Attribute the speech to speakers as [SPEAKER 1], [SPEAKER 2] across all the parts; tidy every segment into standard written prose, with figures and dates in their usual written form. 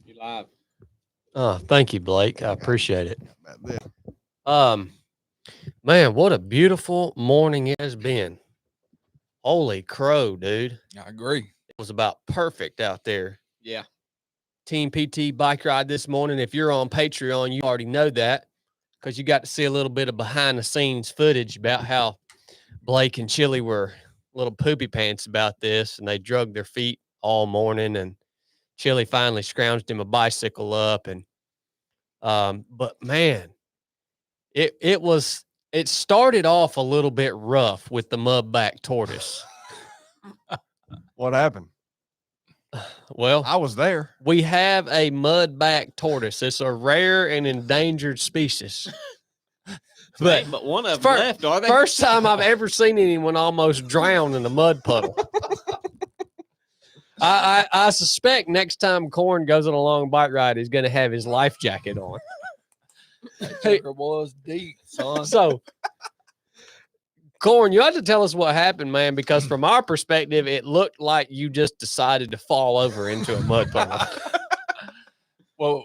[SPEAKER 1] You live.
[SPEAKER 2] Oh, thank you, Blake. I appreciate it. Um, man, what a beautiful morning it has been. Holy crow, dude.
[SPEAKER 3] I agree.
[SPEAKER 2] It was about perfect out there.
[SPEAKER 1] Yeah.
[SPEAKER 2] Team PT bike ride this morning. If you're on Patreon, you already know that because you got to see a little bit of behind the scenes footage about how Blake and Chili were little poopy pants about this, and they drugged their feet all morning, and Chili finally scrounged him a bicycle up, and but man, it started off a little bit rough with the mudback tortoise.
[SPEAKER 4] What happened?
[SPEAKER 2] Well,
[SPEAKER 4] I was there.
[SPEAKER 2] we have a mudback tortoise. It's a rare and endangered species.
[SPEAKER 1] But one of them left, are they?
[SPEAKER 2] First time I've ever seen anyone almost drown in a mud puddle. I suspect next time Corn goes on a long bike ride, he's going to have his life jacket on.
[SPEAKER 3] It was deep, son.
[SPEAKER 2] So, Corn, you have to tell us what happened, man, because from our perspective, it looked like you just decided to fall over into a mud puddle.
[SPEAKER 3] Well,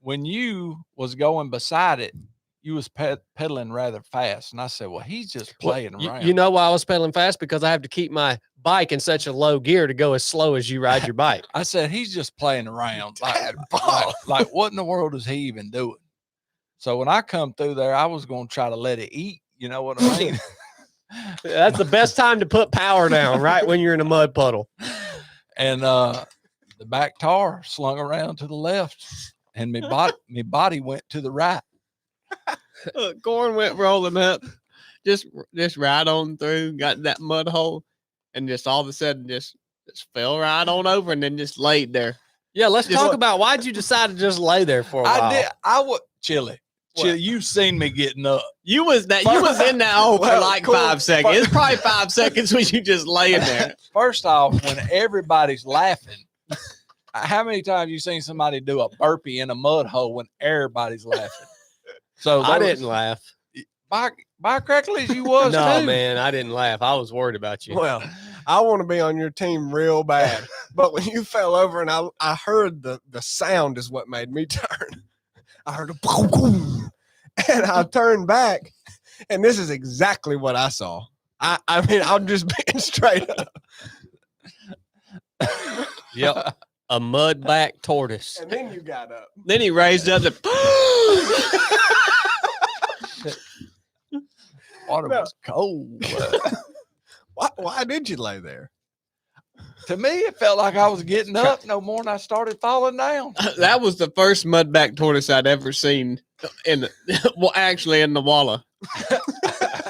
[SPEAKER 3] when you was going beside it, you was pedaling rather fast, and I said, "Well, he's just playing around."
[SPEAKER 2] You know why I was pedaling fast? Because I have to keep my bike in such a low gear to go as slow as you ride your bike.
[SPEAKER 3] I said, "He's just playing around." Like, what in the world is he even doing? So when I come through there, I was going to try to let it eat. You know what I mean?
[SPEAKER 2] That's the best time to put power down, right when you're in a mud puddle.
[SPEAKER 3] And the back tire slung around to the left, and my body went to the right.
[SPEAKER 1] Look, Corn went rolling up, just right on through, got in that mud hole, and just all of a sudden just fell right on over, and then just laid there.
[SPEAKER 2] Yeah, let's talk about why'd you decide to just lay there for a while.
[SPEAKER 3] I would Chili. You've seen me getting up.
[SPEAKER 1] You was in that hole for like
[SPEAKER 3] cool.
[SPEAKER 1] 5 seconds. It's probably 5 seconds when you just laying there.
[SPEAKER 3] First off, when everybody's laughing, how many times you seen somebody do a burpee in a mud hole when everybody's laughing? So
[SPEAKER 2] I didn't laugh.
[SPEAKER 3] By correctly as you was
[SPEAKER 2] No,
[SPEAKER 3] too.
[SPEAKER 2] man, I didn't laugh. I was worried about you.
[SPEAKER 4] Well, I want to be on your team real bad. But when you fell over and I heard the sound is what made me turn. I heard a boom, boom, and I turned back, and this is exactly what I saw. I mean, I'm just being straight up.
[SPEAKER 2] Yep. A mudback tortoise.
[SPEAKER 4] And then you got up.
[SPEAKER 1] Then he raised up the
[SPEAKER 3] Water was cold.
[SPEAKER 4] Why did you lay there?
[SPEAKER 3] To me, it felt like I was getting up no more than I started falling down.
[SPEAKER 1] That was the first mudback tortoise I'd ever seen in the Walla.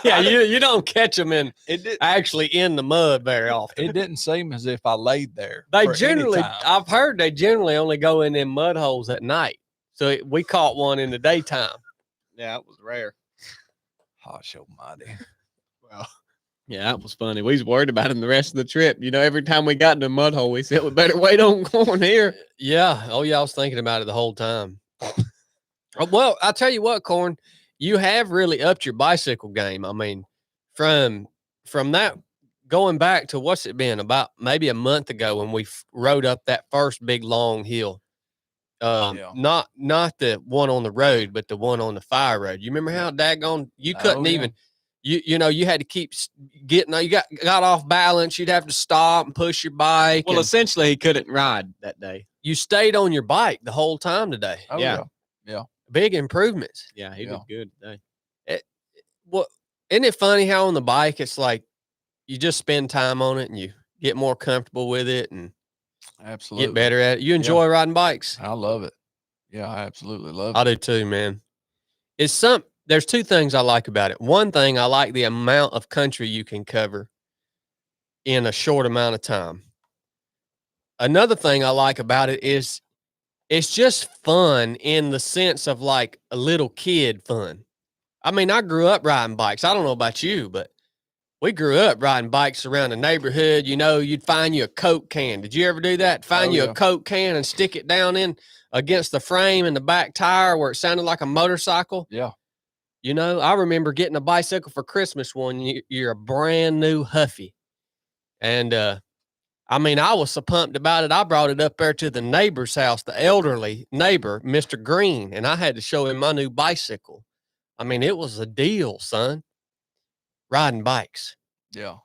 [SPEAKER 2] Yeah, you don't catch them in
[SPEAKER 3] It
[SPEAKER 2] the mud very often.
[SPEAKER 3] It didn't seem as if I laid there.
[SPEAKER 2] They
[SPEAKER 3] for
[SPEAKER 2] generally,
[SPEAKER 3] any time.
[SPEAKER 2] I've heard they generally only go in them mud holes at night. So we caught one in the daytime.
[SPEAKER 1] Yeah, it was rare.
[SPEAKER 3] Gosh almighty.
[SPEAKER 4] Well,
[SPEAKER 1] Yeah, that was funny. We was worried about him the rest of the trip. You know, every time we got in a mud hole, we said we better wait on Corn here.
[SPEAKER 2] Yeah. Oh, yeah. I was thinking about it the whole time. Well, I'll tell you what, Corn, you have really upped your bicycle game. I mean, from that going back to what's it been about maybe a month ago when we rode up that first big long hill.
[SPEAKER 3] Yeah.
[SPEAKER 2] Not the one on the road, but the one on the fire road. You remember how daggone you couldn't
[SPEAKER 3] yeah.
[SPEAKER 2] even. You had to keep getting. You got off balance. You'd have to stop and push your bike.
[SPEAKER 1] Well,
[SPEAKER 2] and
[SPEAKER 1] essentially, he couldn't ride that day.
[SPEAKER 2] you stayed on your bike the whole time today.
[SPEAKER 3] Oh,
[SPEAKER 1] Yeah.
[SPEAKER 3] yeah.
[SPEAKER 2] Big improvements.
[SPEAKER 1] Yeah, he
[SPEAKER 3] Yeah.
[SPEAKER 1] did good today.
[SPEAKER 2] Well, isn't it funny how on the bike it's like you just spend time on it and you get more comfortable with it and
[SPEAKER 3] Absolutely.
[SPEAKER 2] get better at it. You enjoy riding bikes.
[SPEAKER 3] I love it. Yeah, I absolutely love
[SPEAKER 2] I
[SPEAKER 3] it.
[SPEAKER 2] do too, man. There's two things I like about it. One thing, I like the amount of country you can cover in a short amount of time. Another thing I like about it is it's just fun in the sense of like a little kid fun. I mean, I grew up riding bikes. I don't know about you, but we grew up riding bikes around the neighborhood. You know, you'd find you a Coke can. Did you ever do that? Find you
[SPEAKER 3] yeah.
[SPEAKER 2] a Coke can and stick it down in against the frame and the back tire where it sounded like a motorcycle.
[SPEAKER 3] Yeah.
[SPEAKER 2] You know, I remember getting a bicycle for Christmas one year, a brand new Huffy. And I mean, I was so pumped about it. I brought it up there to the neighbor's house, the elderly neighbor, Mr. Green, and I had to show him my new bicycle. I mean, it was a deal, son. Riding bikes.
[SPEAKER 3] Yeah.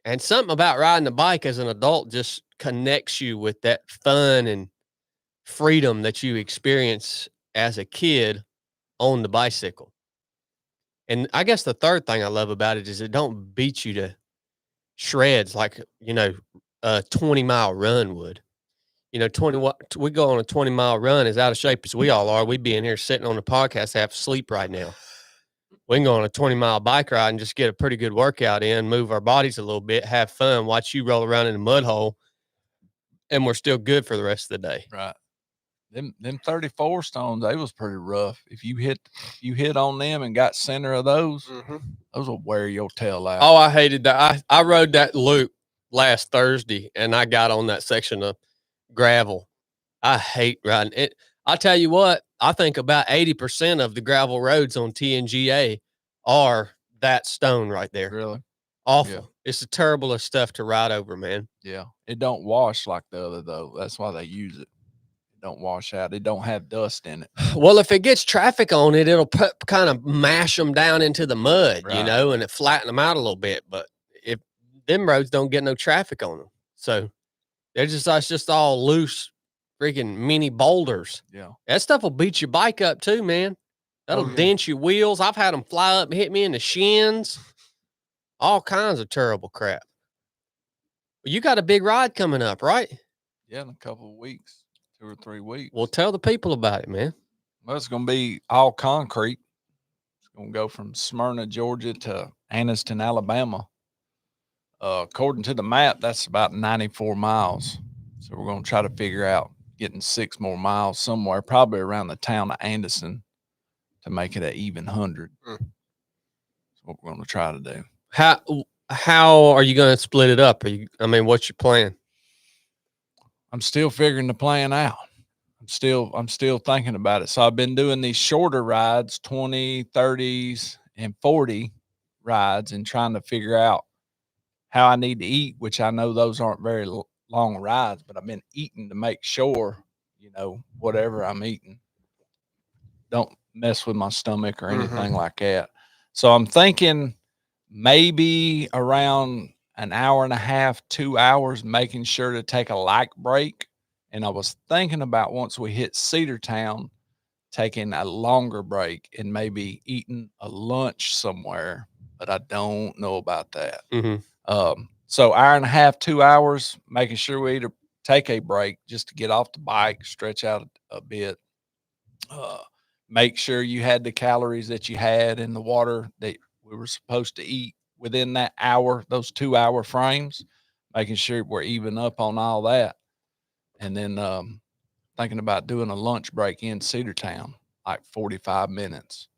[SPEAKER 2] And something about riding a bike as an adult just connects you with that fun and freedom that you experience as a kid on the bicycle. And I guess the third thing I love about it is it don't beat you to shreds like, a 20-mile run would. We go on a 20-mile run as out of shape as we all are. We'd be in here sitting on the podcast half asleep right now. We can go on a 20-mile bike ride and just get a pretty good workout in, move our bodies a little bit, have fun, watch you roll around in a mud hole, and we're still good for the rest of the day.
[SPEAKER 3] Right. Them 34 stones, they was pretty rough. If you hit on them and got center of those, those will wear your tail out.
[SPEAKER 2] Oh, I hated that. I rode that loop last Thursday, and I got on that section of gravel. I hate riding it. I tell you what, I think about 80% of the gravel roads on TNGA are that stone right there.
[SPEAKER 3] Really?
[SPEAKER 2] Awful.
[SPEAKER 3] Yeah.
[SPEAKER 2] It's the terriblest stuff to ride over, man.
[SPEAKER 3] Yeah. It don't wash like the other, though. That's why they use it. It don't wash out. It don't have dust in it.
[SPEAKER 2] Well, if it gets traffic on it, it'll kind of mash them down into the mud,
[SPEAKER 3] Right.
[SPEAKER 2] and it flatten them out a little bit. But if them roads don't get no traffic on them, so it's just all loose, freaking mini boulders.
[SPEAKER 3] Yeah.
[SPEAKER 2] That stuff will beat your bike up too, man. That'll dent your wheels. I've had them fly up and hit me in the shins. All kinds of terrible crap. You got a big ride coming up, right?
[SPEAKER 3] Yeah, in a couple of weeks, 2 or 3 weeks.
[SPEAKER 2] Well, tell the people about it, man.
[SPEAKER 3] Well, it's going to be all concrete. It's going to go from Smyrna, Georgia to Anniston, Alabama. According to the map, that's about 94 miles. So we're going to try to figure out getting 6 more miles somewhere, probably around the town of Anderson, to make it an even 100. That's what we're going to try to do.
[SPEAKER 2] How are you going to split it up? What's your plan?
[SPEAKER 3] I'm still figuring the plan out. I'm still thinking about it. So I've been doing these shorter rides, 20, 30s, and 40 rides, and trying to figure out how I need to eat, which I know those aren't very long rides, but I've been eating to make sure, whatever I'm eating don't mess with my stomach or anything like that. So I'm thinking maybe around an hour and a half, 2 hours, making sure to take a light break. And I was thinking about once we hit Cedartown, taking a longer break and maybe eating a lunch somewhere, but I don't know about that. So hour and a half, 2 hours, making sure we take a break just to get off the bike, stretch out a bit. Make sure you had the calories that you had in the water that we were supposed to eat within that hour, those 2 hour frames, making sure we're even up on all that. And then thinking about doing a lunch break in Cedartown, like 45 minutes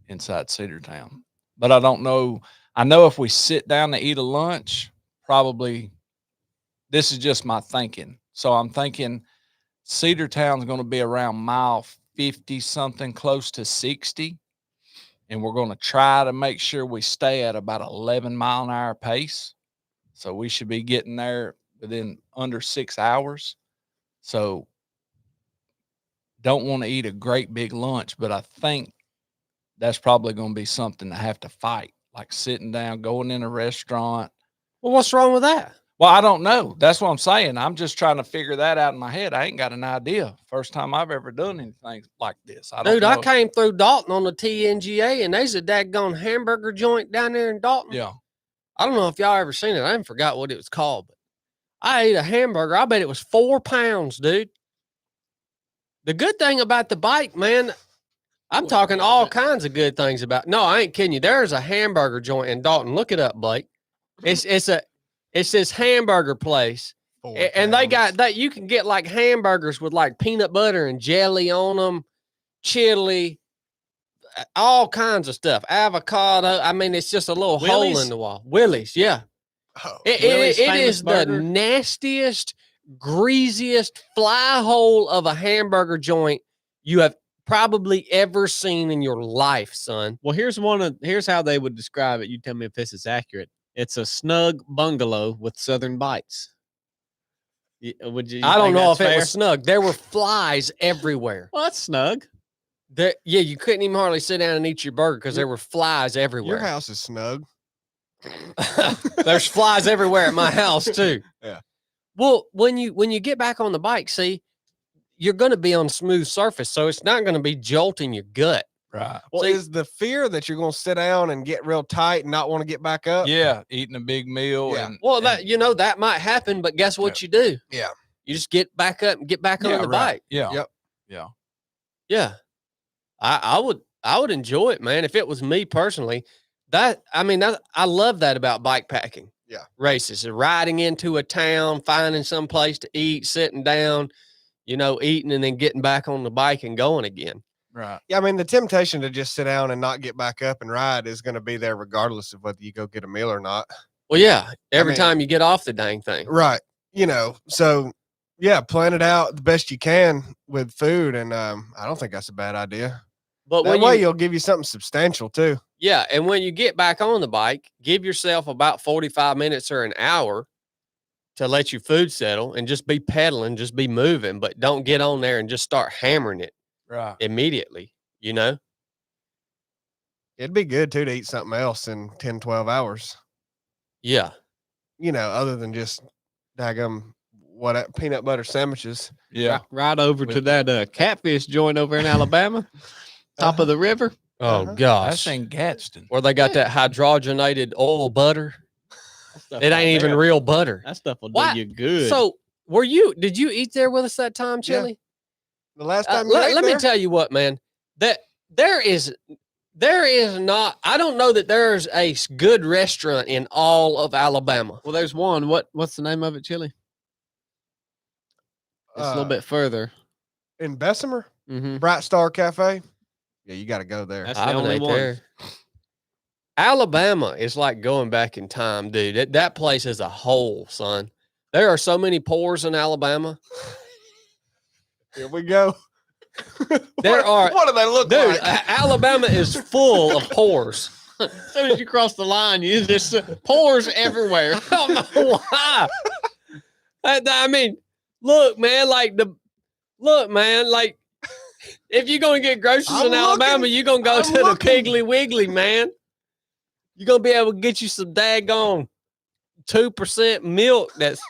[SPEAKER 3] inside Cedartown. But I don't know. I know if we sit down to eat a lunch, probably this is just my thinking. So I'm thinking Cedartown's going to be around mile 50 something, close to 60. And we're going to try to make sure we stay at about 11 mile an hour pace. So we should be getting there within under 6 hours. So don't want to eat a great big lunch, but I think that's probably going to be something to have to fight, like sitting down, going in a restaurant.
[SPEAKER 2] Well, what's wrong with that?
[SPEAKER 3] Well, I don't know. That's what I'm saying. I'm just trying to figure that out in my head. I ain't got an idea. First time I've ever done anything like this. I don't know.
[SPEAKER 2] I came through Dalton on the TNGA, and there's a daggone hamburger joint down there in Dalton.
[SPEAKER 3] Yeah.
[SPEAKER 2] I don't know if y'all ever seen it. I haven't forgot what it was called, but I ate a hamburger. I bet it was 4 pounds, dude. The good thing about the bike, man, I'm talking all kinds of good things about. No, I ain't kidding you. There's a hamburger joint in Dalton. Look it up, Blake. It's this hamburger place, and they got that. You can get like hamburgers with like peanut butter and jelly on them, chili, all kinds of stuff, avocado. I mean, it's just a little hole in the wall. Willie's, yeah. It is the nastiest, greasiest fly hole of a hamburger joint you have probably ever seen in your life, son.
[SPEAKER 1] Well, here's how they would describe it. You tell me if this is accurate. It's a snug bungalow with Southern Bites. Would you?
[SPEAKER 2] I don't
[SPEAKER 1] think
[SPEAKER 2] know
[SPEAKER 1] that's
[SPEAKER 2] if it
[SPEAKER 1] fair?
[SPEAKER 2] was snug. There were flies everywhere.
[SPEAKER 1] Well, that's snug.
[SPEAKER 2] There, yeah, you couldn't even hardly sit down and eat your burger because there were flies
[SPEAKER 4] Your
[SPEAKER 2] everywhere.
[SPEAKER 4] house is snug.
[SPEAKER 2] There's flies everywhere at my house too.
[SPEAKER 4] Yeah.
[SPEAKER 2] Well, when you get back on the bike, see, you're going to be on smooth surface, so it's not going to be jolting your gut.
[SPEAKER 3] Right.
[SPEAKER 4] Well,
[SPEAKER 2] See-
[SPEAKER 4] is the fear that you're going to sit down and get real tight and not want to get back up?
[SPEAKER 3] Yeah, eating a big meal.
[SPEAKER 4] Yeah.
[SPEAKER 3] And
[SPEAKER 2] Well,
[SPEAKER 3] and-
[SPEAKER 2] that that might happen, but guess what you do?
[SPEAKER 4] Yeah.
[SPEAKER 2] You just get back up and get back
[SPEAKER 3] yeah,
[SPEAKER 2] on the
[SPEAKER 3] right.
[SPEAKER 2] bike.
[SPEAKER 3] Yeah.
[SPEAKER 4] Yep.
[SPEAKER 3] Yeah.
[SPEAKER 2] Yeah. I would enjoy it, man. If it was me personally, I love that about bike packing.
[SPEAKER 4] Yeah.
[SPEAKER 2] Races, riding into a town, finding some place to eat, sitting down, eating and then getting back on the bike and going again.
[SPEAKER 3] Right.
[SPEAKER 4] Yeah, I mean, the temptation to just sit down and not get back up and ride is going to be there regardless of whether you go get a meal or not.
[SPEAKER 2] Well, yeah, every
[SPEAKER 4] mean-
[SPEAKER 2] time you get off the dang thing.
[SPEAKER 4] Right. So yeah, plan it out the best you can with food. And I don't think that's a bad idea.
[SPEAKER 2] But
[SPEAKER 4] That
[SPEAKER 2] when
[SPEAKER 4] way
[SPEAKER 2] you,
[SPEAKER 4] you'll give you something substantial too.
[SPEAKER 2] yeah, and when you get back on the bike, give yourself about 45 minutes or an hour to let your food settle and just be pedaling, just be moving, but don't get on there and just start hammering it
[SPEAKER 3] Right.
[SPEAKER 2] immediately,
[SPEAKER 4] It'd be good too to eat something else in 10, 12 hours,
[SPEAKER 2] Yeah.
[SPEAKER 4] other than just daggum peanut butter sandwiches.
[SPEAKER 3] Yeah.
[SPEAKER 1] Right over to that catfish joint over in Alabama, top of the river.
[SPEAKER 2] Oh,
[SPEAKER 4] Uh-huh.
[SPEAKER 2] gosh.
[SPEAKER 3] That's in Gadsden.
[SPEAKER 2] Where they got that hydrogenated oil butter.
[SPEAKER 1] That stuff
[SPEAKER 2] It
[SPEAKER 1] right
[SPEAKER 2] ain't even
[SPEAKER 1] there.
[SPEAKER 2] real butter.
[SPEAKER 1] That stuff will
[SPEAKER 2] Why-
[SPEAKER 1] do you good.
[SPEAKER 2] So, did you eat there with us that time,
[SPEAKER 4] Yeah.
[SPEAKER 2] Chili?
[SPEAKER 4] The last time you
[SPEAKER 2] Let
[SPEAKER 4] ate
[SPEAKER 2] me
[SPEAKER 4] there?
[SPEAKER 2] tell you what, man, that there is not, I don't know that there's a good restaurant in all of Alabama.
[SPEAKER 1] well, there's one. What's the name of it, Chili? It's a little bit further.
[SPEAKER 4] in Bessemer,
[SPEAKER 1] Mm-hmm.
[SPEAKER 4] Bright Star Cafe. Yeah, you got to go there.
[SPEAKER 1] That's
[SPEAKER 2] I
[SPEAKER 1] the
[SPEAKER 2] haven't
[SPEAKER 1] only
[SPEAKER 2] ate
[SPEAKER 1] one.
[SPEAKER 2] there. Alabama is like going back in time, dude. That place is a hole, son. There are so many pores in Alabama.
[SPEAKER 4] Here we go.
[SPEAKER 2] There are-
[SPEAKER 4] What do they look
[SPEAKER 2] Dude,
[SPEAKER 4] like?
[SPEAKER 2] Alabama is full of pores.
[SPEAKER 1] As soon as you cross the line, you just pores everywhere.
[SPEAKER 2] I don't know why. I mean, look, man, like if you're gonna get groceries
[SPEAKER 4] I'm
[SPEAKER 2] in Alabama,
[SPEAKER 4] looking.
[SPEAKER 2] you're gonna go
[SPEAKER 4] I'm
[SPEAKER 2] to the
[SPEAKER 4] looking.
[SPEAKER 2] Piggly Wiggly, man. You're gonna be able to get you some daggone 2% milk that's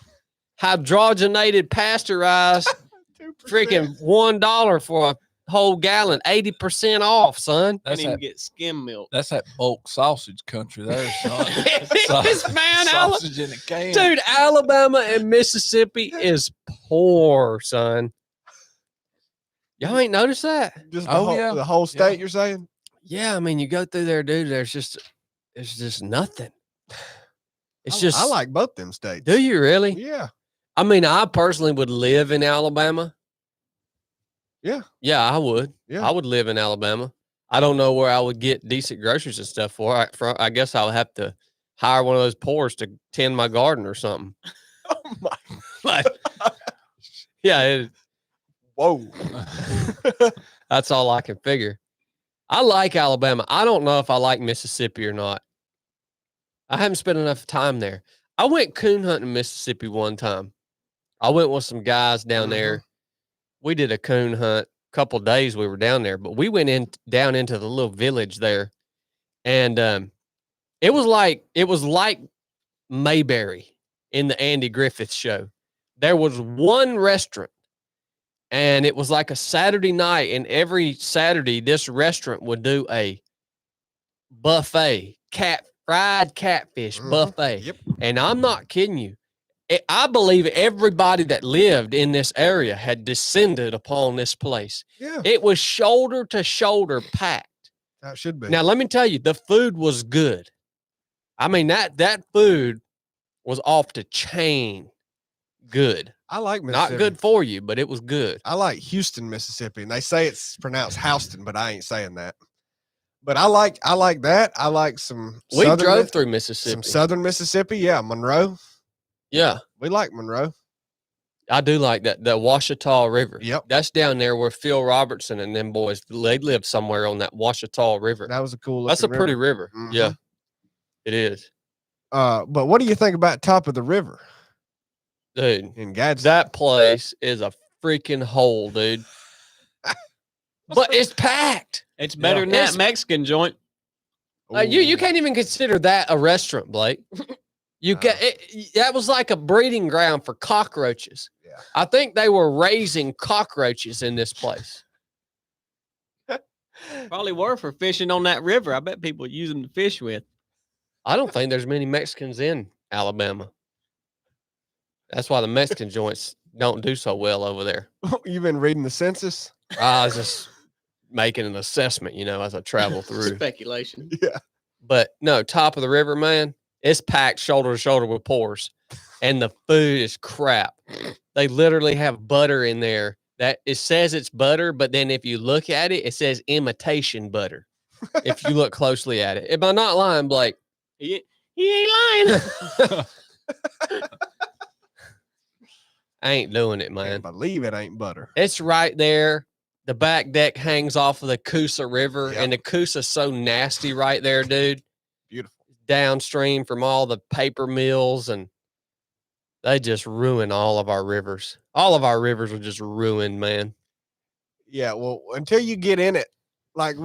[SPEAKER 2] hydrogenated, pasteurized,
[SPEAKER 4] 2%.
[SPEAKER 2] freaking $1 for a whole gallon, 80% off, son.
[SPEAKER 1] Can't
[SPEAKER 3] That's
[SPEAKER 1] even
[SPEAKER 3] that.
[SPEAKER 1] get skim milk.
[SPEAKER 3] That's that bulk sausage country there, son.
[SPEAKER 2] It is, man.
[SPEAKER 3] Sausage in a can.
[SPEAKER 2] Dude, Alabama and Mississippi is poor, son. Y'all ain't noticed that?
[SPEAKER 4] Just
[SPEAKER 3] Oh, yeah.
[SPEAKER 4] the whole state,
[SPEAKER 3] Yeah.
[SPEAKER 4] you're saying?
[SPEAKER 2] Yeah, I mean, you go through there, dude. There's just nothing. It's
[SPEAKER 4] I
[SPEAKER 2] just.
[SPEAKER 4] like both them states.
[SPEAKER 2] Do you really?
[SPEAKER 4] Yeah.
[SPEAKER 2] I mean, I personally would live in Alabama.
[SPEAKER 4] Yeah.
[SPEAKER 2] Yeah, I would.
[SPEAKER 4] Yeah.
[SPEAKER 2] I would live in Alabama. I don't know where I would get decent groceries and stuff for. I guess I would have to hire one of those poors to tend my garden or something.
[SPEAKER 4] Oh my.
[SPEAKER 2] But yeah,
[SPEAKER 4] Whoa.
[SPEAKER 2] that's all I can figure. I like Alabama. I don't know if I like Mississippi or not. I haven't spent enough time there. I went coon hunting in Mississippi one time. I went with some guys down there. We did a coon hunt. Couple days we were down there, but we went down into the little village there, and it was like Mayberry in the Andy Griffith show. There was one restaurant, and it was like a Saturday night, and every Saturday this restaurant would do a buffet, fried catfish buffet.
[SPEAKER 4] Yep.
[SPEAKER 2] And I'm not kidding you. I believe everybody that lived in this area had descended upon this place.
[SPEAKER 4] Yeah.
[SPEAKER 2] It was shoulder to shoulder packed.
[SPEAKER 4] That should be.
[SPEAKER 2] Now, let me tell you, the food was good. I mean, that food was off the chain good.
[SPEAKER 4] I like Mississippi.
[SPEAKER 2] Not good for you, but it was good.
[SPEAKER 4] I like Houston, Mississippi, and they say it's pronounced Houston, but I ain't saying that. But I like that. I like some.
[SPEAKER 2] We
[SPEAKER 4] southern
[SPEAKER 2] drove
[SPEAKER 4] Mi-
[SPEAKER 2] through
[SPEAKER 4] some
[SPEAKER 2] Mississippi.
[SPEAKER 4] southern Mississippi. Yeah, Monroe.
[SPEAKER 2] Yeah,
[SPEAKER 4] We like Monroe.
[SPEAKER 2] I do like that. The Washita River.
[SPEAKER 4] Yep.
[SPEAKER 2] That's down there where Phil Robertson and them boys, they live somewhere on that Washita River.
[SPEAKER 4] That was a cool.
[SPEAKER 2] That's a
[SPEAKER 4] looking
[SPEAKER 2] pretty river.
[SPEAKER 4] Mhm.
[SPEAKER 2] Yeah, it is.
[SPEAKER 4] But what do you think about top of the river?
[SPEAKER 2] Dude,
[SPEAKER 4] in Gadsden.
[SPEAKER 2] that place is a freaking hole, dude. But it's packed.
[SPEAKER 1] It's better than
[SPEAKER 2] It's-
[SPEAKER 1] that Mexican joint.
[SPEAKER 2] You can't even consider that a restaurant, Blake. You
[SPEAKER 4] No.
[SPEAKER 2] that was like a breeding ground for cockroaches.
[SPEAKER 4] Yeah.
[SPEAKER 2] I think they were raising cockroaches in this place.
[SPEAKER 1] Probably were for fishing on that river. I bet people use them to fish with.
[SPEAKER 2] I don't think there's many Mexicans in Alabama. That's why the Mexican joints don't do so well over there.
[SPEAKER 4] You've been reading the census?
[SPEAKER 2] I was just making an assessment, as I travel through.
[SPEAKER 1] Speculation.
[SPEAKER 4] Yeah.
[SPEAKER 2] But no, top of the river, man, it's packed shoulder to shoulder with pores. And the food is crap. They literally have butter in there that it says it's butter, but then if you look at it, it says imitation butter. If you look closely at it. Am I not lying, Blake?
[SPEAKER 1] He ain't lying.
[SPEAKER 2] I ain't doing it,
[SPEAKER 4] I
[SPEAKER 2] man.
[SPEAKER 4] can't believe it ain't butter.
[SPEAKER 2] It's right there. The back deck hangs off of the Coosa River,
[SPEAKER 4] Yep.
[SPEAKER 2] and the Coosa's so nasty right there, dude.
[SPEAKER 4] Beautiful.
[SPEAKER 2] Downstream from all the paper mills, and they just ruin all of our rivers. All of our rivers are just ruined, man.
[SPEAKER 4] Yeah, well, until you get in it, like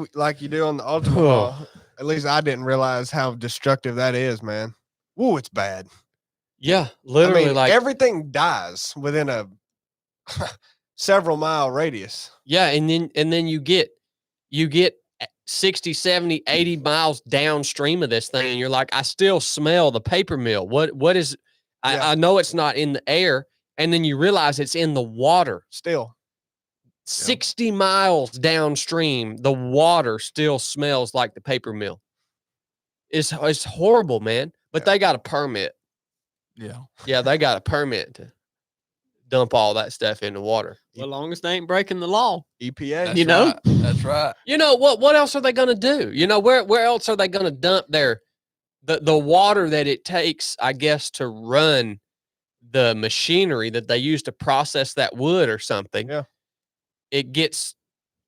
[SPEAKER 4] you do on the Ultimate Law, at least I didn't realize how destructive that is, man. Woo, it's bad.
[SPEAKER 2] Yeah, literally,
[SPEAKER 4] I mean,
[SPEAKER 2] like
[SPEAKER 4] everything dies within a several mile radius.
[SPEAKER 2] yeah, and then you get 60, 70, 80 miles downstream of this thing, and you're like, I still smell the paper mill. What is
[SPEAKER 4] Yeah.
[SPEAKER 2] I know it's not in the air, and then you realize it's in the water.
[SPEAKER 4] Still.
[SPEAKER 2] 60 miles downstream, the water still smells like the paper mill. It's horrible, man. But
[SPEAKER 4] Yeah.
[SPEAKER 2] they got a permit.
[SPEAKER 3] Yeah.
[SPEAKER 2] Yeah, they got a permit to dump all that stuff in the water.
[SPEAKER 1] Well, as long as they ain't breaking the law.
[SPEAKER 4] EPA.
[SPEAKER 3] That's
[SPEAKER 1] You know?
[SPEAKER 3] right. That's right.
[SPEAKER 2] You know what else are they going to do? Where else are they going to dump the water that it takes, I guess, to run the machinery that they use to process that wood or something?
[SPEAKER 4] Yeah.
[SPEAKER 2] It gets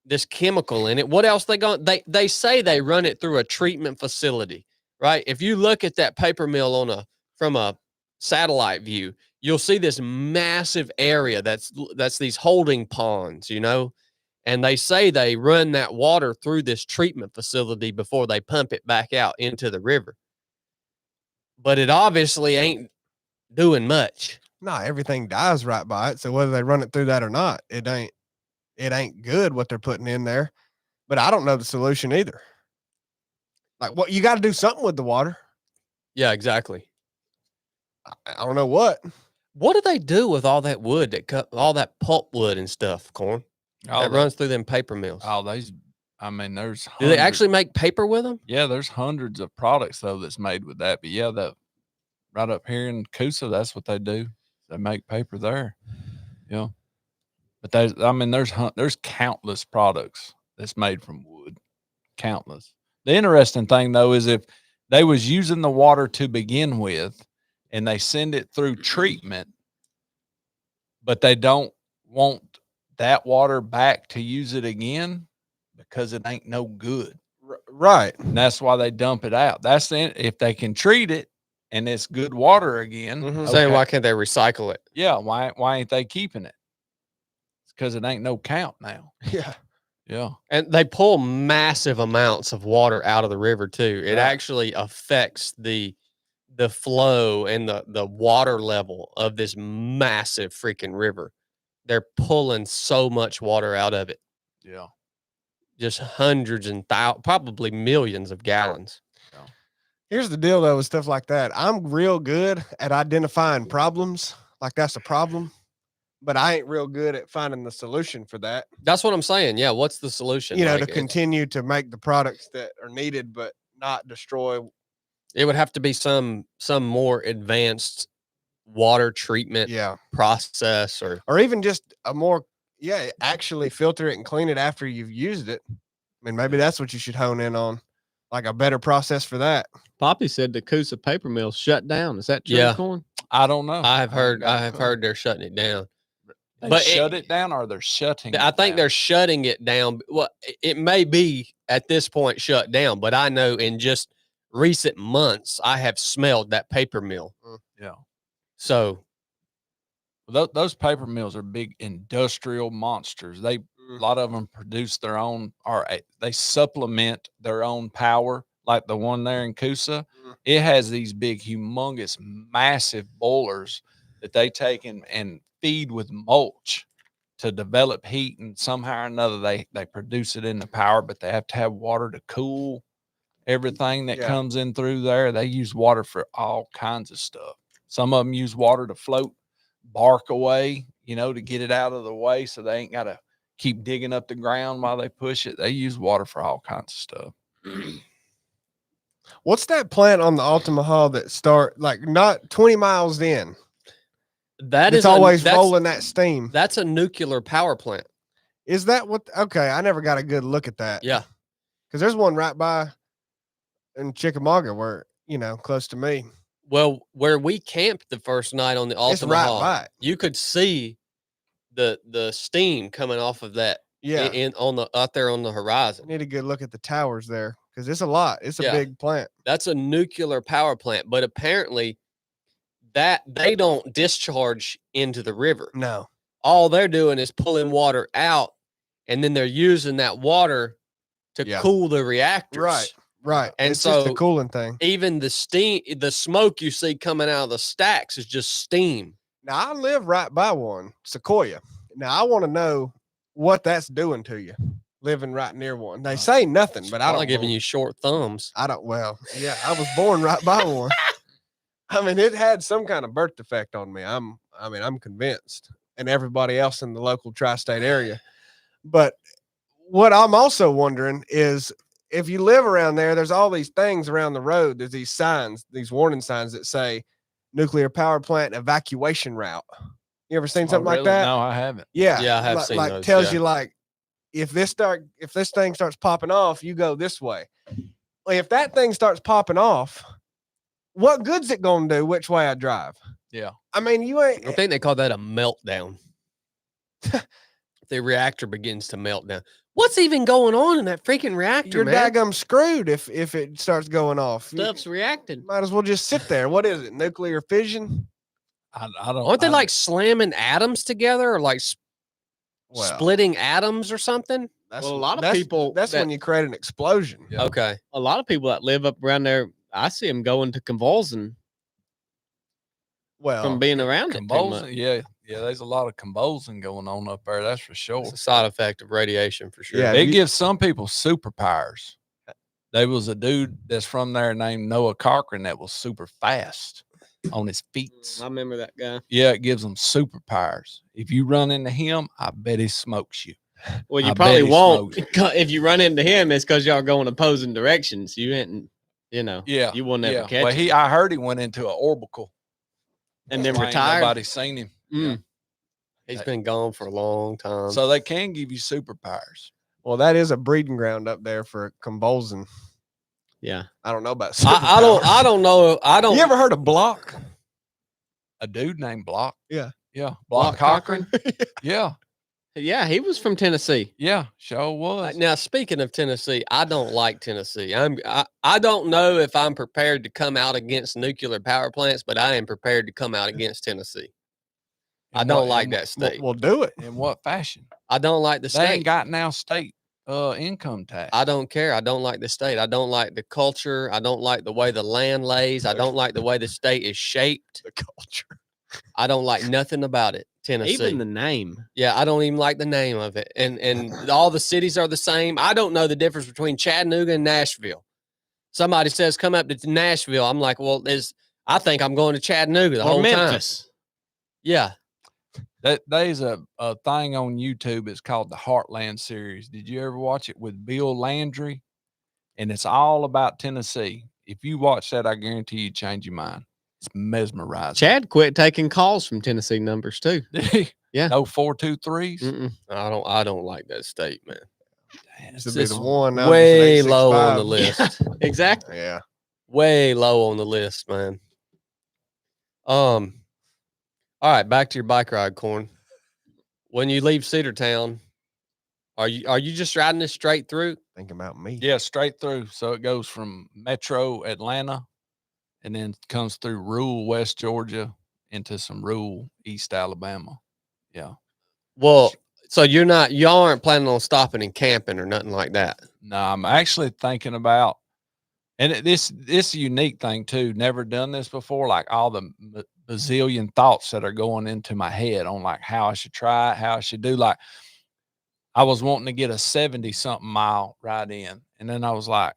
[SPEAKER 2] this chemical in it. What else they say they run it through a treatment facility, right? If you look at that paper mill from a satellite view, you'll see this massive area that's these holding ponds, and they say they run that water through this treatment facility before they pump it back out into the river. But it obviously ain't doing much.
[SPEAKER 4] Nah, everything dies right by it. So whether they run it through that or not, it ain't good what they're putting in there. But I don't know the solution either. Like, what you got to do something with the water.
[SPEAKER 2] Yeah, exactly.
[SPEAKER 4] I don't know what.
[SPEAKER 2] What do they do with all that wood all that pulp wood and stuff, Corn? That runs through them paper mills.
[SPEAKER 3] There's
[SPEAKER 2] Do they actually make paper with them?
[SPEAKER 3] Yeah, there's hundreds of products though that's made with that. But yeah, right up here in Coosa, that's what they do. They make paper there. Yeah. But there's countless products that's made from wood. Countless. The interesting thing though is if they was using the water to begin with and they send it through treatment, but they don't want that water back to use it again because it ain't no good.
[SPEAKER 4] Right.
[SPEAKER 3] And that's why they dump it out. If they can treat it and it's good water again.
[SPEAKER 4] Mhm.
[SPEAKER 3] okay.
[SPEAKER 2] Saying why can't they recycle it?
[SPEAKER 3] Yeah, why ain't they keeping it? It's because it ain't no count now.
[SPEAKER 4] Yeah.
[SPEAKER 3] Yeah.
[SPEAKER 2] And they pull massive amounts of water out of the river too. It
[SPEAKER 4] Right.
[SPEAKER 2] actually affects the flow and the water level of this massive freaking river. They're pulling so much water out of it.
[SPEAKER 3] Yeah.
[SPEAKER 2] Just hundreds and probably millions of gallons.
[SPEAKER 4] Here's the deal though with stuff like that. I'm real good at identifying problems. Like that's a problem. But I ain't real good at finding the solution for that.
[SPEAKER 2] That's what I'm saying. Yeah. What's the solution?
[SPEAKER 4] To
[SPEAKER 2] Like,
[SPEAKER 4] continue to make the products that are needed, but not destroy.
[SPEAKER 2] it would have to be some more advanced water treatment
[SPEAKER 4] Yeah.
[SPEAKER 2] process
[SPEAKER 4] Or even just a more, actually filter it and clean it after you've used it. I mean, maybe that's what you should hone in on. Like a better process for that.
[SPEAKER 1] Poppy said the Coosa paper mill shut down. Is that true,
[SPEAKER 2] Yeah.
[SPEAKER 1] Corn?
[SPEAKER 3] I don't know.
[SPEAKER 2] I have heard they're shutting it down.
[SPEAKER 3] They
[SPEAKER 2] but
[SPEAKER 3] shut it down or they're shutting
[SPEAKER 2] I
[SPEAKER 3] it
[SPEAKER 2] think
[SPEAKER 3] down?
[SPEAKER 2] they're shutting it down. Well, it may be at this point shut down, but I know in just recent months I have smelled that paper mill.
[SPEAKER 3] Yeah.
[SPEAKER 2] So
[SPEAKER 3] Those paper mills are big industrial monsters. A lot of them produce their own, or they supplement their own power, like the one there in Coosa. It has these big, humongous, massive boilers that they take and feed with mulch to develop heat, and somehow or another they produce it in the power, but they have to have water to cool everything that comes in through there. They use water for all kinds of stuff. Some of them use water to float bark away, to get it out of the way, so they ain't got to keep digging up the ground while they push it. They use water for all kinds of stuff.
[SPEAKER 4] What's that plant on the Altamaha that start like not 20 miles in?
[SPEAKER 2] That's
[SPEAKER 4] always rolling that steam.
[SPEAKER 2] That's a nuclear power plant.
[SPEAKER 4] Is that what? Okay, I never got a good look at that.
[SPEAKER 2] Yeah,
[SPEAKER 4] because there's one right by in Chickamauga where close to me.
[SPEAKER 2] Well, where we camped the first night on the Altamaha,
[SPEAKER 4] It's right by it.
[SPEAKER 2] You could see the steam coming off of that.
[SPEAKER 4] Yeah,
[SPEAKER 2] out there on the horizon.
[SPEAKER 4] I need a good look at the towers there because it's a lot. It's a big plant.
[SPEAKER 2] That's a nuclear power plant, but apparently that they don't discharge into the river.
[SPEAKER 4] No,
[SPEAKER 2] all they're doing is pulling water out, and then they're using that water to cool the reactors.
[SPEAKER 4] Right.
[SPEAKER 2] And
[SPEAKER 4] it's
[SPEAKER 2] so
[SPEAKER 4] just a cooling thing.
[SPEAKER 2] Even the smoke you see coming out of the stacks is just steam.
[SPEAKER 4] Now I live right by one, Sequoia. Now I want to know what that's doing to you, living right near one. They say nothing, but I don't.
[SPEAKER 2] Giving you short thumbs.
[SPEAKER 4] I don't. Well, yeah, I was born right by one. I mean, it had some kind of birth defect on me. I'm convinced, and everybody else in the local tri-state area. But what I'm also wondering is, if you live around there, there's all these things around the road. There's these signs, these warning signs that say nuclear power plant evacuation route. You ever seen something like that?
[SPEAKER 3] No, I haven't.
[SPEAKER 2] Yeah, I have seen
[SPEAKER 4] like
[SPEAKER 2] those,
[SPEAKER 4] tells you like, if this thing starts popping off, you go this way. Well, if that thing starts popping off, what good's it gonna do? Which way I drive?
[SPEAKER 3] Yeah.
[SPEAKER 4] I mean, you ain't.
[SPEAKER 2] I think they call that a meltdown. The reactor begins to melt down. What's even going on in that freaking reactor,
[SPEAKER 4] You're
[SPEAKER 2] man?
[SPEAKER 4] daggum screwed if it starts going off.
[SPEAKER 1] Stuff's reacting.
[SPEAKER 4] Might as well just sit there. What is it? Nuclear fission?
[SPEAKER 3] I don't.
[SPEAKER 2] Aren't they like slamming atoms together, or like splitting atoms or something?
[SPEAKER 4] That's,
[SPEAKER 1] Well, a lot of people.
[SPEAKER 4] That's when you create an explosion.
[SPEAKER 3] Yeah.
[SPEAKER 2] Okay.
[SPEAKER 1] A lot of people that live up around there, I see them going to convulsing
[SPEAKER 4] Well,
[SPEAKER 1] from being around it too much.
[SPEAKER 3] convulsing. Yeah. There's a lot of convulsing going on up there. That's for sure.
[SPEAKER 2] It's a side effect of radiation for sure.
[SPEAKER 4] Yeah.
[SPEAKER 3] It gives some people superpowers. There was a dude that's from there named Noah Cochran that was super fast on his feet.
[SPEAKER 1] I remember that guy.
[SPEAKER 3] Yeah, it gives them superpowers. If you run into him, I bet he smokes you.
[SPEAKER 1] Well, you
[SPEAKER 3] I
[SPEAKER 1] probably
[SPEAKER 3] bet he
[SPEAKER 1] won't.
[SPEAKER 3] smokes
[SPEAKER 1] If you run into him, it's because y'all going opposing directions. You ain't,
[SPEAKER 3] Yeah.
[SPEAKER 1] you will never catch
[SPEAKER 3] Well,
[SPEAKER 1] him.
[SPEAKER 3] I heard he went into an orbital
[SPEAKER 1] And then
[SPEAKER 3] plane.
[SPEAKER 1] retired.
[SPEAKER 3] Nobody's seen him.
[SPEAKER 1] Mm.
[SPEAKER 2] He's been gone for a long time.
[SPEAKER 3] So they can give you superpowers.
[SPEAKER 4] Well, that is a breeding ground up there for convulsing.
[SPEAKER 1] Yeah.
[SPEAKER 4] I don't know about.
[SPEAKER 2] I don't know. I don't.
[SPEAKER 4] You ever heard of Block?
[SPEAKER 3] A dude named Block.
[SPEAKER 4] Yeah.
[SPEAKER 3] Yeah.
[SPEAKER 1] Block Cochran?
[SPEAKER 3] Yeah.
[SPEAKER 1] Yeah, he was from Tennessee.
[SPEAKER 3] Yeah. Sure was.
[SPEAKER 2] Now, speaking of Tennessee, I don't like Tennessee. I don't know if I'm prepared to come out against nuclear power plants, but I am prepared to come out against Tennessee. I don't like that state.
[SPEAKER 4] We'll do it.
[SPEAKER 3] In what fashion?
[SPEAKER 2] I don't like the
[SPEAKER 3] They ain't
[SPEAKER 2] state.
[SPEAKER 3] got now state income tax.
[SPEAKER 2] I don't care. I don't like the state. I don't like the culture. I don't like the way the land lays. I don't like the way the state is shaped.
[SPEAKER 4] The culture.
[SPEAKER 2] I don't like nothing about it. Tennessee.
[SPEAKER 1] Even the name.
[SPEAKER 2] Yeah, I don't even like the name of it. And all the cities are the same. I don't know the difference between Chattanooga and Nashville. Somebody says come up to Nashville. I'm like, well, I think I'm going to Chattanooga the
[SPEAKER 1] Or
[SPEAKER 2] whole
[SPEAKER 1] Memphis.
[SPEAKER 2] time. Yeah.
[SPEAKER 3] There's a thing on YouTube. It's called the Heartland series. Did you ever watch it with Bill Landry? And it's all about Tennessee. If you watch that, I guarantee you change your mind. It's mesmerizing.
[SPEAKER 1] Chad quit taking calls from Tennessee numbers too. Yeah.
[SPEAKER 3] No 423s.
[SPEAKER 1] Mm-mm.
[SPEAKER 2] I don't like that state, man.
[SPEAKER 4] This
[SPEAKER 2] It's
[SPEAKER 4] would be the
[SPEAKER 2] just
[SPEAKER 4] one. now
[SPEAKER 2] way
[SPEAKER 4] it's an
[SPEAKER 2] low on the
[SPEAKER 4] 865.
[SPEAKER 2] list.
[SPEAKER 1] Exactly.
[SPEAKER 4] Yeah.
[SPEAKER 2] Way low on the list, man. All right, back to your bike ride, Corn. When you leave Cedartown, are you just riding this straight through?
[SPEAKER 4] Think about me.
[SPEAKER 3] Yeah, straight through. So it goes from Metro Atlanta and then comes through rural West Georgia into some rural East Alabama. Yeah.
[SPEAKER 2] Well, so y'all aren't planning on stopping and camping or nothing like that.
[SPEAKER 3] No, I'm actually thinking about, and this unique thing too. Never done this before. Like all the bazillion thoughts that are going into my head on like how I should try it, how I should do. Like I was wanting to get a 70-something mile ride in, and then I was like,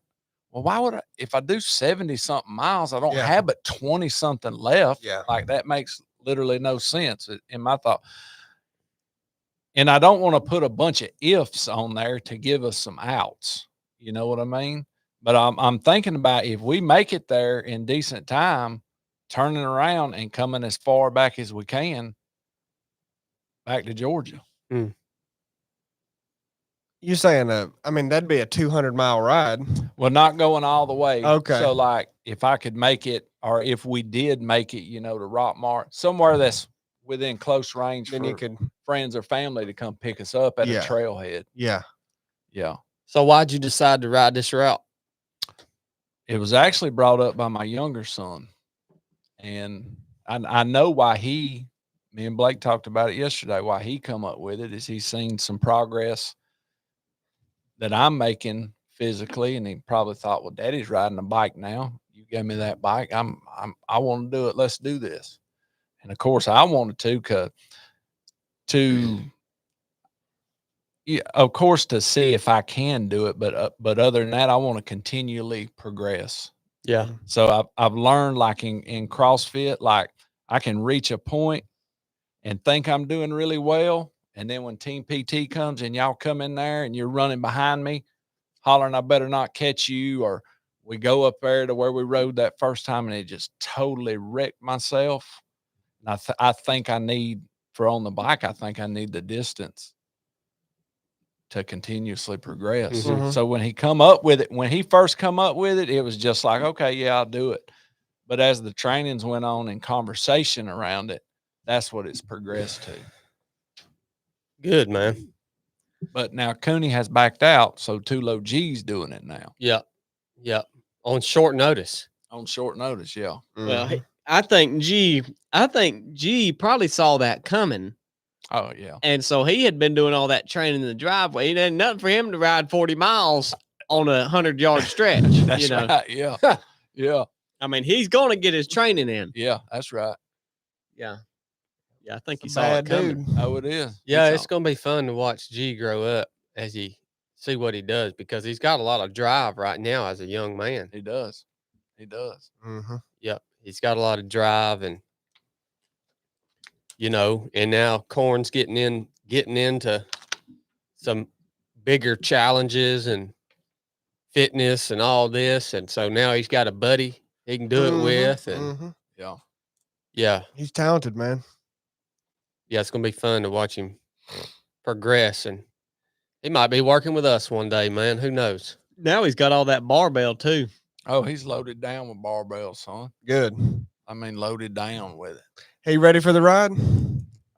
[SPEAKER 3] well, why would if I do 70-something miles, I don't
[SPEAKER 4] Yeah.
[SPEAKER 3] have but 20-something left.
[SPEAKER 4] Yeah.
[SPEAKER 3] Like that makes literally no sense in my thought. And I don't want to put a bunch of ifs on there to give us some outs. You know what I mean? But I'm thinking about if we make it there in decent time, turning around and coming as far back as we can back to Georgia.
[SPEAKER 4] You saying I mean, that'd be a 200-mile ride.
[SPEAKER 3] Well, not going all the way.
[SPEAKER 4] Okay.
[SPEAKER 3] So like if I could make it, or if we did make it, you know, to Rockmart, somewhere that's within close range
[SPEAKER 4] Then
[SPEAKER 3] for
[SPEAKER 4] you could.
[SPEAKER 3] friends or family to come pick us up at
[SPEAKER 4] Yeah.
[SPEAKER 3] a trailhead.
[SPEAKER 4] Yeah.
[SPEAKER 3] Yeah.
[SPEAKER 2] So why'd you decide to ride this route?
[SPEAKER 3] It was actually brought up by my younger son. And I know why me and Blake talked about it yesterday, why he come up with it is he's seen some progress that I'm making physically. And he probably thought, well, Daddy's riding a bike now. You gave me that bike. I want to do it. Let's do this. And of course I wanted of course, to see if I can do it. But other than that, I want to continually progress.
[SPEAKER 2] Yeah.
[SPEAKER 3] So I've learned like in CrossFit, like I can reach a point and think I'm doing really well. And then when Team PT comes and y'all come in there and you're running behind me, hollering, I better not catch you. Or we go up there to where we rode that first time and it just totally wrecked myself. And I think I need, for on the bike, I think I need the distance to continuously progress.
[SPEAKER 2] Mhm.
[SPEAKER 3] So when he first come up with it, it was just like, okay, yeah, I'll do it. But as the trainings went on and conversation around it, that's what it's progressed to.
[SPEAKER 2] Good, man.
[SPEAKER 3] But now Corny has backed out, so Tulo G's doing it now
[SPEAKER 2] Yep. Yep. On short notice.
[SPEAKER 3] on short notice. Yeah.
[SPEAKER 1] Well,
[SPEAKER 4] Mhm.
[SPEAKER 1] I think G probably saw that coming.
[SPEAKER 3] Oh yeah.
[SPEAKER 1] And so he had been doing all that training in the driveway. It ain't nothing for him to ride 40 miles on a 100-yard stretch.
[SPEAKER 3] That's
[SPEAKER 1] you know,
[SPEAKER 3] right. Yeah. Yeah.
[SPEAKER 1] I mean, he's going to get his training in.
[SPEAKER 3] Yeah. That's right.
[SPEAKER 1] Yeah. Yeah. I think he
[SPEAKER 4] It's a
[SPEAKER 1] saw it
[SPEAKER 4] bad
[SPEAKER 1] coming.
[SPEAKER 4] dude.
[SPEAKER 3] Oh, it is.
[SPEAKER 2] Yeah,
[SPEAKER 3] He's
[SPEAKER 2] it's going to be fun to watch G grow up as he see what he does, because he's got a lot of drive right now as a young man.
[SPEAKER 3] He does. He does.
[SPEAKER 4] Mhm.
[SPEAKER 2] Yep. He's got a lot of drive, and and now Corn's getting into some bigger challenges and fitness and all this. And so now he's got a buddy he can do it
[SPEAKER 4] Mhm.
[SPEAKER 2] with. And
[SPEAKER 4] Mhm.
[SPEAKER 3] Yeah.
[SPEAKER 2] yeah,
[SPEAKER 4] He's talented, man.
[SPEAKER 2] it's going to be fun to watch him progress. And he might be working with us one day, man. Who knows?
[SPEAKER 1] Now he's got all that barbell too.
[SPEAKER 3] Oh, he's loaded down with barbell, son.
[SPEAKER 4] Good.
[SPEAKER 3] I mean, loaded down with it.
[SPEAKER 4] He ready for the ride?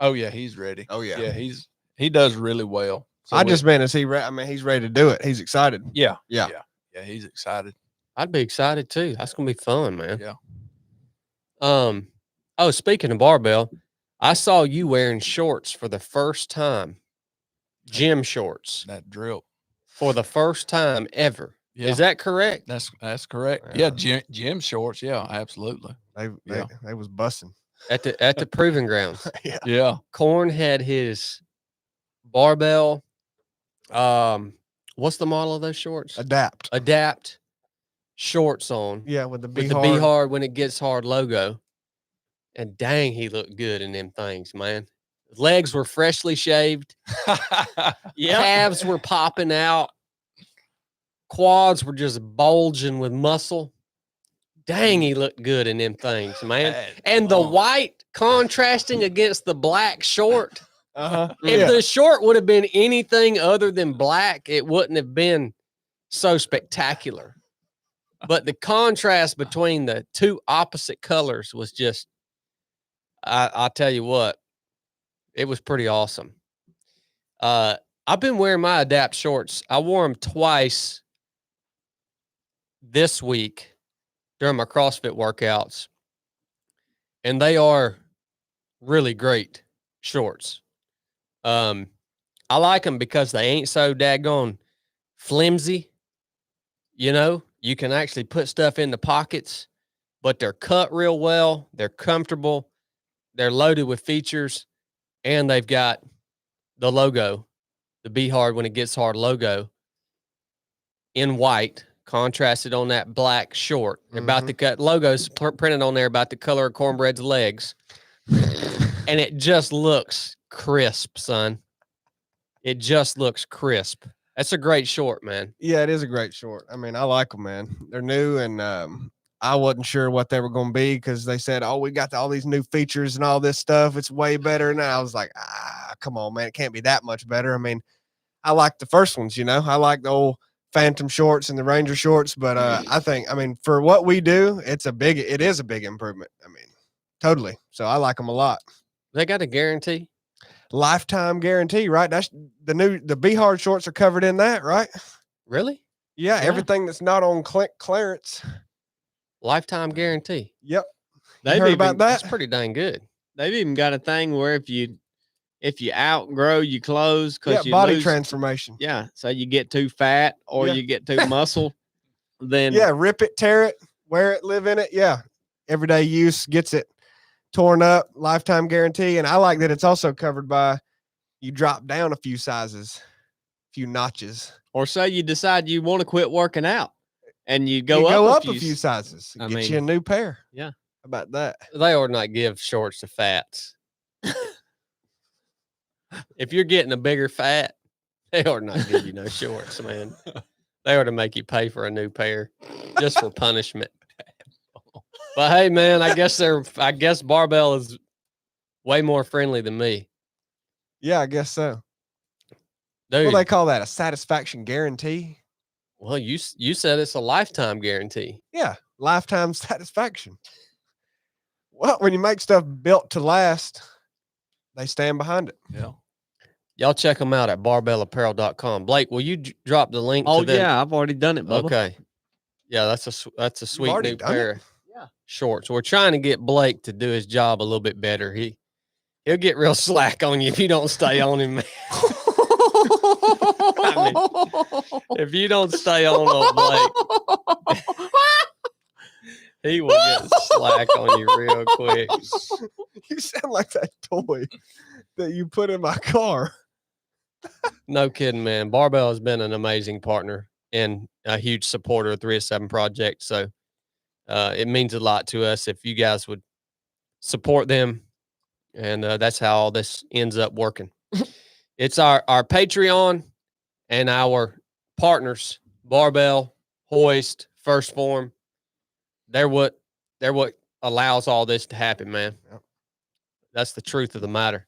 [SPEAKER 3] Oh yeah, he's ready.
[SPEAKER 4] Oh yeah.
[SPEAKER 3] Yeah, he does really well. So
[SPEAKER 4] I just meant is he ready? I mean, he's ready to do it. He's excited.
[SPEAKER 3] yeah,
[SPEAKER 4] Yeah.
[SPEAKER 3] yeah, he's excited.
[SPEAKER 2] I'd be excited too. That's going to be fun, man.
[SPEAKER 3] Yeah.
[SPEAKER 2] Oh, speaking of barbell, I saw you wearing shorts for the first time. Gym shorts
[SPEAKER 3] That drip.
[SPEAKER 2] for the first time ever.
[SPEAKER 3] Yeah,
[SPEAKER 2] Is that correct?
[SPEAKER 3] that's correct. Yeah,
[SPEAKER 2] Yeah.
[SPEAKER 3] gym shorts. Yeah, absolutely.
[SPEAKER 4] They was busting.
[SPEAKER 2] At the proving grounds.
[SPEAKER 4] Yeah.
[SPEAKER 3] Yeah.
[SPEAKER 2] Corn had his barbell. What's the model of those shorts? Adapt shorts on
[SPEAKER 4] Yeah, with the
[SPEAKER 2] with
[SPEAKER 4] be
[SPEAKER 2] the
[SPEAKER 4] hard.
[SPEAKER 2] Be Hard When It Gets Hard logo. And dang, he looked good in them things, man. Legs were freshly shaved. Calves were popping out. Quads were just bulging with muscle. Dang, he looked good in them things, man. And the white contrasting against the black short.
[SPEAKER 4] Uh-huh.
[SPEAKER 2] If
[SPEAKER 4] Yeah.
[SPEAKER 2] the short would have been anything other than black, it wouldn't have been so spectacular. But the contrast between the two opposite colors was just, I'll tell you what, it was pretty awesome. I've been wearing my Adapt shorts. I wore them twice this week during my CrossFit workouts. And they are really great shorts. I like them because they ain't so daggone flimsy. You know, you can actually put stuff in the pockets, but they're cut real well. They're comfortable. They're loaded with features, and they've got the logo, the Be Hard When It Gets Hard logo in white, contrasted on that black short. They're about to cut logos printed on there about the color of Cornbread's legs. And it just looks crisp, son. It just looks crisp. That's a great short, man.
[SPEAKER 4] Yeah, it is a great short. I mean, I like them, man. They're new, and I wasn't sure what they were going to be because they said, "Oh, we got all these new features and all this stuff. It's way better." And I was like, come on, man. It can't be that much better. I mean, I like the first ones, you know. I like the old Phantom shorts and the Ranger shorts, but I mean, for what we do, it is a big improvement. I mean, totally. So I like them a lot.
[SPEAKER 2] They got a guarantee?
[SPEAKER 4] Lifetime guarantee, right? That's the Be Hard shorts are covered in that, right?
[SPEAKER 2] Really?
[SPEAKER 4] Yeah,
[SPEAKER 2] Wow.
[SPEAKER 4] everything that's not on clearance.
[SPEAKER 2] Lifetime guarantee.
[SPEAKER 4] Yep.
[SPEAKER 1] They've
[SPEAKER 4] Heard
[SPEAKER 1] even,
[SPEAKER 4] about that?
[SPEAKER 2] That's pretty dang good.
[SPEAKER 1] They've even got a thing where if you outgrow your clothes
[SPEAKER 4] Yeah,
[SPEAKER 1] because you
[SPEAKER 4] body
[SPEAKER 1] lose,
[SPEAKER 4] transformation.
[SPEAKER 1] yeah, so you get too fat or
[SPEAKER 4] Yeah.
[SPEAKER 1] you get too muscle, then
[SPEAKER 4] Yeah, rip it, tear it, wear it, live in it. Yeah, everyday use gets it torn up. Lifetime guarantee, and I like that it's also covered by you drop down a few sizes, a few notches.
[SPEAKER 1] or say you decide you want to quit working out and you go
[SPEAKER 4] You
[SPEAKER 1] up,
[SPEAKER 4] a few sizes.
[SPEAKER 1] I
[SPEAKER 4] Get you a
[SPEAKER 1] mean,
[SPEAKER 4] new pair.
[SPEAKER 1] yeah.
[SPEAKER 4] How about that?
[SPEAKER 2] They ought not give shorts to fats. If you're getting a bigger fat, they ought not give you no shorts, man. They ought to make you pay for a new pair just for punishment. But hey, man, I guess Barbell is way more friendly than me.
[SPEAKER 4] Yeah, I guess so.
[SPEAKER 2] Dude,
[SPEAKER 4] What do they call that? A satisfaction guarantee?
[SPEAKER 2] well, you said it's a lifetime guarantee.
[SPEAKER 4] Yeah, lifetime satisfaction. Well, when you make stuff built to last, they stand behind it.
[SPEAKER 3] Yeah.
[SPEAKER 2] Y'all check them out at barbellapparel.com. Blake, will you drop the link
[SPEAKER 1] Oh
[SPEAKER 2] to them?
[SPEAKER 1] yeah, I've already done it, Bubba.
[SPEAKER 2] Okay. Yeah, that's a sweet
[SPEAKER 4] already
[SPEAKER 2] new
[SPEAKER 4] done it?
[SPEAKER 2] pair of
[SPEAKER 1] Yeah.
[SPEAKER 2] shorts. We're trying to get Blake to do his job a little bit better. He'll get real slack on you if you don't stay on him, man. If you don't stay on Blake, he will get slack on you real quick.
[SPEAKER 4] You sound like that toy that you put in my car.
[SPEAKER 2] No kidding, man. Barbell has been an amazing partner and a huge supporter of 307 Project. So it means a lot to us if you guys would support them. And that's how all this ends up working. It's our Patreon and our partners, Barbell, Hoist, First Form. They're what allows all this to happen, man.
[SPEAKER 4] Yep.
[SPEAKER 2] That's the truth of the matter.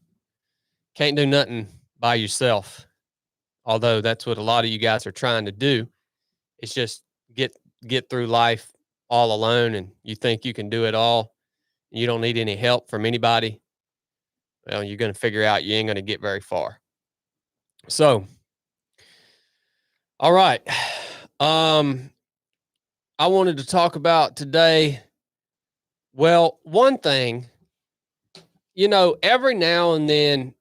[SPEAKER 2] Can't do nothing by yourself. Although that's what a lot of you guys are trying to do. It's just get through life all alone, and you think you can do it all. You don't need any help from anybody. Well, you're going to figure out you ain't going to get very far. So, all right. I wanted to talk about today. Well, one thing, every now and then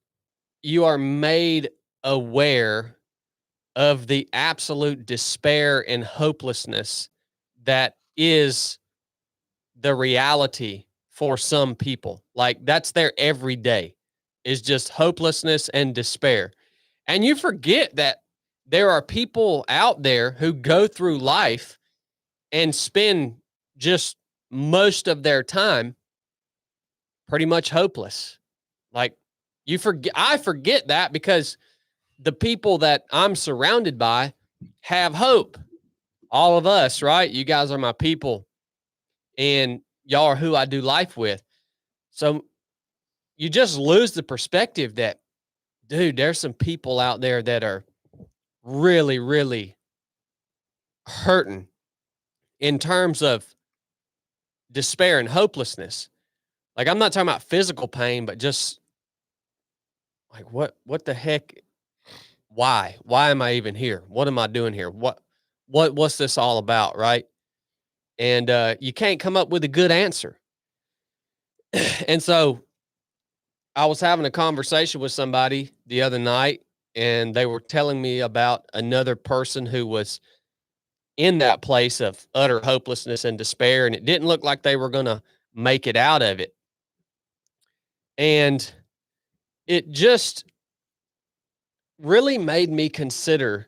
[SPEAKER 2] you are made aware of the absolute despair and hopelessness that is the reality for some people. Like that's their everyday is just hopelessness and despair. And you forget that there are people out there who go through life and spend just most of their time pretty much hopeless. Like I forget that because the people that I'm surrounded by have hope. All of us, right? You guys are my people and y'all are who I do life with. So you just lose the perspective that, dude, there's some people out there that are really, really hurting in terms of despair and hopelessness. Like I'm not talking about physical pain, but just like what the heck? Why am I even here? What am I doing here? What's this all about? Right. And you can't come up with a good answer. And so I was having a conversation with somebody the other night, and they were telling me about another person who was in that place of utter hopelessness and despair, and it didn't look like they were going to make it out of it. And it just really made me consider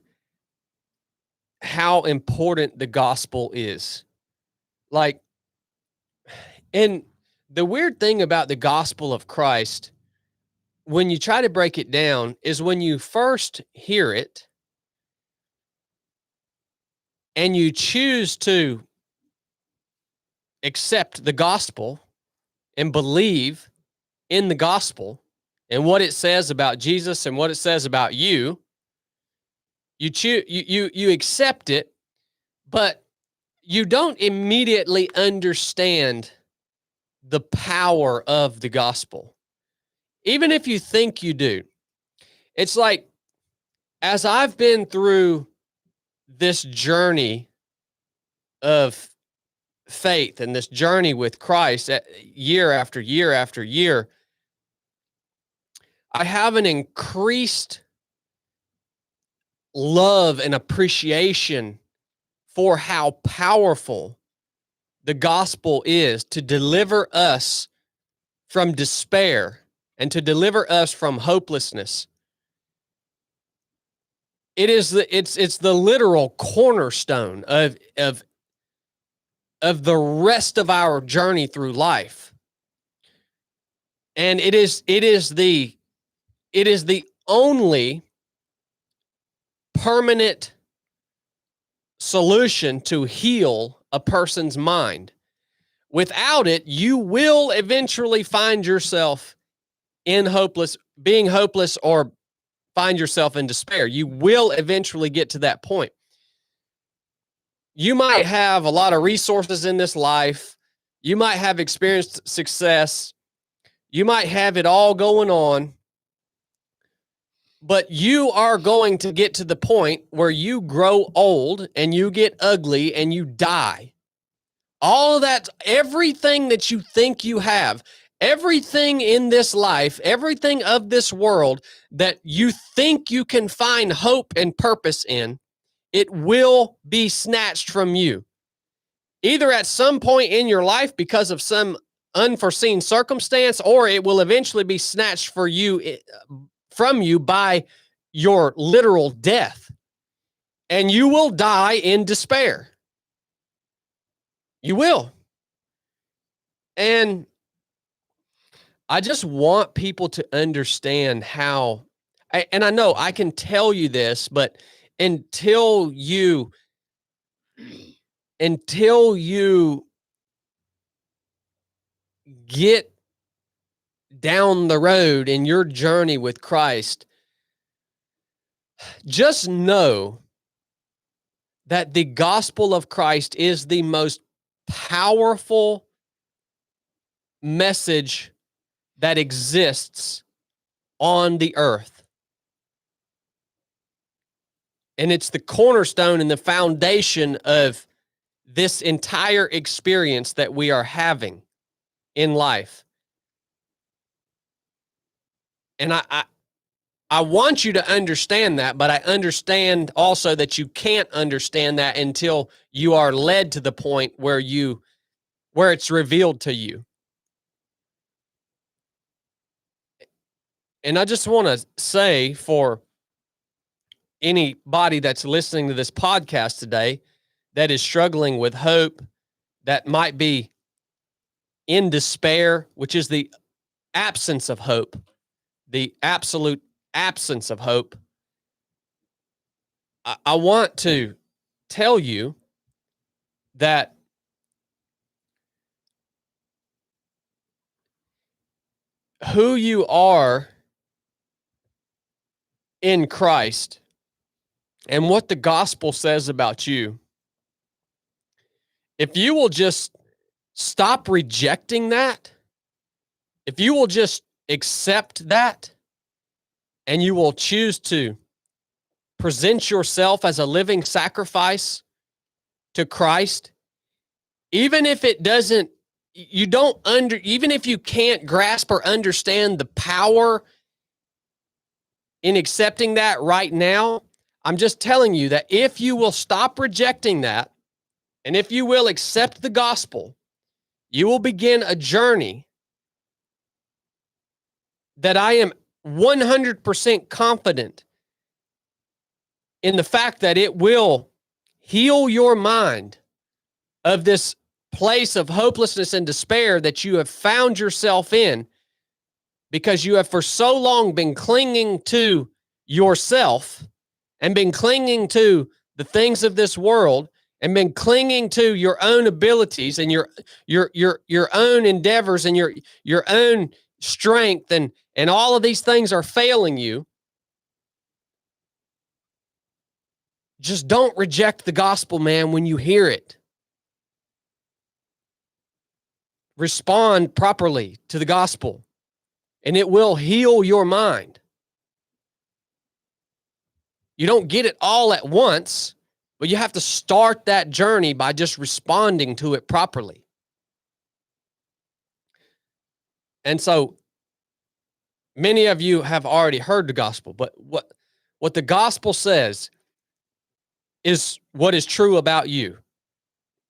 [SPEAKER 2] how important the gospel is. Like, and the weird thing about the gospel of Christ, when you try to break it down, is when you first hear it and you choose to accept the gospel and believe in the gospel and what it says about Jesus and what it says about you, you accept it, but you don't immediately understand the power of the gospel. Even if you think you do. It's like, as I've been through this journey of faith and this journey with Christ year after year after year, I have an increased love and appreciation for how powerful the gospel is to deliver us from despair and to deliver us from hopelessness. It's the literal cornerstone of the rest of our journey through life. And it is the only permanent solution to heal a person's mind. Without it, you will eventually find yourself being hopeless, or find yourself in despair. You will eventually get to that point. You might have a lot of resources in this life. You might have experienced success. You might have it all going on. But you are going to get to the point where you grow old and you get ugly and you die. All of that, everything that you think you have, everything in this life, everything of this world that you think you can find hope and purpose in, it will be snatched from you. Either at some point in your life because of some unforeseen circumstance, or it will eventually be snatched from you by your literal death. And you will die in despair. You will. And I just want people to understand how, and I know I can tell you this, but until you get down the road in your journey with Christ, just know that the gospel of Christ is the most powerful message that exists on the earth. And it's the cornerstone and the foundation of this entire experience that we are having in life. And I want you to understand that, but I understand also that you can't understand that until you are led to the point where it's revealed to you. And I just want to say, for anybody that's listening to this podcast today that is struggling with hope, that might be in despair, which is the absence of hope, the absolute absence of hope, I want to tell you that who you are in Christ and what the gospel says about you, if you will just stop rejecting that, if you will just accept that, and you will choose to present yourself as a living sacrifice to Christ, even if it doesn't you don't even if you can't grasp or understand the power in accepting that right now, I'm just telling you that if you will stop rejecting that, and if you will accept the gospel, you will begin a journey that I am 100% confident in the fact that it will heal your mind of this place of hopelessness and despair that you have found yourself in because you have for so long been clinging to yourself and been clinging to the things of this world and been clinging to your own abilities and your own endeavors and your own strength, and all of these things are failing you. Just don't reject the gospel, man, when you hear it. Respond properly to the gospel, and it will heal your mind. You don't get it all at once, but you have to start that journey by just responding to it properly. And so many of you have already heard the gospel, but what the gospel says is what is true about you.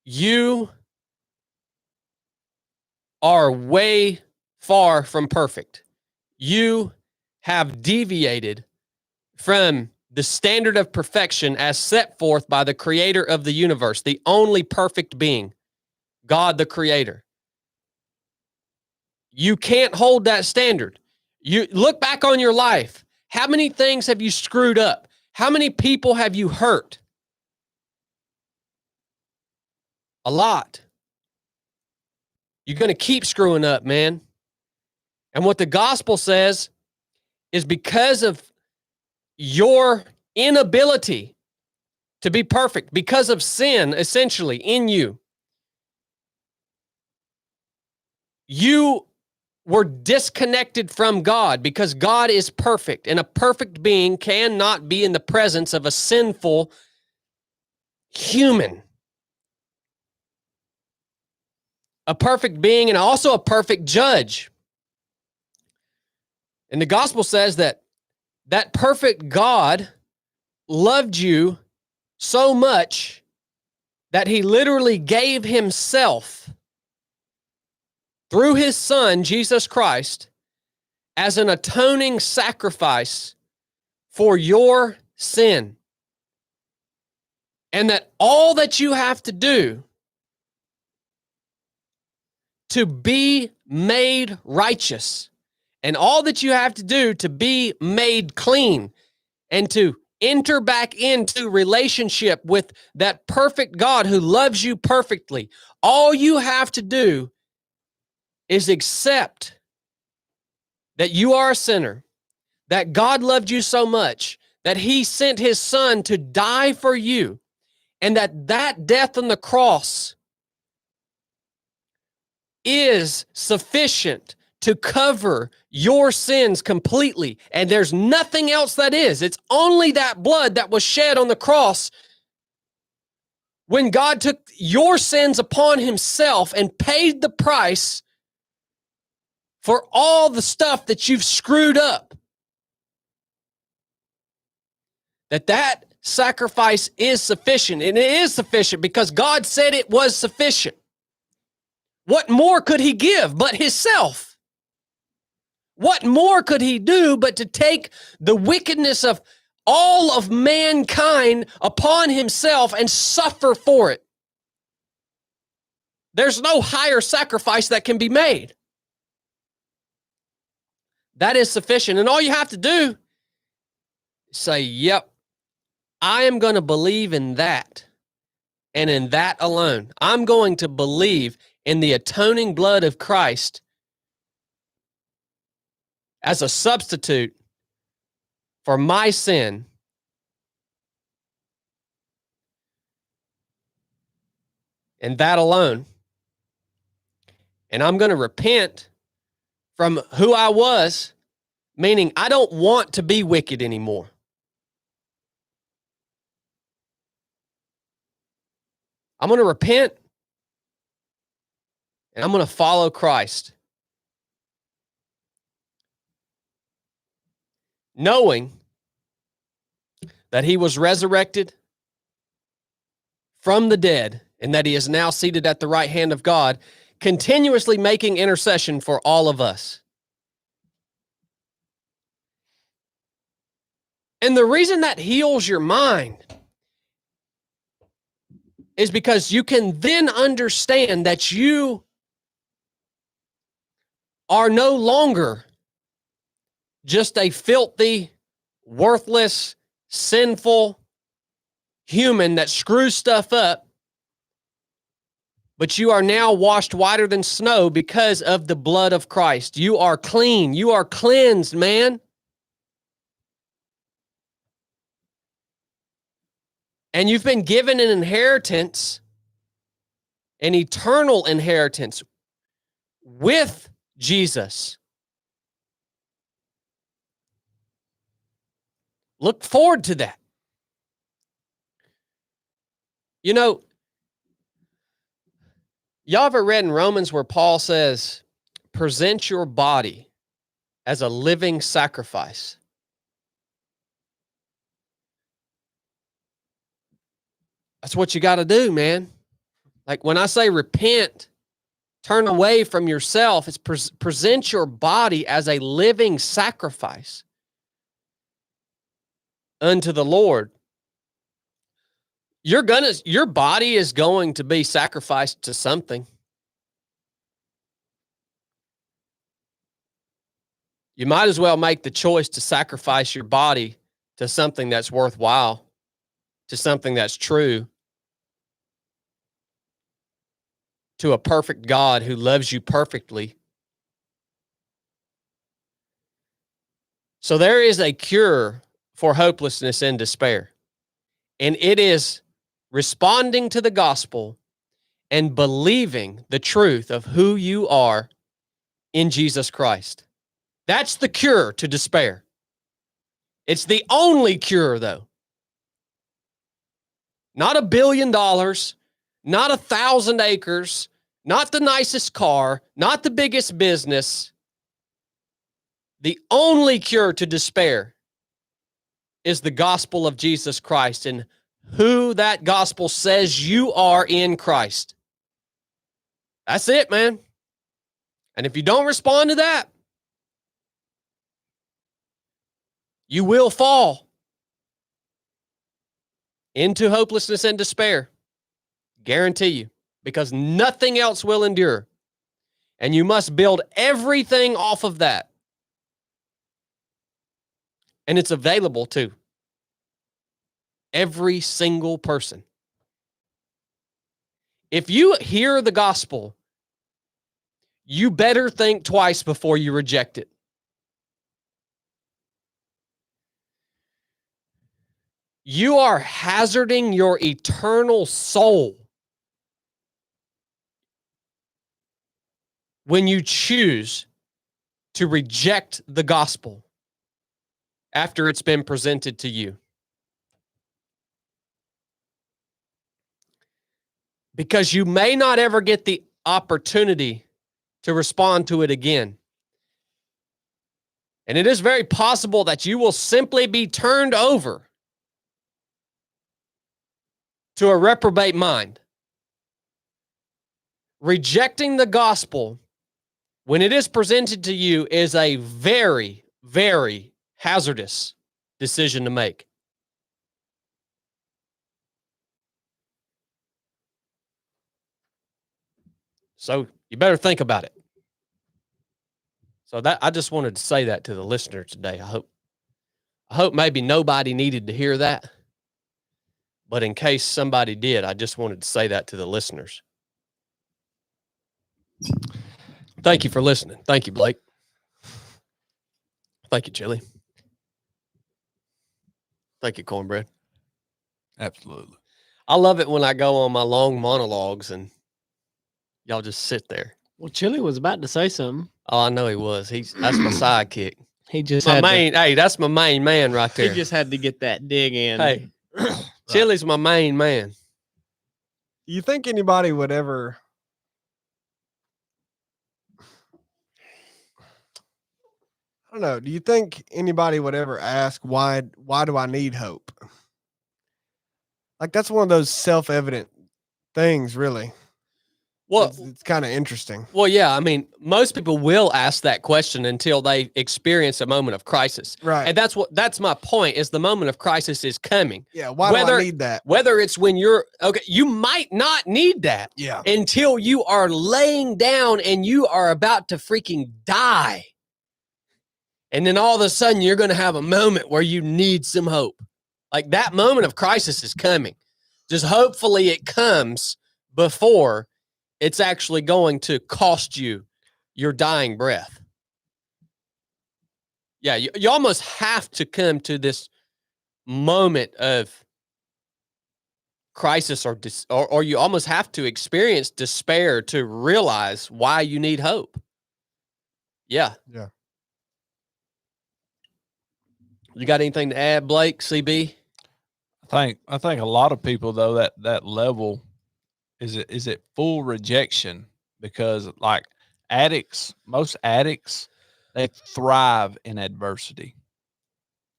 [SPEAKER 2] You are way far from perfect. You have deviated from the standard of perfection as set forth by the creator of the universe, the only perfect being, God the creator. You can't hold that standard. You look back on your life. How many things have you screwed up? How many people have you hurt? A lot. You're going to keep screwing up, man. And what the gospel says is because of your inability to be perfect, because of sin, essentially, in you, you were disconnected from God because God is perfect, and a perfect being cannot be in the presence of a sinful human. A perfect being and also a perfect judge. And the gospel says that that perfect God loved you so much that he literally gave himself through his son, Jesus Christ, as an atoning sacrifice for your sin. And that all that you have to do to be made righteous, and all that you have to do to be made clean and to enter back into relationship with that perfect God who loves you perfectly, all you have to do is accept that you are a sinner, that God loved you so much that he sent his son to die for you, and that death on the cross is sufficient to cover your sins completely. And there's nothing else that is. It's only that blood that was shed on the cross when God took your sins upon himself and paid the price for all the stuff that you've screwed up. That sacrifice is sufficient. And it is sufficient because God said it was sufficient. What more could he give but himself? What more could he do but to take the wickedness of all of mankind upon himself and suffer for it? There's no higher sacrifice that can be made. That is sufficient. And all you have to do is say, yep, I am going to believe in that and in that alone. I'm going to believe in the atoning blood of Christ as a substitute for my sin. And that alone. And I'm going to repent from who I was, meaning I don't want to be wicked anymore. I'm going to repent. and I'm going to follow Christ, knowing that he was resurrected from the dead and that he is now seated at the right hand of God, continuously making intercession for all of us. And the reason that heals your mind is because you can then understand that you are no longer just a filthy, worthless, sinful human that screws stuff up, but you are now washed whiter than snow because of the blood of Christ. You are clean. You are cleansed, man. And you've been given an inheritance, an eternal inheritance with Jesus. Look forward to that. You know, y'all ever read in Romans where Paul says, present your body as a living sacrifice? That's what you got to do, man. Like when I say repent, turn away from yourself, it's present your body as a living sacrifice unto the Lord. Your body is going to be sacrificed to something. You might as well make the choice to sacrifice your body to something that's worthwhile, to something that's true, to a perfect God who loves you perfectly. So there is a cure for hopelessness and despair, and it is responding to the gospel and believing the truth of who you are in Jesus Christ. That's the cure to despair. It's the only cure, though. Not $1 billion, not 1,000 acres, not the nicest car, not the biggest business. The only cure to despair is the gospel of Jesus Christ and who that gospel says you are in Christ. That's it, man. And if you don't respond to that, you will fall into hopelessness and despair. Guarantee you, because nothing else will endure. And you must build everything off of that. And it's available to every single person. If you hear the gospel, you better think twice before you reject it. You are hazarding your eternal soul when you choose to reject the gospel after it's been presented to you. Because you may not ever get the opportunity to respond to it again. And it is very possible that you will simply be turned over to a reprobate mind. Rejecting the gospel when it is presented to you is a very, very hazardous decision to make. So you better think about it. So that I just wanted to say that to the listener today. I hope maybe nobody needed to hear that. But in case somebody did, I just wanted to say that to the listeners. Thank you for listening. Thank you, Blake. Thank you, Chili. Thank you, Cornbread.
[SPEAKER 3] Absolutely.
[SPEAKER 2] I love it when I go on my long monologues and y'all just sit there.
[SPEAKER 1] Well, Chili was about to say something.
[SPEAKER 2] Oh, I know he was. That's my sidekick.
[SPEAKER 1] He just
[SPEAKER 2] My
[SPEAKER 1] had
[SPEAKER 2] main. Hey, that's my main man right
[SPEAKER 1] to,
[SPEAKER 2] there.
[SPEAKER 1] he just had to get that dig in.
[SPEAKER 2] Hey, Chili's my main man.
[SPEAKER 4] You think anybody would ever I don't know. Do you think anybody would ever ask why do I need hope? Like that's one of those self-evident things, really.
[SPEAKER 2] Well,
[SPEAKER 4] It's kind of interesting.
[SPEAKER 2] well, yeah. I mean, most people will ask that question until they experience a moment of crisis.
[SPEAKER 4] Right.
[SPEAKER 2] And that's my point is the moment of crisis is coming.
[SPEAKER 4] Yeah. Why do I need that?
[SPEAKER 2] Whether it's when you're okay, you might not need that
[SPEAKER 4] Yeah.
[SPEAKER 2] until you are laying down and you are about to freaking die. And then all of a sudden you're going to have a moment where you need some hope. Like that moment of crisis is coming. Just hopefully it comes before it's actually going to cost you your dying breath. Yeah, you almost have to come to this moment of crisis or you almost have to experience despair to realize why you need hope. Yeah.
[SPEAKER 4] Yeah.
[SPEAKER 2] You got anything to add, Blake, CB?
[SPEAKER 3] I think a lot of people though that level is it full rejection, because like most addicts, they thrive in adversity.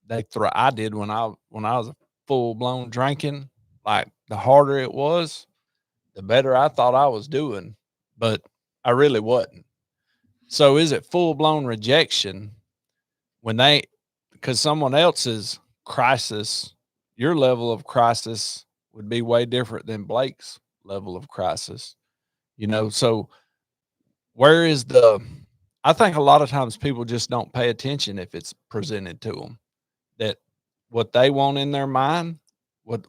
[SPEAKER 3] I did when I was full blown drinking. Like the harder it was, the better I thought I was doing, but I really wasn't. So is it full blown rejection because someone else's crisis, your level of crisis would be way different than Blake's level of crisis, so where is I think a lot of times people just don't pay attention if it's presented to them that what they want in their mind, what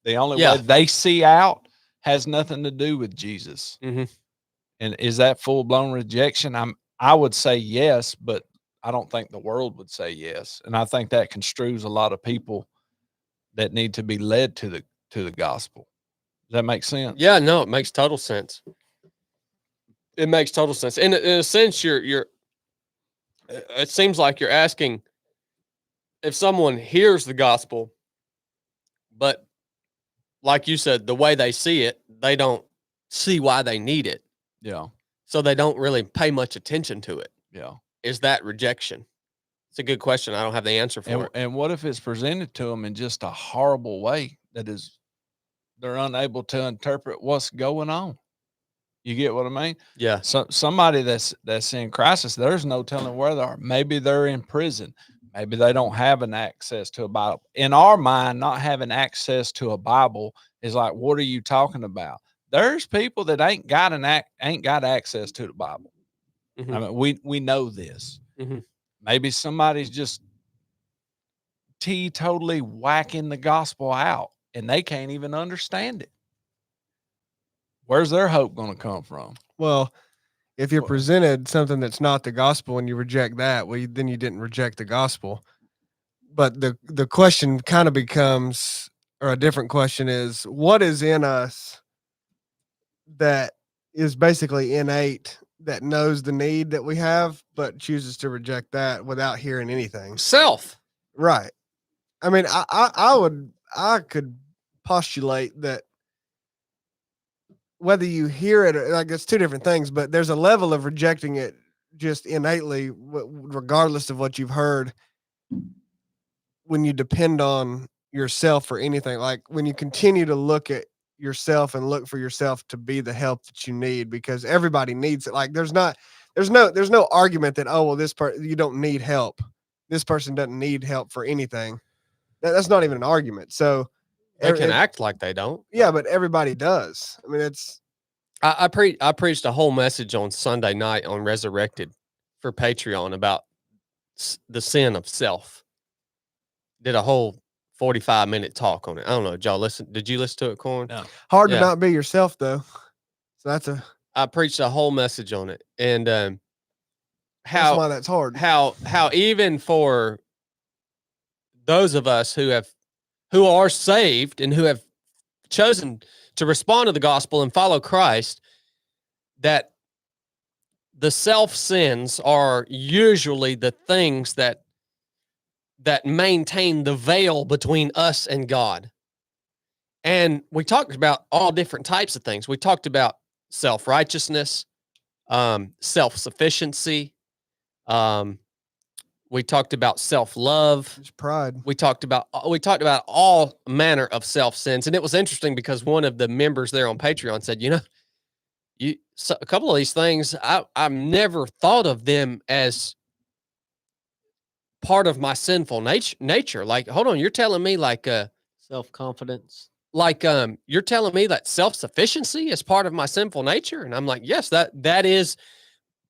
[SPEAKER 3] the only way they see out has nothing to do with Jesus.
[SPEAKER 2] Mm-hmm.
[SPEAKER 3] And is that full blown rejection? I would say yes, but I don't think the world would say yes. And I think that construes a lot of people that need to be led to the gospel. Does that make sense?
[SPEAKER 2] Yeah, no, it makes total sense. It makes total sense. In a sense, you're it seems like you're asking if someone hears the gospel, but like you said, the way they see it, they don't see why they need it.
[SPEAKER 3] Yeah.
[SPEAKER 2] So they don't really pay much attention to it.
[SPEAKER 3] Yeah.
[SPEAKER 2] Is that rejection? It's a good question. I don't have the answer for it.
[SPEAKER 3] And what if it's presented to them in just a horrible way they're unable to interpret what's going on? You get what I mean?
[SPEAKER 2] Yeah.
[SPEAKER 3] So somebody that's in crisis, there's no telling where they are. Maybe they're in prison. Maybe they don't have an access to a Bible. In our mind, not having access to a Bible is like, what are you talking about? There's people that ain't got access to the Bible.
[SPEAKER 2] Mm-hmm.
[SPEAKER 3] I mean, we know this.
[SPEAKER 2] Mm-hmm.
[SPEAKER 3] Maybe somebody's just totally whacking the gospel out and they can't even understand it. Where's their hope going to come from?
[SPEAKER 4] Well, if you're presented something that's not the gospel and you reject that, well, then you didn't reject the gospel. But the question kind of becomes, or a different question is, what is in us that is basically innate, that knows the need that we have, but chooses to reject that without hearing anything?
[SPEAKER 2] Self.
[SPEAKER 4] Right. I mean, I could postulate that whether you hear it, or like it's two different things, but there's a level of rejecting it just innately, regardless of what you've heard, when you depend on yourself for anything. Like when you continue to look at yourself and look for yourself to be the help that you need, because everybody needs it. Like there's no argument that, oh, well, this part you don't need help. This person doesn't need help for anything. That's not even an argument. So
[SPEAKER 2] They can act like they don't.
[SPEAKER 4] Yeah, but everybody does. I mean, it's.
[SPEAKER 2] I preached a whole message on Sunday night on Resurrected for Patreon about the sin of self. Did a whole 45-minute talk on it. I don't know. Did y'all listen? Did you listen to it, Corn?
[SPEAKER 3] No.
[SPEAKER 4] Hard to not be yourself, though. So
[SPEAKER 2] I preached a whole message on it, and
[SPEAKER 4] that's why that's hard.
[SPEAKER 2] How even for those of us who are saved and who have chosen to respond to the gospel and follow Christ, that the self sins are usually the things that maintain the veil between us and God. And we talked about all different types of things. We talked about self-righteousness, self-sufficiency, We talked about self-love.
[SPEAKER 4] It's pride.
[SPEAKER 2] We talked about all manner of self-sins. And it was interesting because one of the members there on Patreon said, a couple of these things, I've never thought of them as part of my sinful nature. Like, hold on, you're telling me
[SPEAKER 1] Self-confidence.
[SPEAKER 2] You're telling me that self-sufficiency is part of my sinful nature? And I'm like, yes, that is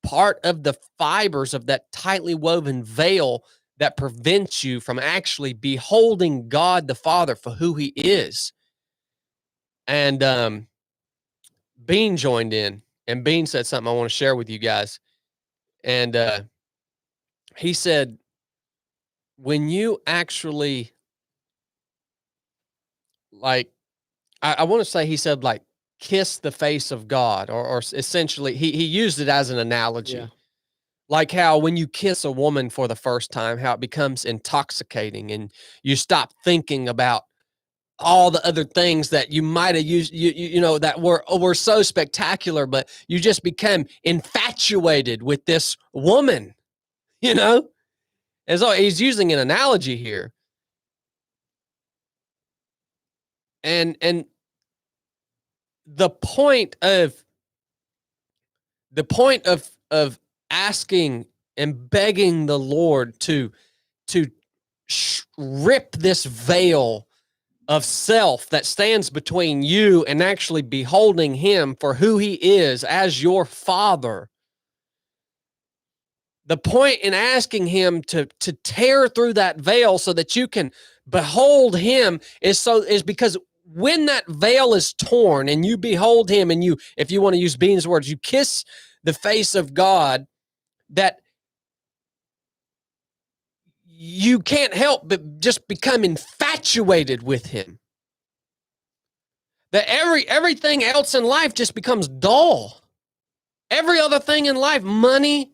[SPEAKER 2] part of the fibers of that tightly woven veil that prevents you from actually beholding God the Father for who he is. And Bean joined in, and Bean said something I want to share with you guys. And he said, when you actually, like, I want to say, he said, like, kiss the face of God, or essentially he used it as an analogy.
[SPEAKER 1] Yeah.
[SPEAKER 2] Like how when you kiss a woman for the first time, how it becomes intoxicating and you stop thinking about all the other things that you might have used, that were so spectacular, but you just became infatuated with this woman, And so he's using an analogy here. And the point of asking and begging the Lord to rip this veil of self that stands between you and actually beholding him for who he is as your Father. The point in asking him to tear through that veil so that you can behold him is because when that veil is torn and you behold him, and if you want to use Bean's words, you kiss the face of God, that you can't help but just become infatuated with him. That everything else in life just becomes dull. Every other thing in life, money,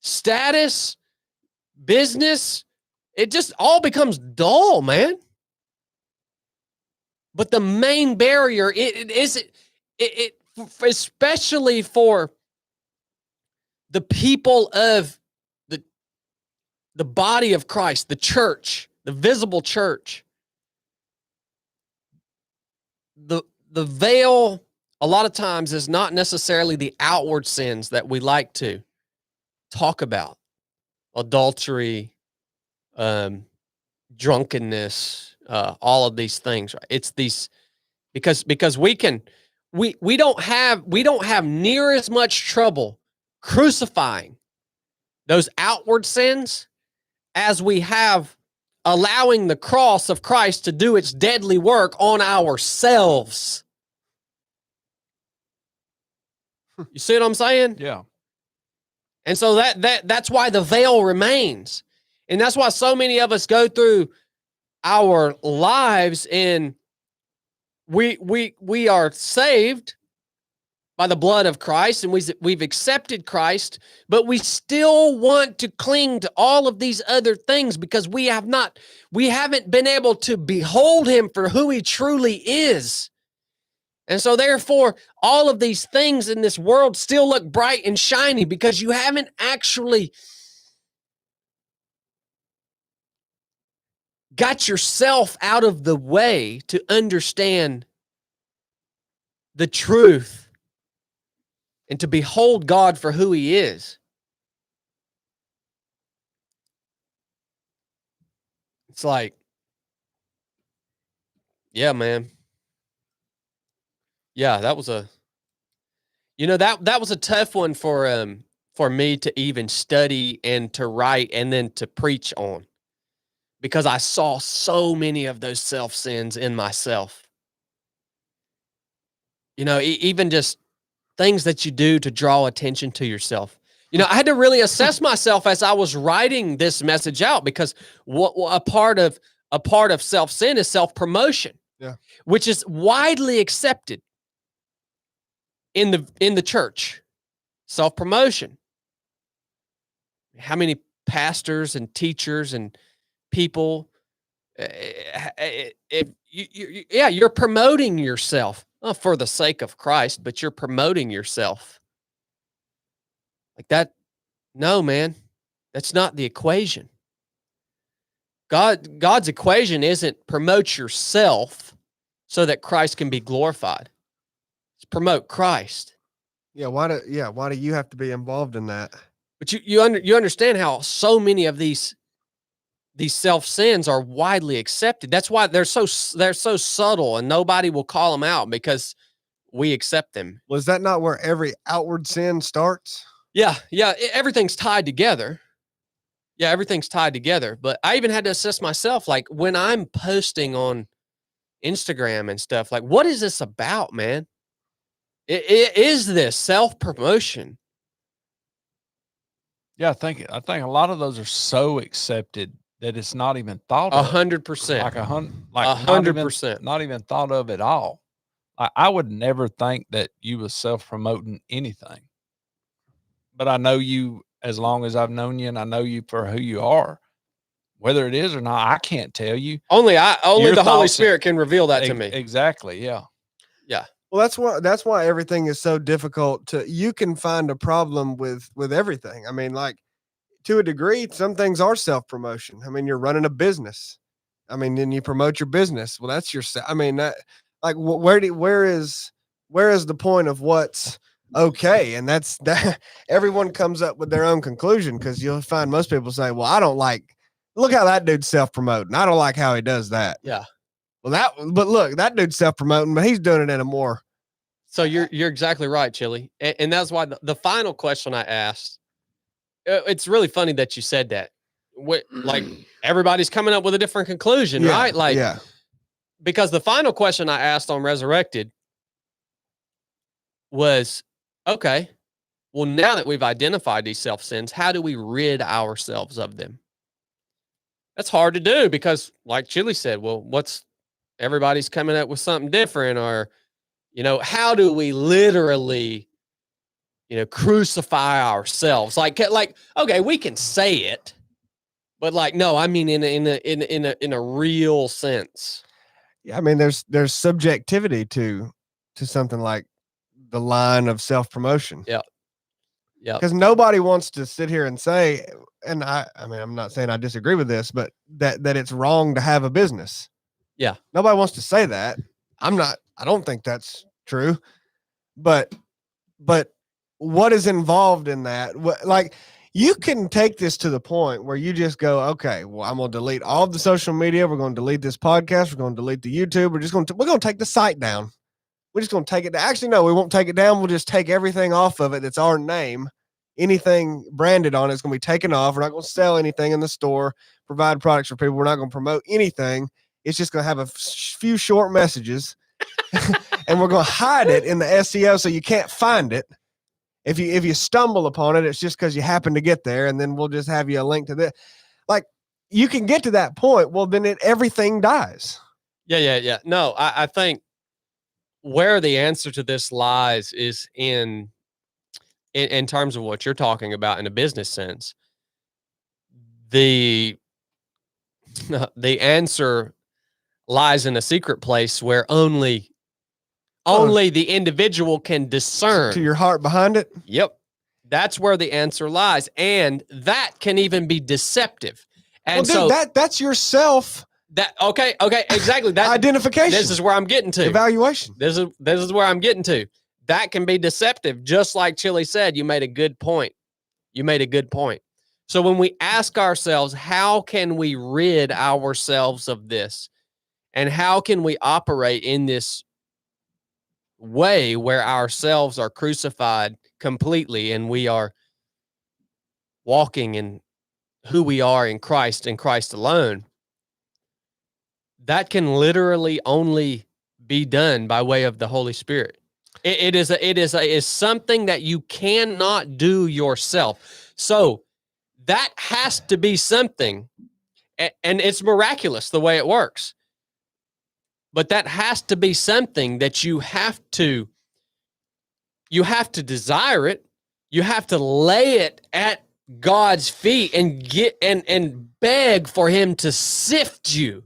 [SPEAKER 2] status, business, it just all becomes dull, man. But the main barrier, especially for the people of the body of Christ, the church, the visible church, the veil a lot of times is not necessarily the outward sins that we like to talk about. Adultery, drunkenness, all of these things. Right? It's these because we don't have near as much trouble crucifying those outward sins as we have allowing the cross of Christ to do its deadly work on ourselves. You see what I'm saying?
[SPEAKER 3] Yeah.
[SPEAKER 2] And so that's why the veil remains. And that's why so many of us go through our lives and we are saved by the blood of Christ, and we've accepted Christ, but we still want to cling to all of these other things because we haven't been able to behold him for who he truly is. And so therefore, all of these things in this world still look bright and shiny because you haven't actually got yourself out of the way to understand the truth and to behold God for who he is. It's like, yeah, man. Yeah, that was a tough one for me to even study and to write and then to preach on, because I saw so many of those self sins in myself. Even just things that you do to draw attention to yourself. I had to really assess myself as I was writing this message out, because a part of self sin is self promotion, which is widely accepted in the church. Self promotion. How many pastors and teachers and people, you're promoting yourself. Not for the sake of Christ, but you're promoting yourself. Like that. No, man, that's not the equation. God's equation isn't promote yourself so that Christ can be glorified. It's promote Christ.
[SPEAKER 4] Yeah. Why do you have to be involved in that?
[SPEAKER 2] But you understand how so many of these self sins are widely accepted. That's why they're so subtle and nobody will call them out because we accept them.
[SPEAKER 4] Was that not where every outward sin starts?
[SPEAKER 2] Yeah. Everything's tied together. Yeah, everything's tied together. But I even had to assess myself, like when I'm posting on Instagram and stuff, like what is this about, man? Is this self-promotion?
[SPEAKER 3] Yeah, I think a lot of those are so accepted that it's not even thought of.
[SPEAKER 2] 100%.
[SPEAKER 3] Like
[SPEAKER 2] 100%.
[SPEAKER 3] Not even thought of at all. I would never think that you was self-promoting anything. But I know you as long as I've known you, and I know you for who you are. Whether it is or not, I can't tell you.
[SPEAKER 2] Only
[SPEAKER 3] Your
[SPEAKER 2] the Holy
[SPEAKER 3] thoughts-
[SPEAKER 2] Spirit can reveal that to me.
[SPEAKER 3] Exactly. Yeah.
[SPEAKER 4] Well, that's why everything is so difficult you can find a problem with everything. I mean, like to a degree, some things are self-promotion. I mean, you're running a business. I mean, then you promote your business. Well, that's I mean, that like where is the point of what's okay? And that's that everyone comes up with their own conclusion, because you'll find most people say, well, I don't like, look how that dude's self-promoting. I don't like how he does that.
[SPEAKER 2] Yeah.
[SPEAKER 4] Well, but look, that dude's self-promoting, but he's doing it in a more.
[SPEAKER 2] So you're exactly right, Chili. And that's why the final question I asked, it's really funny that you said that. Like everybody's coming up with a different conclusion,
[SPEAKER 4] Yeah,
[SPEAKER 2] right? Like,
[SPEAKER 4] yeah.
[SPEAKER 2] because the final question I asked on Resurrected was, okay, well, now that we've identified these self sins, how do we rid ourselves of them? That's hard to do because, like Chili said, well, everybody's coming up with something different, or, how do we literally, crucify ourselves? Like, okay, we can say it, but like, no, I mean, in a real sense.
[SPEAKER 4] Yeah, I mean, there's subjectivity to something like the line of self-promotion.
[SPEAKER 2] Yeah. Yeah.
[SPEAKER 4] Because nobody wants to sit here and say, and I mean, I'm not saying I disagree with this, but that it's wrong to have a business.
[SPEAKER 2] Yeah.
[SPEAKER 4] Nobody wants to say that. I don't think that's true. But what is involved in that? Like, you can take this to the point where you just go, okay, well, I'm going to delete all of the social media. We're going to delete this podcast. We're going to delete the YouTube. We're going to take the site down. We're just going to take it down. Actually, no, we won't take it down. We'll just take everything off of it that's our name. Anything branded on it's going to be taken off. We're not going to sell anything in the store, provide products for people. We're not going to promote anything. It's just going to have a few short messages, and we're going to hide it in the SEO so you can't find it. If you stumble upon it, it's just because you happen to get there, and then we'll just have you a link to that. Like, you can get to that point. Well, then everything dies.
[SPEAKER 2] Yeah. No, I think where the answer to this lies is in terms of what you're talking about in a business sense. The answer lies in a secret place where only the individual can discern.
[SPEAKER 4] To your heart behind it?
[SPEAKER 2] Yep. That's where the answer lies. And that can even be deceptive. And
[SPEAKER 4] well, dude, that's yourself.
[SPEAKER 2] Okay, exactly. That
[SPEAKER 4] identification.
[SPEAKER 2] This is where I'm getting to.
[SPEAKER 4] Evaluation.
[SPEAKER 2] This is where I'm getting to. That can be deceptive. Just like Chili said, you made a good point. So when we ask ourselves, how can we rid ourselves of this? And how can we operate in this way where ourselves are crucified completely and we are walking in who we are in Christ and Christ alone? That can literally only be done by way of the Holy Spirit. It is something that you cannot do yourself. So that has to be something, and it's miraculous the way it works. But that has to be something that you have to desire it. You have to lay it at God's feet and and beg for him to sift you.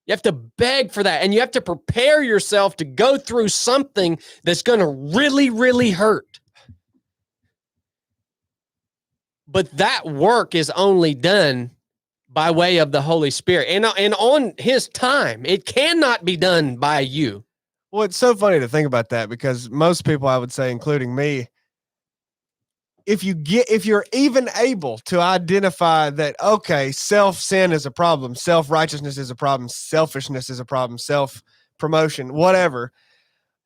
[SPEAKER 2] You have to beg for that, and you have to prepare yourself to go through something that's going to really, really hurt. But that work is only done by way of the Holy Spirit and on his time. It cannot be done by you.
[SPEAKER 4] Well, it's so funny to think about that because most people, I would say, including me, if you're even able to identify that, okay, self-sin is a problem, self-righteousness is a problem, selfishness is a problem, self-promotion, whatever.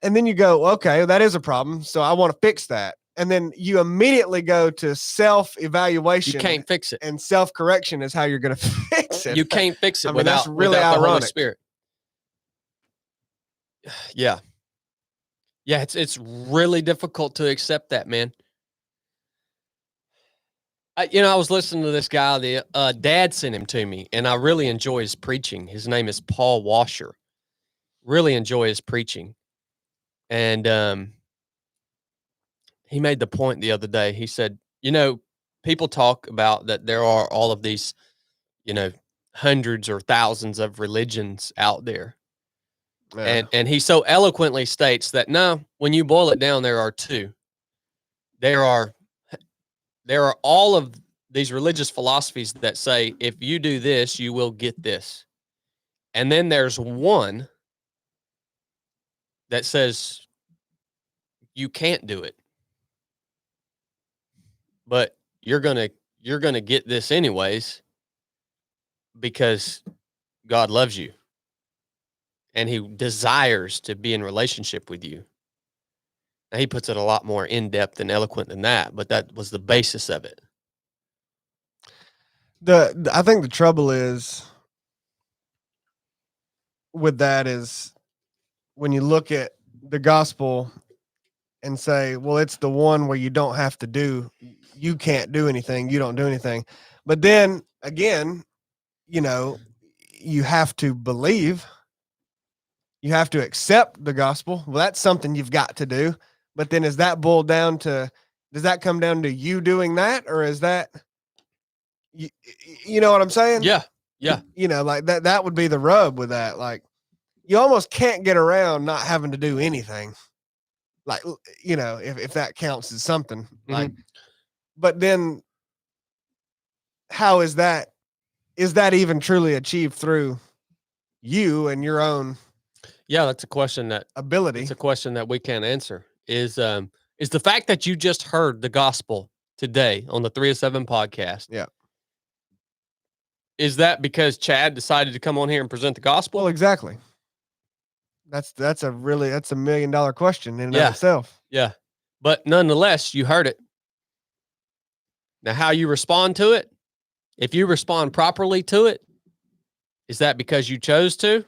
[SPEAKER 4] And then you go, okay, that is a problem. So I want to fix that. And then you immediately go to self-evaluation.
[SPEAKER 2] You can't fix it.
[SPEAKER 4] And self-correction is how you're going to fix it.
[SPEAKER 2] You can't fix it
[SPEAKER 4] I mean, that's really
[SPEAKER 2] without the Holy
[SPEAKER 4] ironic.
[SPEAKER 2] Spirit. Yeah. Yeah, it's really difficult to accept that, man. I was listening to this guy. The dad sent him to me, and I really enjoy his preaching. His name is Paul Washer. Really enjoy his preaching. And he made the point the other day. He said, people talk about that there are all of these, hundreds or thousands of religions out there.
[SPEAKER 4] Yeah.
[SPEAKER 2] And he so eloquently states that no, when you boil it down, there are two. There are all of these religious philosophies that say, if you do this, you will get this. And then there's one that says you can't do it, but you're going to get this anyways because God loves you and he desires to be in relationship with you. Now, he puts it a lot more in depth and eloquent than that, but that was the basis of it.
[SPEAKER 4] I think the trouble is with that is when you look at the gospel and say, well, it's the one where you don't have to you can't do anything, you don't do anything. But then again, you have to believe, you have to accept the gospel. Well, that's something you've got to do. But then does that come down to you doing that? Or is that, you know what I'm saying?
[SPEAKER 2] Yeah. Yeah.
[SPEAKER 4] Like that would be the rub with that. Like you almost can't get around not having to do anything. Like, if that counts as something. Like, but then how is that even truly achieved through you and your own
[SPEAKER 2] that's a question that
[SPEAKER 4] ability?
[SPEAKER 2] It's a question that we can't answer. Is the fact that you just heard the gospel today on the 307 podcast.
[SPEAKER 4] Yeah.
[SPEAKER 2] Is that because Chad decided to come on here and present the gospel?
[SPEAKER 4] Well, exactly. That's a $1 million question in and of itself.
[SPEAKER 2] Yeah. But nonetheless, you heard it. Now, how you respond to it, if you respond properly to it, is that because you chose to?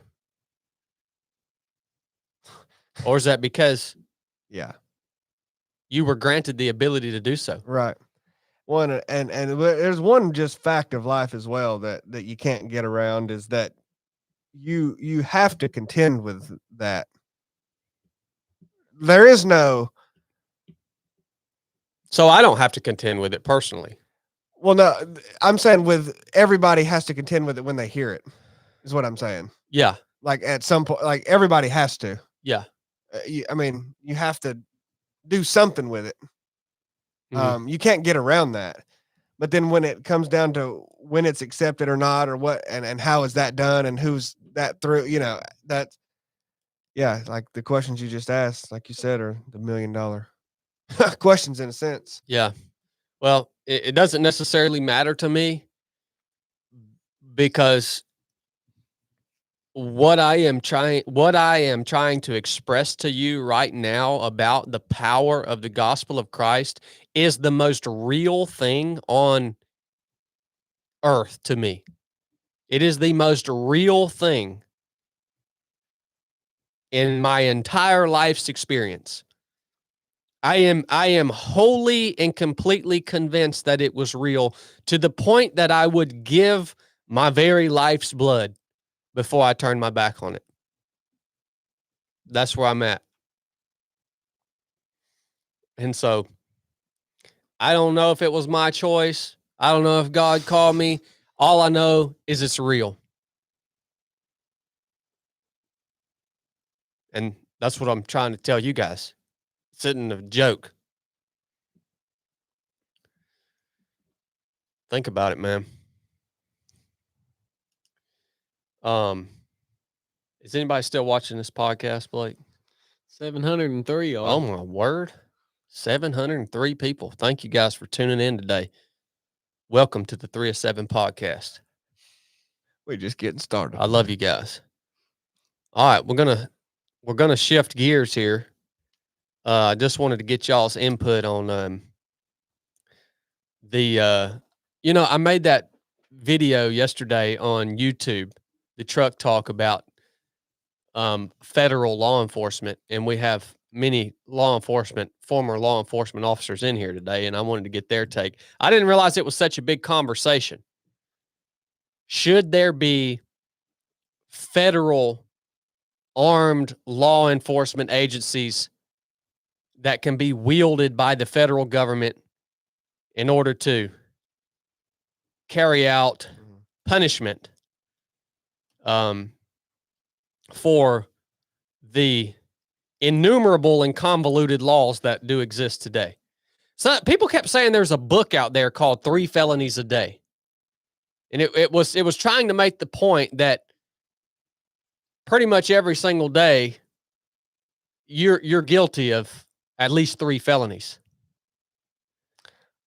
[SPEAKER 2] Or is that because you were granted the ability to do so?
[SPEAKER 4] Right. One, and there's one just fact of life as well that you can't get around is that you have to contend with that. There is no.
[SPEAKER 2] So I don't have to contend with it personally.
[SPEAKER 4] Well, no, I'm saying with everybody has to contend with it when they hear it, is what I'm saying.
[SPEAKER 2] Yeah.
[SPEAKER 4] Like at some point, like everybody has to.
[SPEAKER 2] Yeah.
[SPEAKER 4] You have to do something with it. You can't get around that. But then when it comes down to when it's accepted or not, or what, and how is that done, and who's that through, that, like the questions you just asked, like you said, are the $1 million questions in a sense.
[SPEAKER 2] Yeah. Well, it doesn't necessarily matter to me because what I am trying to express to you right now about the power of the gospel of Christ is the most real thing on earth to me. It is the most real thing in my entire life's experience. I am wholly and completely convinced that it was real to the point that I would give my very life's blood before I turn my back on it. That's where I'm at. And so I don't know if it was my choice. I don't know if God called me. All I know is it's real. And that's what I'm trying to tell you guys. It's isn't a joke. Think about it, man. Is anybody still watching this podcast, Blake?
[SPEAKER 1] 703.
[SPEAKER 2] Oh my word. 703 people. Thank you guys for tuning in today. Welcome to the 3 of 7 podcast.
[SPEAKER 4] We're just getting started.
[SPEAKER 2] I love you guys. All right, we're gonna shift gears here. I just wanted to get y'all's input on I made that video yesterday on YouTube, the truck talk about federal law enforcement, and we have many former law enforcement officers in here today, and I wanted to get their take. I didn't realize it was such a big conversation. Should there be federal armed law enforcement agencies that can be wielded by the federal government in order to carry out punishment for the innumerable and convoluted laws that do exist today? So people kept saying there's a book out there called 3 Felonies a Day. And it was trying to make the point that pretty much every single day you're guilty of at least 3 felonies.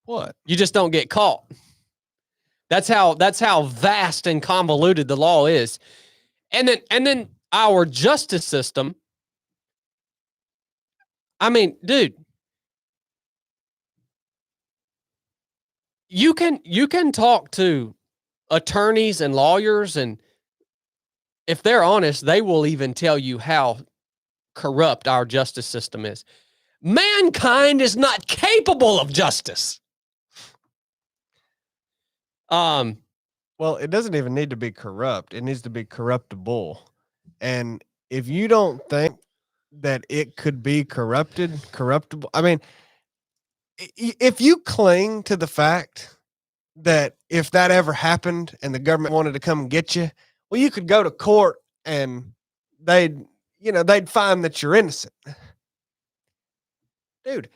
[SPEAKER 4] What?
[SPEAKER 2] You just don't get caught. That's how vast and convoluted the law is. And then our justice system, I mean, dude, you can talk to attorneys and lawyers, and if they're honest, they will even tell you how corrupt our justice system is. Mankind is not capable of justice.
[SPEAKER 4] Well, it doesn't even need to be corrupt. It needs to be corruptible. And if you don't think that it could be corruptible, I mean, if you cling to the fact that if that ever happened and the government wanted to come and get you, well, you could go to court and they'd find that you're innocent. Dude,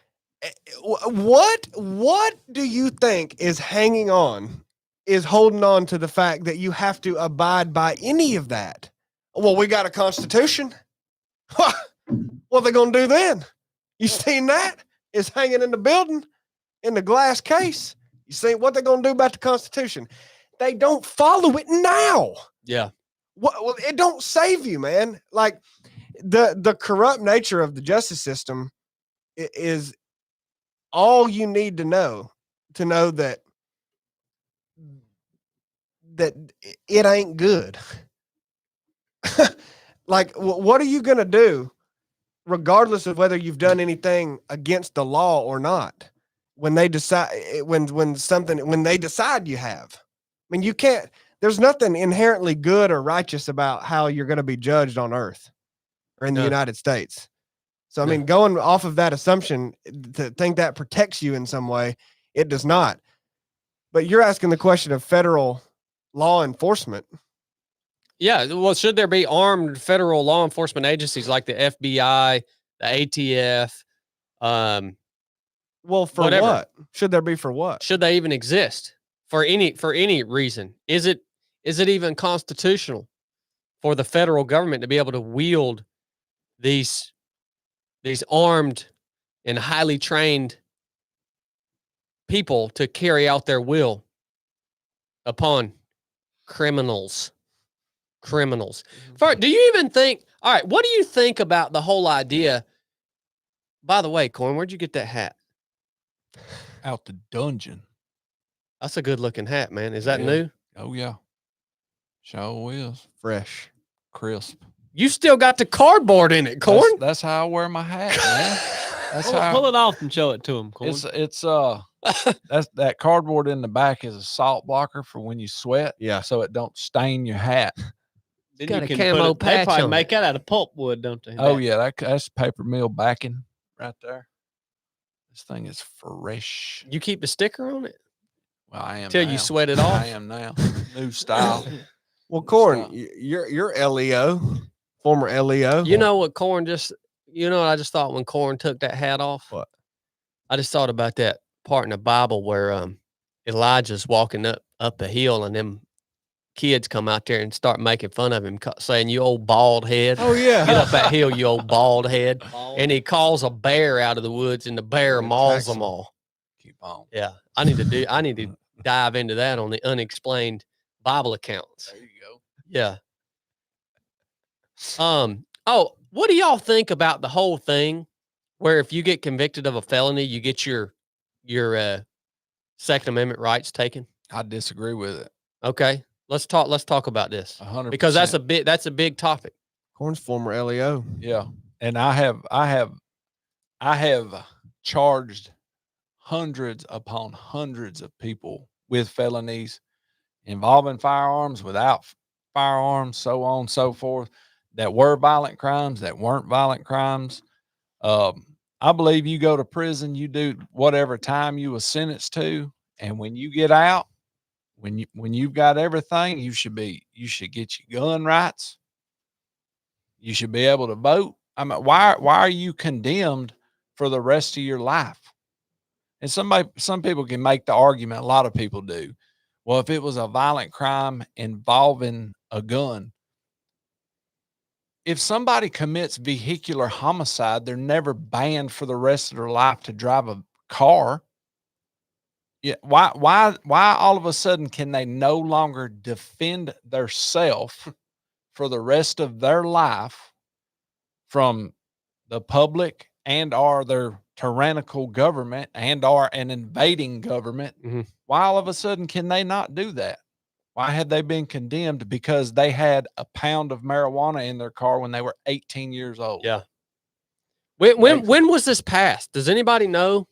[SPEAKER 4] what do you think is holding on to the fact that you have to abide by any of that? Well, we got a constitution. What they gonna do then? You seen that? It's hanging in the building in the glass case. You see what they're gonna do about the Constitution? They don't follow it now.
[SPEAKER 2] Yeah.
[SPEAKER 4] Well, it don't save you, man. Like the corrupt nature of the justice system is all you need to know that it ain't good. Like, what are you gonna do, regardless of whether you've done anything against the law or not? When they decide, when they decide you have, I mean, you can't. There's nothing inherently good or righteous about how you're going to be judged on earth or in the United States. So, I mean, going off of that assumption to think that protects you in some way, it does not. But you're asking the question of federal law enforcement.
[SPEAKER 2] Yeah. Well, should there be armed federal law enforcement agencies like the FBI, the ATF?
[SPEAKER 4] Well, for
[SPEAKER 2] whatever.
[SPEAKER 4] What? Should there be for what?
[SPEAKER 2] Should they even exist for any reason? Is it even constitutional for the federal government to be able to wield these armed and highly trained people to carry out their will upon criminals? Do you even think, all right, what do you think about the whole idea? By the way, Corn, where'd you get that hat?
[SPEAKER 3] Out the dungeon.
[SPEAKER 2] That's a good looking hat, man. Is that new?
[SPEAKER 3] Oh yeah. Sure is.
[SPEAKER 4] Fresh.
[SPEAKER 3] Crisp.
[SPEAKER 2] You still got the cardboard in it, Corn.
[SPEAKER 3] That's how I wear my hat, man. That's
[SPEAKER 1] Pull it off and show it to him, Corn.
[SPEAKER 3] It's that cardboard in the back is a salt blocker for when you sweat.
[SPEAKER 4] Yeah.
[SPEAKER 3] So it don't stain your hat.
[SPEAKER 1] Then
[SPEAKER 2] got
[SPEAKER 1] you
[SPEAKER 2] a
[SPEAKER 1] can
[SPEAKER 2] camo
[SPEAKER 1] put they
[SPEAKER 2] patch
[SPEAKER 1] probably
[SPEAKER 2] on
[SPEAKER 1] make that out of pulpwood, don't they?
[SPEAKER 3] Oh yeah, that's paper mill backing right there. This thing is fresh.
[SPEAKER 2] You keep the sticker on it
[SPEAKER 3] Well, I am
[SPEAKER 2] till
[SPEAKER 3] now.
[SPEAKER 2] you sweat it off.
[SPEAKER 3] I am now. New style.
[SPEAKER 4] Well, Corn, you're LEO, former LEO.
[SPEAKER 2] You know what Corn just? You know what I just thought when Corn took that hat off?
[SPEAKER 4] What?
[SPEAKER 2] I just thought about that part in the Bible where Elijah's walking up a hill and them kids come out there and start making fun of him, saying, "You old bald head."
[SPEAKER 4] Oh yeah.
[SPEAKER 2] Get up that hill, you old bald head. And he calls a bear out of the woods, and the bear
[SPEAKER 4] And
[SPEAKER 2] mauls
[SPEAKER 4] attacks
[SPEAKER 2] them
[SPEAKER 4] him.
[SPEAKER 2] all.
[SPEAKER 3] Keep on.
[SPEAKER 2] Yeah. I need to dive into that on the unexplained Bible accounts.
[SPEAKER 3] There you go.
[SPEAKER 2] Yeah. Oh, what do y'all think about the whole thing where if you get convicted of a felony, you get your Second Amendment rights taken?
[SPEAKER 3] I disagree with it.
[SPEAKER 2] Okay. Let's talk about this
[SPEAKER 3] 100%.
[SPEAKER 2] because that's a big topic.
[SPEAKER 4] Corn's former LEO.
[SPEAKER 3] Yeah. And I have charged hundreds upon hundreds of people with felonies involving firearms, without firearms, so on and so forth, that were violent crimes, that weren't violent crimes. I believe you go to prison, you do whatever time you were sentenced to, and when you get out, when you've got everything, you should get your gun rights. You should be able to vote. I mean, why are you condemned for the rest of your life? And some people can make the argument, a lot of people do. Well, if it was a violent crime involving a gun, if somebody commits vehicular homicide, they're never banned for the rest of their life to drive a car. Yeah, why all of a sudden can they no longer defend themselves for the rest of their life from the public and or their tyrannical government and or an invading government?
[SPEAKER 2] Mhm.
[SPEAKER 3] Why all of a sudden can they not do that? Why had they been condemned because they had a pound of marijuana in their car when they were 18 years old?
[SPEAKER 2] Yeah. When was this passed? Does anybody know?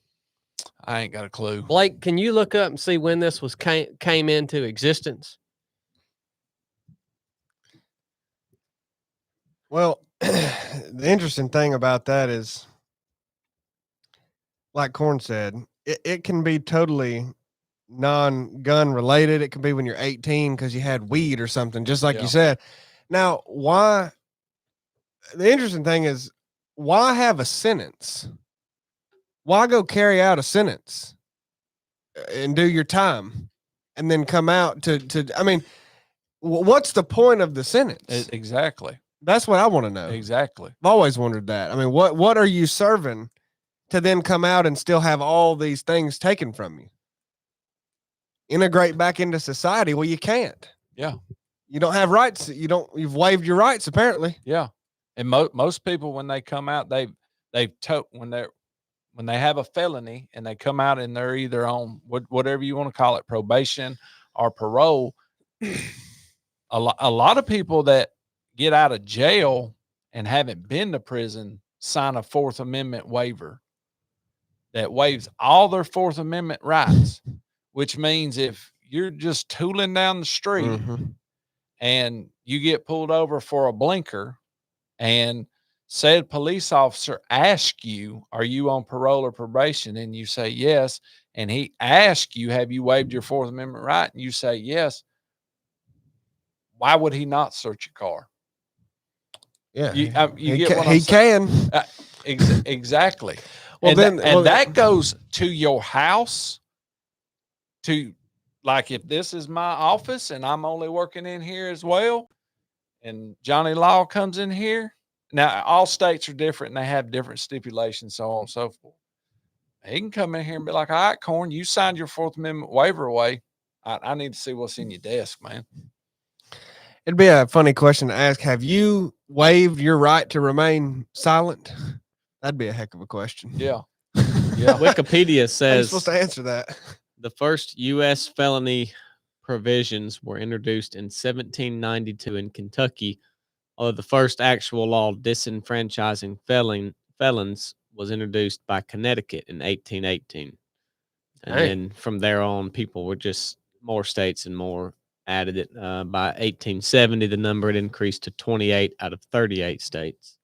[SPEAKER 3] I ain't got a clue.
[SPEAKER 2] Blake, can you look up and see when this was came into existence?
[SPEAKER 4] Well, the interesting thing about that is, like Corn said, it can be totally non-gun related. It can be when you're 18 because you had weed or something, just like
[SPEAKER 3] Yeah.
[SPEAKER 4] you said. Now, why? The interesting thing is, why have a sentence? Why go carry out a sentence and do your time and then come out to I mean, what's the point of the sentence?
[SPEAKER 3] Exactly.
[SPEAKER 4] That's what I want to know.
[SPEAKER 3] Exactly.
[SPEAKER 4] I've always wondered that. I mean, what are you serving to then come out and still have all these things taken from you? Integrate back into society? Well, you can't.
[SPEAKER 3] Yeah.
[SPEAKER 4] You don't have rights. You've waived your rights apparently.
[SPEAKER 3] Yeah. And most people, when they come out, when they have a felony and they come out and they're either on whatever you want to call it, probation or parole. A lot of people that get out of jail and haven't been to prison sign a Fourth Amendment waiver that waives all their Fourth Amendment rights, which means if you're just tooling down the street
[SPEAKER 4] Mm-hmm.
[SPEAKER 3] and you get pulled over for a blinker and said police officer asks you, are you on parole or probation? And you say yes. And he asks you, have you waived your Fourth Amendment right? And you say yes. Why would he not search your car?
[SPEAKER 4] Yeah,
[SPEAKER 3] you get what I'm
[SPEAKER 4] he
[SPEAKER 3] saying?
[SPEAKER 4] can.
[SPEAKER 3] Exactly.
[SPEAKER 4] Well,
[SPEAKER 3] that goes to your house. To, like, if this is my office and I'm only working in here as well, and Johnny Law comes in here. Now, all states are different and they have different stipulations, so on and so forth. He can come in here and be like, all right, Corn, you signed your Fourth Amendment waiver away. I need to see what's in your desk, man.
[SPEAKER 4] It'd be a funny question to ask. Have you waived your right to remain silent? That'd be a heck of a question.
[SPEAKER 3] Yeah.
[SPEAKER 1] Yeah. Wikipedia
[SPEAKER 4] How are you
[SPEAKER 1] says
[SPEAKER 4] supposed to answer that?
[SPEAKER 1] the first U.S. felony provisions were introduced in 1792 in Kentucky, although the first actual law disenfranchising felons was introduced by Connecticut in 1818. And
[SPEAKER 2] Dang.
[SPEAKER 1] then from there on, people were just more states and more added it. By 1870, the number had increased to 28 out of 38 states.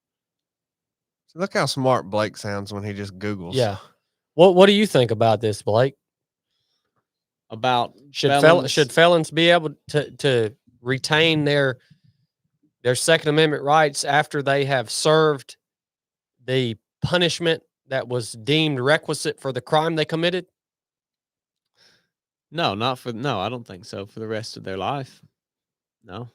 [SPEAKER 4] Look how smart Blake sounds when he just Googles.
[SPEAKER 2] Yeah. What do you think about this, Blake?
[SPEAKER 1] About
[SPEAKER 2] Should felons be able to retain their Second Amendment rights after they have served the punishment that was deemed requisite for the crime they committed?
[SPEAKER 1] No, I don't think so for the rest of their life. No.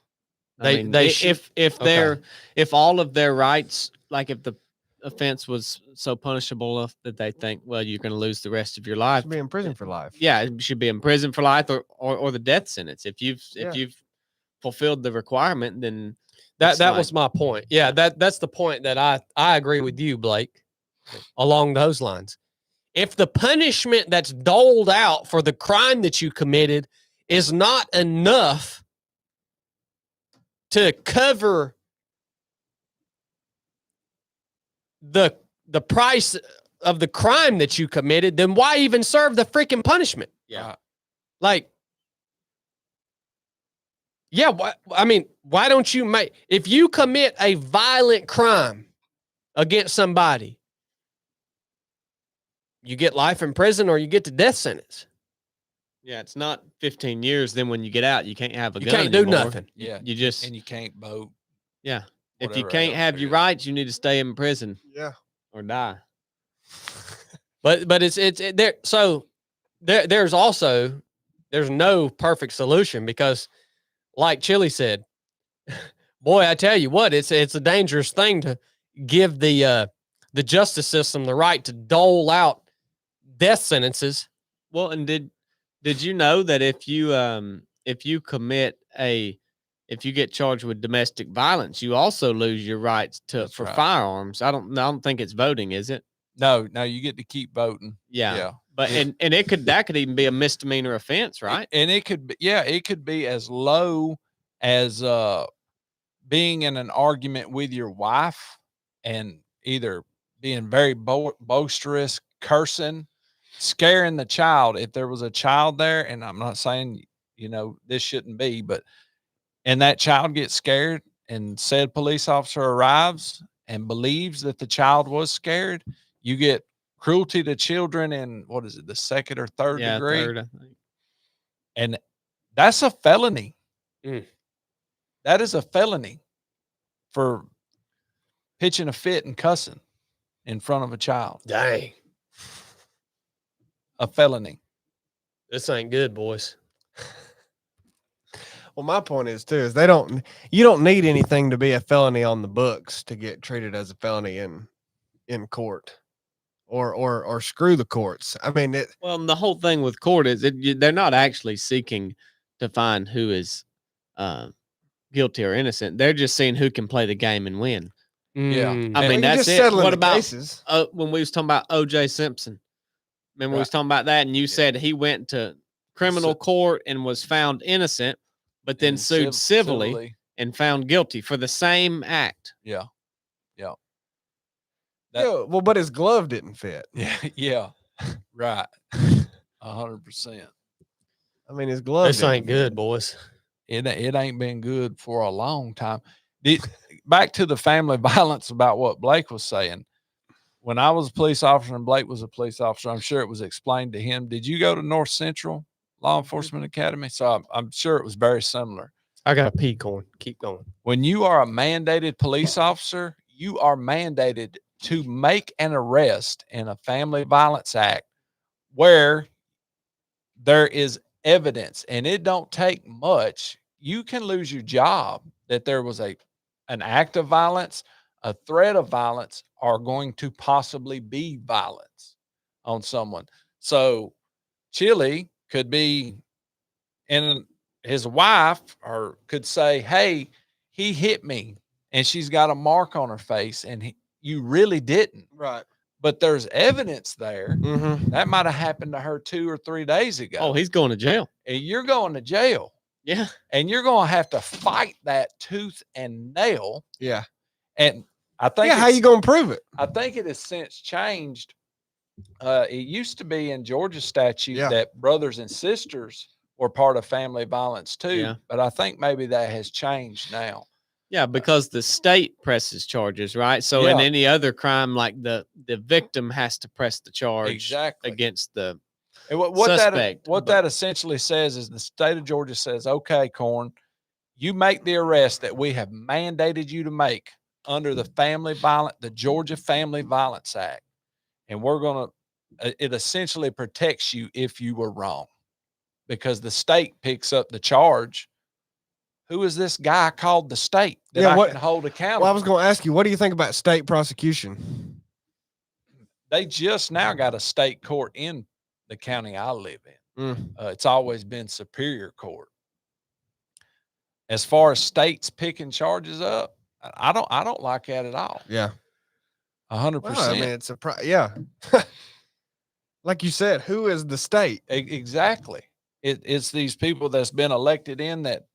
[SPEAKER 2] Should-
[SPEAKER 1] if
[SPEAKER 2] okay.
[SPEAKER 1] if all of their rights, like if the offense was so punishable that they think, well, you're going to lose the rest of your life,
[SPEAKER 4] Should be in prison for life.
[SPEAKER 1] yeah, it should be in prison for life or the death sentence. If you've fulfilled the requirement, then
[SPEAKER 2] That was my point. Yeah, that's the point that I agree with you, Blake, along those lines. If the punishment that's doled out for the crime that you committed is not enough to cover the price of the crime that you committed, then why even serve the freaking punishment?
[SPEAKER 1] Yeah.
[SPEAKER 2] Like, yeah, why don't you if you commit a violent crime against somebody, you get life in prison or you get the death sentence.
[SPEAKER 1] Yeah, it's not 15 years. Then when you get out, you can't have a
[SPEAKER 2] You
[SPEAKER 1] gun
[SPEAKER 2] can't do
[SPEAKER 1] anymore.
[SPEAKER 2] nothing.
[SPEAKER 3] Yeah.
[SPEAKER 1] You just
[SPEAKER 3] and you can't vote.
[SPEAKER 1] yeah. If you
[SPEAKER 3] whatever
[SPEAKER 1] can't
[SPEAKER 3] else
[SPEAKER 1] have
[SPEAKER 3] there
[SPEAKER 1] your
[SPEAKER 3] is.
[SPEAKER 1] rights, you need to stay in prison
[SPEAKER 4] Yeah.
[SPEAKER 1] or die.
[SPEAKER 2] But it's there. So there's no perfect solution because, like Chili said, boy, I tell you what, it's a dangerous thing to give the justice system the right to dole out death sentences.
[SPEAKER 1] Well, and did you know that if you get charged with domestic violence, you also lose your rights
[SPEAKER 3] That's
[SPEAKER 1] for
[SPEAKER 3] right.
[SPEAKER 1] firearms? I don't think it's voting, is it?
[SPEAKER 3] No, you get to keep voting.
[SPEAKER 1] Yeah. But and that could even be a misdemeanor offense, right?
[SPEAKER 3] And it could be, it could be as low as being in an argument with your wife and either being very boisterous, cursing, scaring the child. If there was a child there, and I'm not saying, this shouldn't be, but, and that child gets scared and said police officer arrives and believes that the child was scared, you get cruelty to children in, what is it, the second or third degree?
[SPEAKER 1] Third, I think.
[SPEAKER 3] And that's a felony.
[SPEAKER 2] Mm.
[SPEAKER 3] That is a felony for pitching a fit and cussing in front of a child.
[SPEAKER 2] Dang,
[SPEAKER 3] A felony.
[SPEAKER 2] this ain't good, boys.
[SPEAKER 4] Well, my point is too is you don't need anything to be a felony on the books to get treated as a felony in court, or screw the courts. I mean,
[SPEAKER 1] Well, and the whole thing with court is they're not actually seeking to find who is guilty or innocent. They're just seeing who can play the game and win.
[SPEAKER 3] Yeah.
[SPEAKER 2] Mm.
[SPEAKER 1] I mean,
[SPEAKER 4] you're
[SPEAKER 1] that's
[SPEAKER 4] just
[SPEAKER 1] it.
[SPEAKER 4] settling
[SPEAKER 1] What
[SPEAKER 4] the
[SPEAKER 1] about
[SPEAKER 4] cases?
[SPEAKER 1] when we was talking about O.J. Simpson? Remember we was talking about that, and you said he went to criminal court and was found innocent, but then
[SPEAKER 3] And
[SPEAKER 1] sued civilly and found guilty for the same act.
[SPEAKER 3] Yeah.
[SPEAKER 4] Yeah, well, but his glove didn't fit.
[SPEAKER 3] Yeah. Right. 100%.
[SPEAKER 4] I mean, his glove.
[SPEAKER 2] This
[SPEAKER 4] didn't
[SPEAKER 2] ain't good, boys.
[SPEAKER 3] It ain't been good for a long time. Back to the family violence about what Blake was saying. When I was a police officer and Blake was a police officer, I'm sure it was explained to him. Did you go to North Central Law Enforcement Academy? So I'm sure it was very similar.
[SPEAKER 2] I got a pea corn. Keep going.
[SPEAKER 3] When you are a mandated police officer, you are mandated to make an arrest in a family violence act where there is evidence, and it don't take much. You can lose your job that there was an act of violence, a threat of violence, or going to possibly be violence on someone. So Chili could be, and his wife or could say, hey, he hit me, and she's got a mark on her face, and you really didn't.
[SPEAKER 4] Right.
[SPEAKER 3] But there's evidence there.
[SPEAKER 4] Mm-hmm.
[SPEAKER 3] That might have happened to her 2 or 3 days ago.
[SPEAKER 1] Oh, he's going to jail.
[SPEAKER 3] And you're going to jail.
[SPEAKER 1] Yeah.
[SPEAKER 3] And you're going to have to fight that tooth and nail.
[SPEAKER 4] Yeah.
[SPEAKER 3] And I think,
[SPEAKER 4] Yeah. How you gonna prove it?
[SPEAKER 3] I think it has since changed. It used to be in Georgia statute that brothers and sisters were part of family violence too.
[SPEAKER 1] Yeah.
[SPEAKER 3] But I think maybe that has changed now.
[SPEAKER 1] Yeah, because the state presses charges, right? So in any other crime, like the victim has to press the charge against the
[SPEAKER 3] and what
[SPEAKER 1] suspect.
[SPEAKER 3] That essentially says is the state of Georgia says, okay, Corn, you make the arrest that we have mandated you to make under the Georgia Family Violence Act. And we're going to, it essentially protects you if you were wrong, because the state picks up the charge who is this guy called the state that
[SPEAKER 4] Yeah,
[SPEAKER 3] I
[SPEAKER 4] what-
[SPEAKER 3] can hold accountable?
[SPEAKER 4] Well, I was going to ask you, what do you think about state prosecution?
[SPEAKER 3] They just now got a state court in the county I live in.
[SPEAKER 4] Mm.
[SPEAKER 3] It's always been Superior Court. As far as states picking charges up, I don't like that at all.
[SPEAKER 4] Yeah.
[SPEAKER 3] 100%.
[SPEAKER 4] Well, I mean, it's yeah. Like you said, who is the state?
[SPEAKER 3] Exactly. It's these people that's been elected in that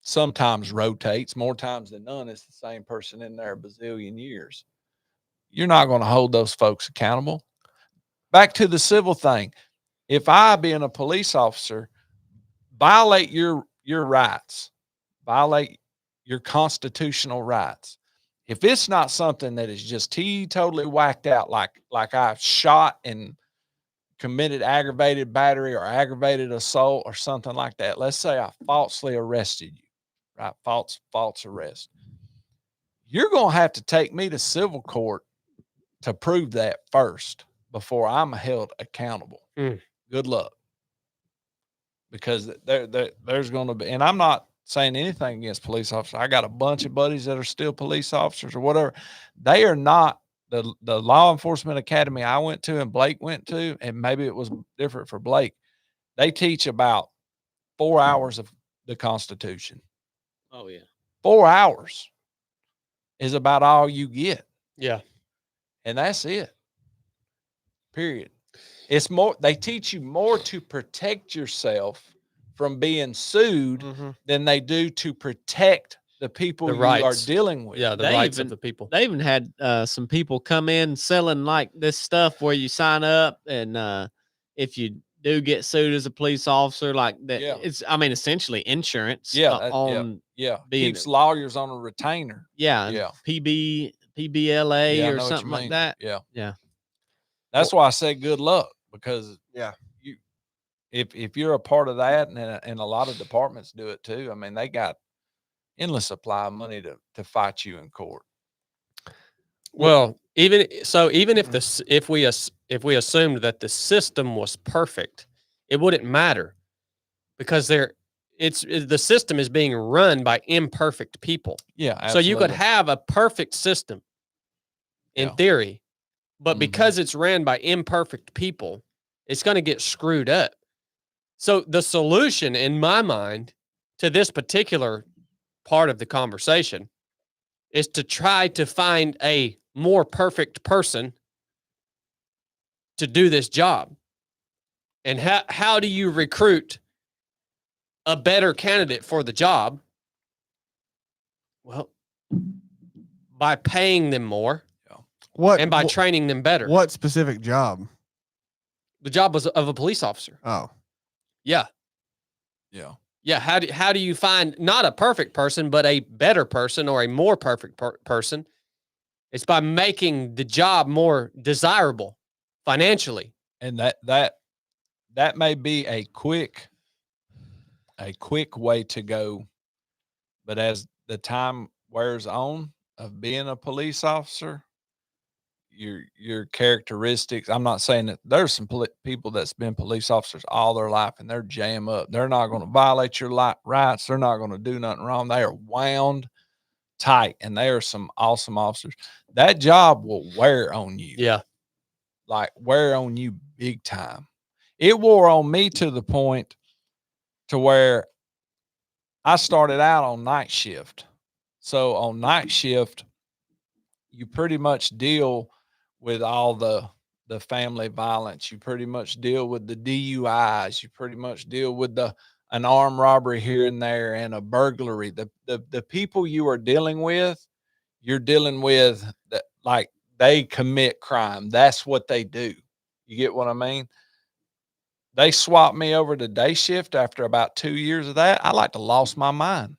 [SPEAKER 3] sometimes rotates, more times than none. It's the same person in there a bazillion years. You're not going to hold those folks accountable. Back to the civil thing. If I, being a police officer, violate your rights, violate your constitutional rights, if it's not something that is just totally whacked out, like I shot and committed aggravated battery or aggravated assault or something like that, let's say I falsely arrested you, right? False arrest. You're going to have to take me to civil court to prove that first before I'm held accountable. Good luck. Because there's going to be, and I'm not saying anything against police officers. I got a bunch of buddies that are still police officers or whatever. They are not the law enforcement academy I went to and Blake went to, and maybe it was different for Blake. They teach about 4 hours of the Constitution.
[SPEAKER 1] Oh yeah.
[SPEAKER 3] 4 hours is about all you get.
[SPEAKER 2] Yeah.
[SPEAKER 3] And that's it. Period. It's more, they teach you more to protect yourself from being sued than they do to protect the people you are dealing with.
[SPEAKER 2] Yeah, the rights of the people.
[SPEAKER 1] They even had some people come in selling like this stuff where you sign up and if you do get sued as a police officer, like that, it's essentially insurance.
[SPEAKER 3] Keeps lawyers on a retainer.
[SPEAKER 1] PBLA or something like that.
[SPEAKER 3] Yeah. That's why I say good luck, because if you're a part of that, and a lot of departments do it too. I mean, they got endless supply of money to fight you in court.
[SPEAKER 2] Well, even if we assumed that the system was perfect, it wouldn't matter, because the system is being run by imperfect people.
[SPEAKER 3] Yeah,
[SPEAKER 2] absolutely. So you could have a perfect system in theory, but because it's ran by imperfect people, it's going to get screwed up. So the solution, in my mind, to this particular part of the conversation is to try to find a more perfect person to do this job. And how do you recruit a better candidate for the job? Well, by paying them more. And by training them better.
[SPEAKER 4] What specific job?
[SPEAKER 2] The job was of a police officer.
[SPEAKER 4] Oh.
[SPEAKER 2] Yeah. How do you find not a perfect person, but a better person or a more perfect person? It's by making the job more desirable financially.
[SPEAKER 3] And that may be a quick way to go, but as the time wears on of being a police officer, your characteristics, I'm not saying that there's some people that's been police officers all their life and they're jam up. They're not going to violate your rights. They're not going to do nothing wrong. They are wound tight, and they are some awesome officers. That job will wear on you.
[SPEAKER 2] Yeah.
[SPEAKER 3] Like wear on you big time. It wore on me to the point to where I started out on night shift. So on night shift, you pretty much deal with all the family violence. You pretty much deal with the DUIs. You pretty much deal with an armed robbery here and there and a burglary. The people you are dealing with, you're dealing with that, like they commit crime. That's what they do. You get what I mean? They swapped me over to day shift after about 2 years of that. I like to lost my mind.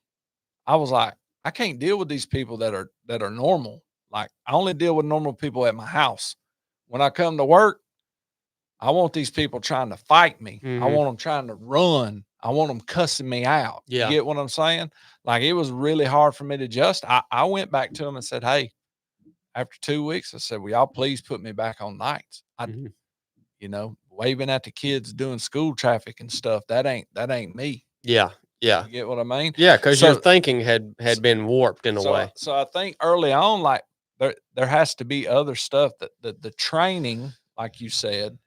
[SPEAKER 3] I was like, I can't deal with these people that are normal. Like, I only deal with normal people at my house. When I come to work, I want these people trying to fight me. I want them trying to run. I want them cussing me out.
[SPEAKER 2] Yeah.
[SPEAKER 3] You get what I'm saying? Like, it was really hard for me to adjust. I went back to them and said, hey, after 2 weeks, I said, will y'all please put me back on nights? Waving at the kids doing school traffic and stuff. That ain't me.
[SPEAKER 2] Yeah. Yeah.
[SPEAKER 3] You get what I mean?
[SPEAKER 2] Yeah, because your
[SPEAKER 3] So-
[SPEAKER 2] thinking had been warped in a way.
[SPEAKER 3] So I think early on, like there has to be other stuff that the training, like you said,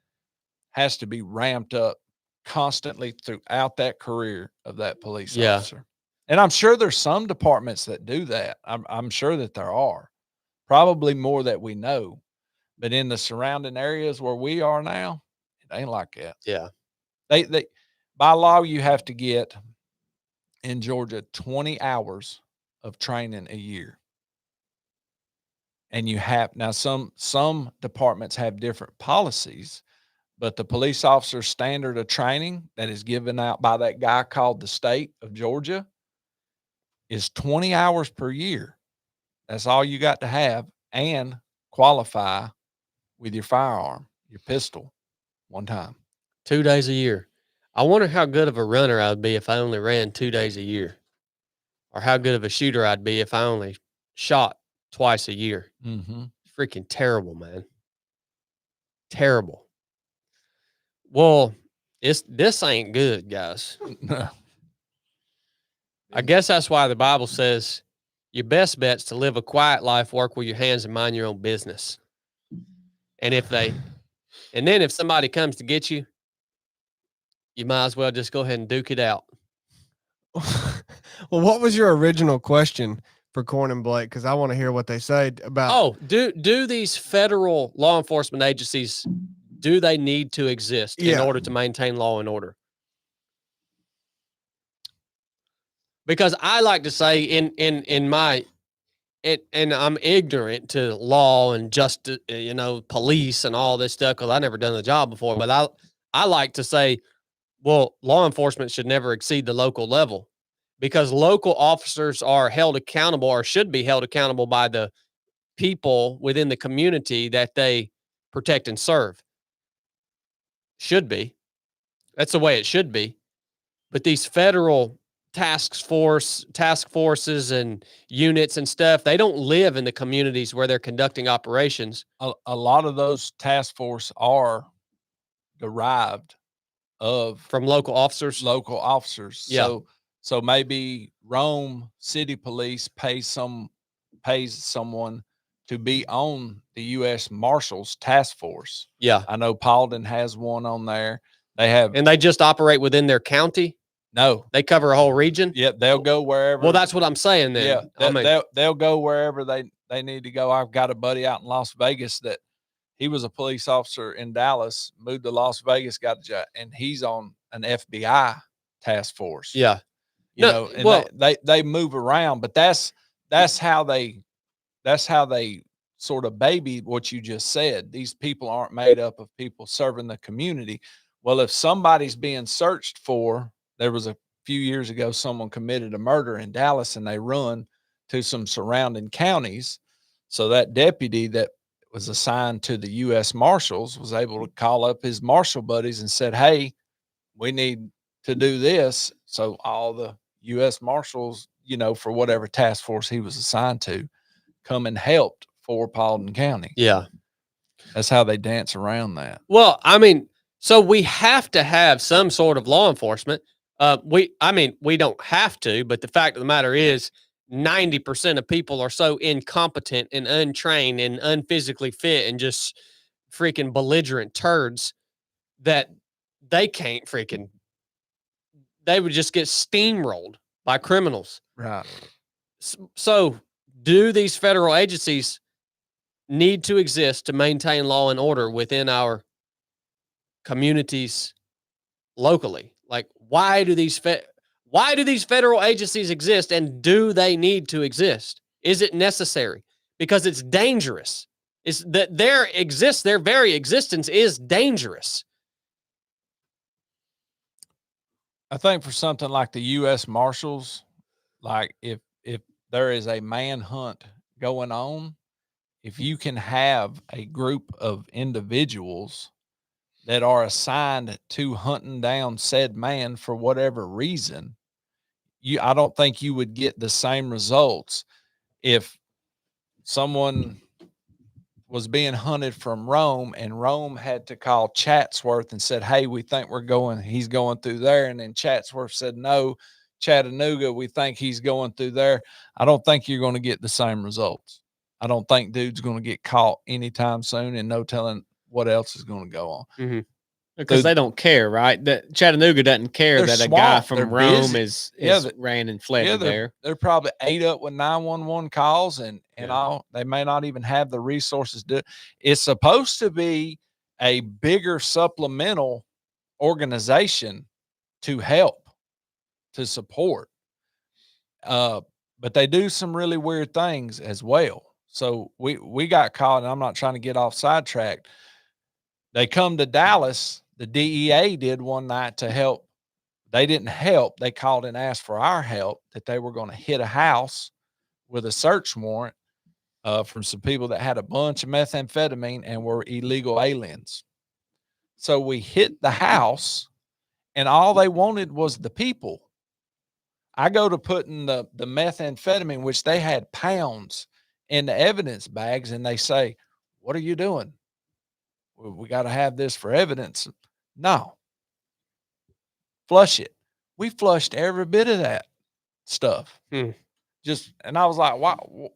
[SPEAKER 3] has to be ramped up constantly throughout that career of that police
[SPEAKER 2] Yeah.
[SPEAKER 3] officer. And I'm sure there's some departments that do that. I'm sure that there are, probably more that we know. But in the surrounding areas where we are now, it ain't like that.
[SPEAKER 2] Yeah.
[SPEAKER 3] They by law you have to get in Georgia 20 hours of training a year. And you have now some departments have different policies, but the police officer standard of training that is given out by that guy called the state of Georgia is 20 hours per year. That's all you got to have and qualify with your firearm, your pistol, one time.
[SPEAKER 2] 2 days a year. I wonder how good of a runner I'd be if I only ran 2 days a year, or how good of a shooter I'd be if I only shot twice a year.
[SPEAKER 3] Mm-hmm.
[SPEAKER 2] Freaking terrible, man. Terrible. Well, this ain't good, guys. I guess that's why the Bible says your best bet's to live a quiet life, work with your hands, and mind your own business. And then if somebody comes to get you, you might as well just go ahead and duke it out.
[SPEAKER 4] Well, what was your original question for Corn and Blake? Because I want to hear what they say about.
[SPEAKER 2] Oh, do these federal law enforcement agencies, do they need to exist in
[SPEAKER 4] Yeah.
[SPEAKER 2] order to maintain law and order? Because I like to say in my and I'm ignorant to law and justice, police and all this stuff because I never done the job before. But I like to say, well, law enforcement should never exceed the local level because local officers are held accountable or should be held accountable by the people within the community that they protect and serve. Should be. That's the way it should be. But these federal task forces and units and stuff, they don't live in the communities where they're conducting operations.
[SPEAKER 3] A lot of those task force are derived
[SPEAKER 2] from local officers.
[SPEAKER 3] Yeah. So maybe Rome City Police pays someone to be on the U.S. Marshals Task Force.
[SPEAKER 2] Yeah.
[SPEAKER 3] I know Paulden has one on there. And
[SPEAKER 2] they just operate within their county?
[SPEAKER 3] No.
[SPEAKER 2] They cover a whole region?
[SPEAKER 3] Yep, they'll go wherever.
[SPEAKER 2] Well, that's what I'm saying then.
[SPEAKER 3] Yeah, they'll go wherever they need to go. I've got a buddy out in Las Vegas that he was a police officer in Dallas, moved to Las Vegas, got a job, and he's on an FBI task force.
[SPEAKER 2] Yeah.
[SPEAKER 3] They move around, but that's how they sort of baby what you just said. These people aren't made up of people serving the community. Well, if somebody's being searched for, there was a few years ago, someone committed a murder in Dallas and they run to some surrounding counties. So that deputy that was assigned to the U.S. Marshals was able to call up his marshal buddies and said, hey, we need to do this. So all the U.S. Marshals, for whatever task force he was assigned to, come and helped for Paulden County.
[SPEAKER 2] Yeah.
[SPEAKER 3] That's how they dance around that.
[SPEAKER 2] Well, I mean, so we have to have some sort of law enforcement. We don't have to, but the fact of the matter is 90% of people are so incompetent and untrained and unphysically fit and just freaking belligerent turds that they can't they would just get steamrolled by criminals.
[SPEAKER 3] Right.
[SPEAKER 2] So do these federal agencies need to exist to maintain law and order within our communities locally? Like, why do these federal agencies exist, and do they need to exist? Is it necessary? Because it's dangerous. It's that their very existence is dangerous.
[SPEAKER 3] I think for something like the U.S. Marshals, like if there is a manhunt going on, if you can have a group of individuals that are assigned to hunting down said man for whatever reason, I don't think you would get the same results if someone was being hunted from Rome and Rome had to call Chatsworth and said, hey, we think he's going through there. And then Chatsworth said, no, Chattanooga, we think he's going through there. I don't think you're going to get the same results. I don't think dude's going to get caught anytime soon, and no telling what else is going to go on.
[SPEAKER 2] Mm-hmm.
[SPEAKER 1] Because they don't care, right? That Chattanooga doesn't care that a guy
[SPEAKER 3] They're
[SPEAKER 1] from Rome
[SPEAKER 3] busy.
[SPEAKER 1] is ran and fled there.
[SPEAKER 3] They're probably ate up with 911 calls and all. They may not even have the resources to. It's supposed to be a bigger supplemental organization to help, to support. But they do some really weird things as well. So we got caught, and I'm not trying to get off sidetracked. They come to Dallas. The DEA did one night to help. They didn't help. They called and asked for our help, that they were going to hit a house with a search warrant from some people that had a bunch of methamphetamine and were illegal aliens. So we hit the house, and all they wanted was the people. I go to putting the methamphetamine, which they had pounds, in the evidence bags, and they say, "What are you doing? We got to have this for evidence." No. Flush it. We flushed every bit of that stuff. And I was like, "Wow."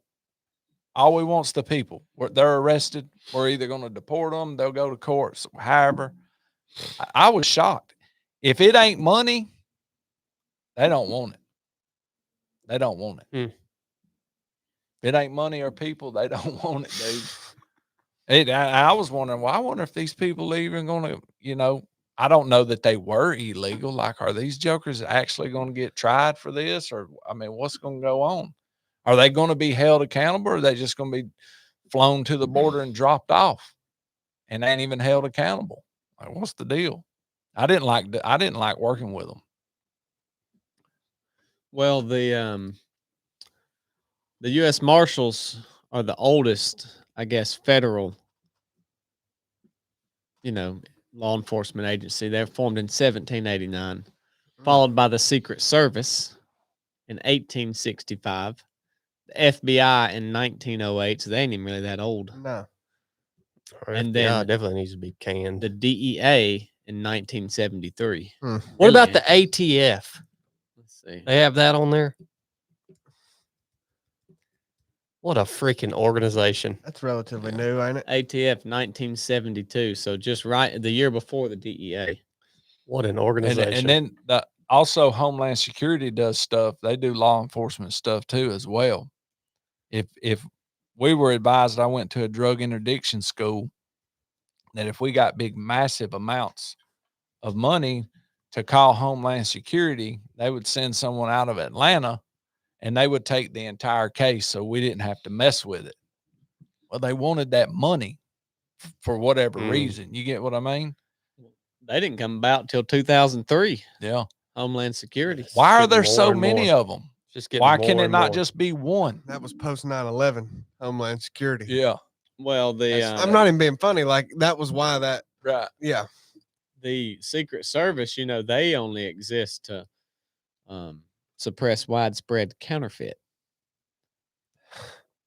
[SPEAKER 3] All we want's the people. They're arrested. We're either going to deport them, they'll go to court, so however. I was shocked. If it ain't money, they don't want it. They don't want it. If it ain't money or people, they don't want it, dude. I was wondering, well, I wonder if these people even going to, I don't know that they were illegal. Like, are these jokers actually going to get tried for this? Or, what's going to go on? Are they going to be held accountable, or are they just going to be flown to the border and dropped off and ain't even held accountable? Like, what's the deal? I didn't like working with them.
[SPEAKER 1] Well, the U.S. Marshals are the oldest, I guess, federal, law enforcement agency. They're formed in 1789, followed by the Secret Service in 1865, the FBI in 1908. So they ain't even really that old.
[SPEAKER 4] No.
[SPEAKER 2] And then definitely needs to be canned.
[SPEAKER 1] The DEA in 1973.
[SPEAKER 2] What about the ATF?
[SPEAKER 1] Let's see.
[SPEAKER 2] They have that on there. What a freaking organization.
[SPEAKER 4] That's relatively new, ain't it?
[SPEAKER 1] ATF 1972. So just right the year before the DEA.
[SPEAKER 2] What an organization.
[SPEAKER 3] And then also Homeland Security does stuff. They do law enforcement stuff too as well. If we were advised, I went to a drug interdiction school, that if we got big, massive amounts of money, to call Homeland Security, they would send someone out of Atlanta and they would take the entire case, so we didn't have to mess with it. Well, they wanted that money for whatever reason. You get what I mean?
[SPEAKER 1] They didn't come about till 2003.
[SPEAKER 3] Yeah.
[SPEAKER 1] Homeland Security.
[SPEAKER 3] Why are there so many of them? Why can it not just be one?
[SPEAKER 4] That was post 9/11 Homeland Security.
[SPEAKER 3] Yeah.
[SPEAKER 1] Well,
[SPEAKER 4] I'm not even being funny. Like, that was why that.
[SPEAKER 3] Right.
[SPEAKER 4] Yeah.
[SPEAKER 1] The Secret Service, they only exist to suppress widespread counterfeit.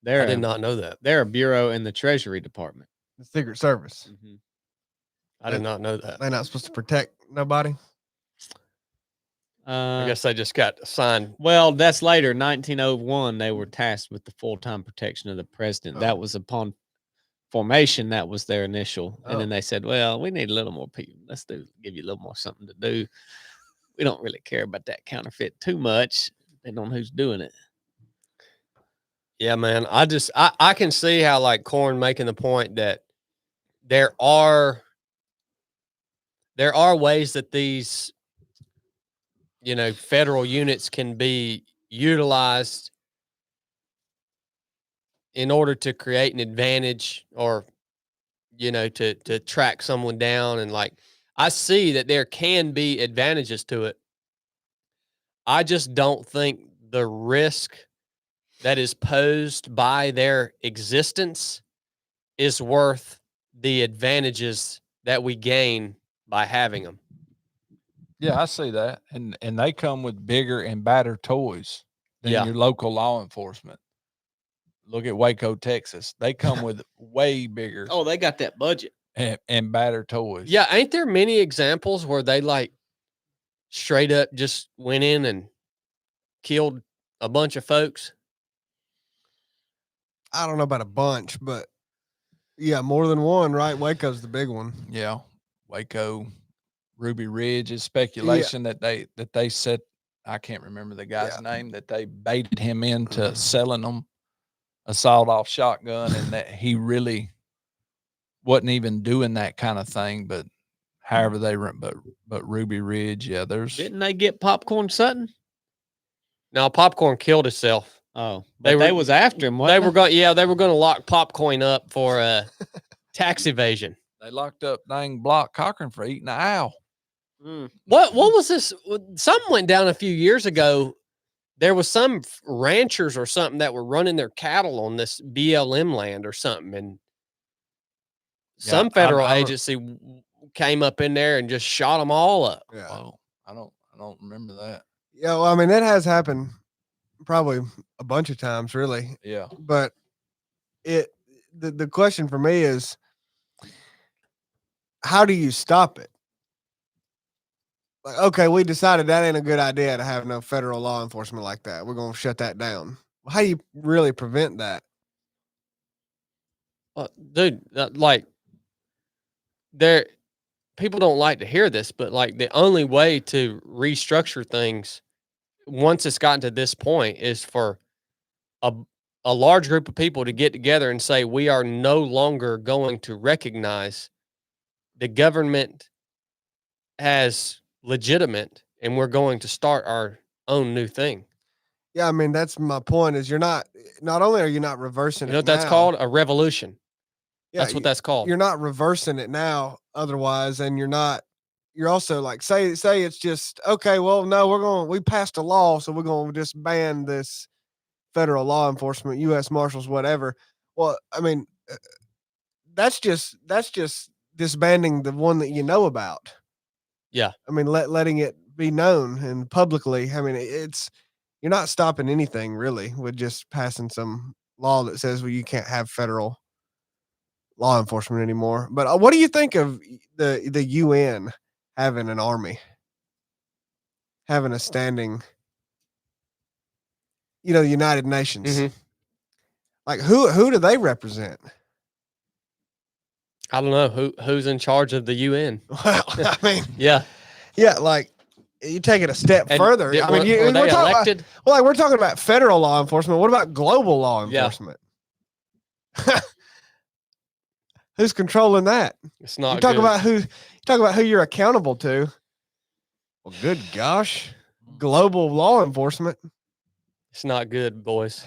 [SPEAKER 2] I did not know that.
[SPEAKER 1] They're a bureau in the Treasury Department.
[SPEAKER 4] The Secret Service.
[SPEAKER 1] Mm-hmm.
[SPEAKER 2] I did not know that.
[SPEAKER 4] They're not supposed to protect nobody.
[SPEAKER 2] I guess they just got assigned.
[SPEAKER 1] Well, that's later. 1901, they were tasked with the full-time protection of the president. That was upon formation. That was their initial. And then they said, well, we need a little more people. Let's give you a little more something to do. We don't really care about that counterfeit too much, depending on who's doing it.
[SPEAKER 2] Yeah, man. I can see how, like, Corn making the point that there are ways that these, federal units can be utilized in order to create an advantage, or, to track someone down. And, like, I see that there can be advantages to it. I just don't think the risk that is posed by their existence is worth the advantages that we gain by having them.
[SPEAKER 3] Yeah, I see that. And they come with bigger and badder toys than your local law enforcement. Look at Waco, Texas. They come with way bigger.
[SPEAKER 1] Oh, they got that budget.
[SPEAKER 3] And badder toys.
[SPEAKER 2] Yeah, ain't there many examples where they, like, straight up just went in and killed a bunch of folks?
[SPEAKER 4] I don't know about a bunch, but yeah, more than one, right? Waco's the big one.
[SPEAKER 3] Yeah, Waco, Ruby Ridge is speculation that they said, I can't remember the guy's name, that they baited him into selling them a sawed-off shotgun, and that he really wasn't even doing that kind of thing. But however they run, but Ruby Ridge, yeah, there's
[SPEAKER 1] Didn't they get Popcorn Sutton?
[SPEAKER 2] No, Popcorn killed himself.
[SPEAKER 1] Oh, but they was after him.
[SPEAKER 2] They were going. Yeah, they were going to lock Popcorn up for tax evasion.
[SPEAKER 3] they locked up dang Block Cochran for eating an owl.
[SPEAKER 2] What was this? Something went down a few years ago. There was some ranchers or something that were running their cattle on this BLM land or something, and some federal agency came up in there and just shot them all up.
[SPEAKER 4] Yeah.
[SPEAKER 3] Oh, I don't remember that.
[SPEAKER 4] Yeah, well, I mean, that has happened probably a bunch of times, really.
[SPEAKER 3] Yeah.
[SPEAKER 4] But the question for me is, how do you stop it? Like, okay, we decided that ain't a good idea to have no federal law enforcement like that. We're going to shut that down. Well, how do you really prevent that?
[SPEAKER 2] Dude, people don't like to hear this, but like the only way to restructure things once it's gotten to this point is for a large group of people to get together and say, we are no longer going to recognize the government as legitimate, and we're going to start our own new thing.
[SPEAKER 4] Yeah, I mean, that's my point is not only are you not reversing
[SPEAKER 2] You know
[SPEAKER 4] it
[SPEAKER 2] what that's
[SPEAKER 4] now,
[SPEAKER 2] called? A revolution.
[SPEAKER 4] Yeah,
[SPEAKER 2] That's what that's called.
[SPEAKER 4] You're not reversing it now otherwise, and you're also like, say it's just, okay, well, no, we passed a law, so we're going to just ban this federal law enforcement, U.S. Marshals, whatever. Well, I mean, that's just disbanding the one that you know about.
[SPEAKER 2] Yeah.
[SPEAKER 4] I mean, letting it be known and publicly. I mean, you're not stopping anything really with just passing some law that says, well, you can't have federal law enforcement anymore. But what do you think of the UN having an army, having a standing, the United Nations?
[SPEAKER 2] Mhm.
[SPEAKER 4] Like who do they represent?
[SPEAKER 2] I don't know who's in charge of the UN.
[SPEAKER 4] Well, I mean,
[SPEAKER 2] Yeah.
[SPEAKER 4] like you take it a step
[SPEAKER 2] And
[SPEAKER 4] further. I mean,
[SPEAKER 2] were they
[SPEAKER 4] we're talking
[SPEAKER 2] elected?
[SPEAKER 4] like we're talking about federal law enforcement. What about global law enforcement? Who's controlling that?
[SPEAKER 2] It's not.
[SPEAKER 4] You talk
[SPEAKER 2] good.
[SPEAKER 4] about who you're accountable to. Well, good gosh, global law enforcement.
[SPEAKER 2] It's not good, boys.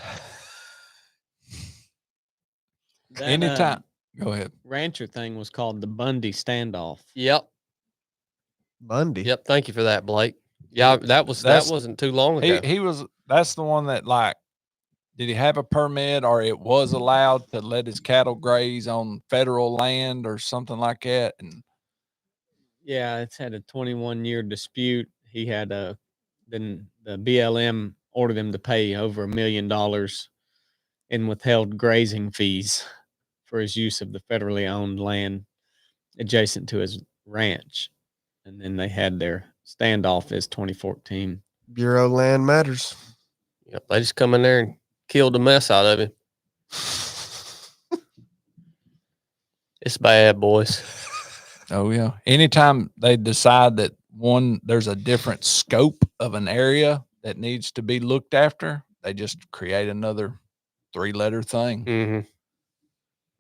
[SPEAKER 1] That,
[SPEAKER 3] Anytime. Go ahead.
[SPEAKER 1] rancher thing was called the Bundy standoff.
[SPEAKER 2] Yep.
[SPEAKER 4] Bundy.
[SPEAKER 2] Yep. Thank you for that, Blake. Yeah, that wasn't too long ago.
[SPEAKER 3] He was. That's the one that, like, did he have a permit, or it was allowed to let his cattle graze on federal land or something like that? And
[SPEAKER 1] Yeah, it's had a 21-year dispute. He had then the BLM ordered him to pay over $1 million in withheld grazing fees for his use of the federally owned land adjacent to his ranch. And then they had their standoff as 2014.
[SPEAKER 4] Bureau of Land Matters.
[SPEAKER 2] Yep. They just come in there and killed the mess out of him. It's bad, boys.
[SPEAKER 3] oh yeah, anytime they decide that there's a different scope of an area that needs to be looked after, they just create another 3-letter thing,
[SPEAKER 2] Mm-hmm.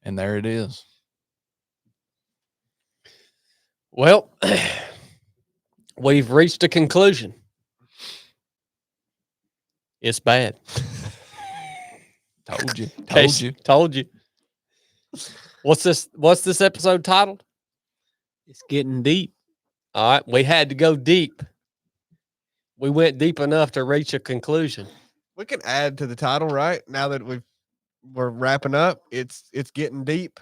[SPEAKER 3] and there it is.
[SPEAKER 2] Well, we've reached a conclusion. It's bad.
[SPEAKER 3] Told you.
[SPEAKER 2] Told you. What's this episode titled?
[SPEAKER 1] It's getting deep.
[SPEAKER 2] All right, we had to go deep. We went deep enough to reach a conclusion.
[SPEAKER 4] We can add to the title, right? Now that we're wrapping up, it's getting deep,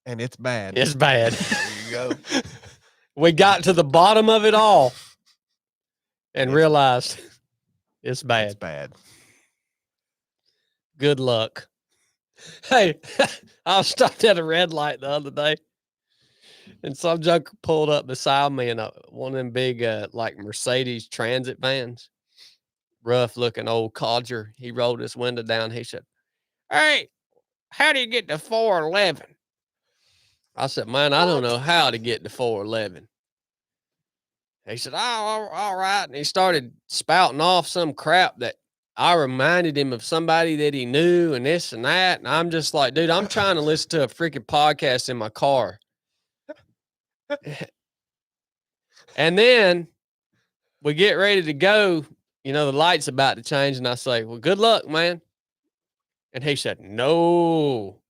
[SPEAKER 4] and it's bad.
[SPEAKER 2] It's bad.
[SPEAKER 4] There you go.
[SPEAKER 2] We got to the bottom of it all and realized it's bad.
[SPEAKER 4] It's bad.
[SPEAKER 2] Good luck. Hey, I was stopped at a red light the other day, and some joker pulled up beside me in one of them big like Mercedes Transit vans, rough looking old codger. He rolled his window down. He said, "Hey, how do you get to 411?" I said, "Man, I don't know how to get to 411. He said, "Oh, all right." And he started spouting off some crap that I reminded him of somebody that he knew and this and that. And I'm just like, dude, I'm trying to listen to a freaking podcast in my car. And then we get ready to go. You know, the light's about to change. And I say, "Well, good luck, man." And he said, "No,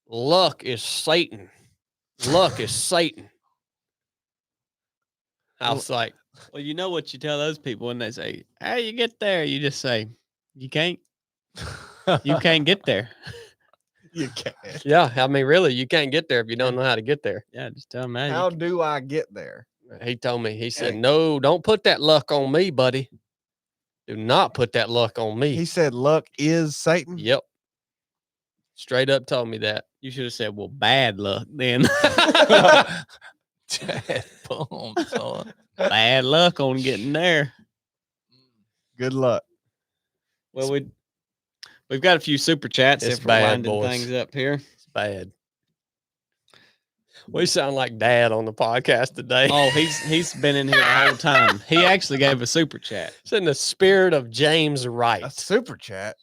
[SPEAKER 2] luck is Satan. Luck is Satan." I was like,
[SPEAKER 1] Well, you know what you tell those people when they say, "How you get there?" You just say, "You can't. You can't get there."
[SPEAKER 4] You can't.
[SPEAKER 2] yeah, I mean, really, you can't get there if you don't know how to get there.
[SPEAKER 1] Yeah, just tell them how.
[SPEAKER 4] How do I get there?
[SPEAKER 2] He told me, he said, "No, don't put that luck on me, buddy. Do not put that luck on me."
[SPEAKER 4] He said luck is Satan.
[SPEAKER 2] Yep. Straight up told me that.
[SPEAKER 1] You should have said, "Well, bad luck then."
[SPEAKER 3] Boom, son.
[SPEAKER 1] Bad luck on getting there.
[SPEAKER 4] Good luck.
[SPEAKER 1] Well, we've got a few super chats
[SPEAKER 2] It's
[SPEAKER 1] if we're
[SPEAKER 2] bad,
[SPEAKER 1] winding
[SPEAKER 2] boys.
[SPEAKER 1] things up here.
[SPEAKER 2] It's bad. We sound like dad on the podcast today.
[SPEAKER 1] Oh, he's been in here the whole time. He actually gave a super chat.
[SPEAKER 2] It's in the spirit of James Wright.
[SPEAKER 4] A super chat.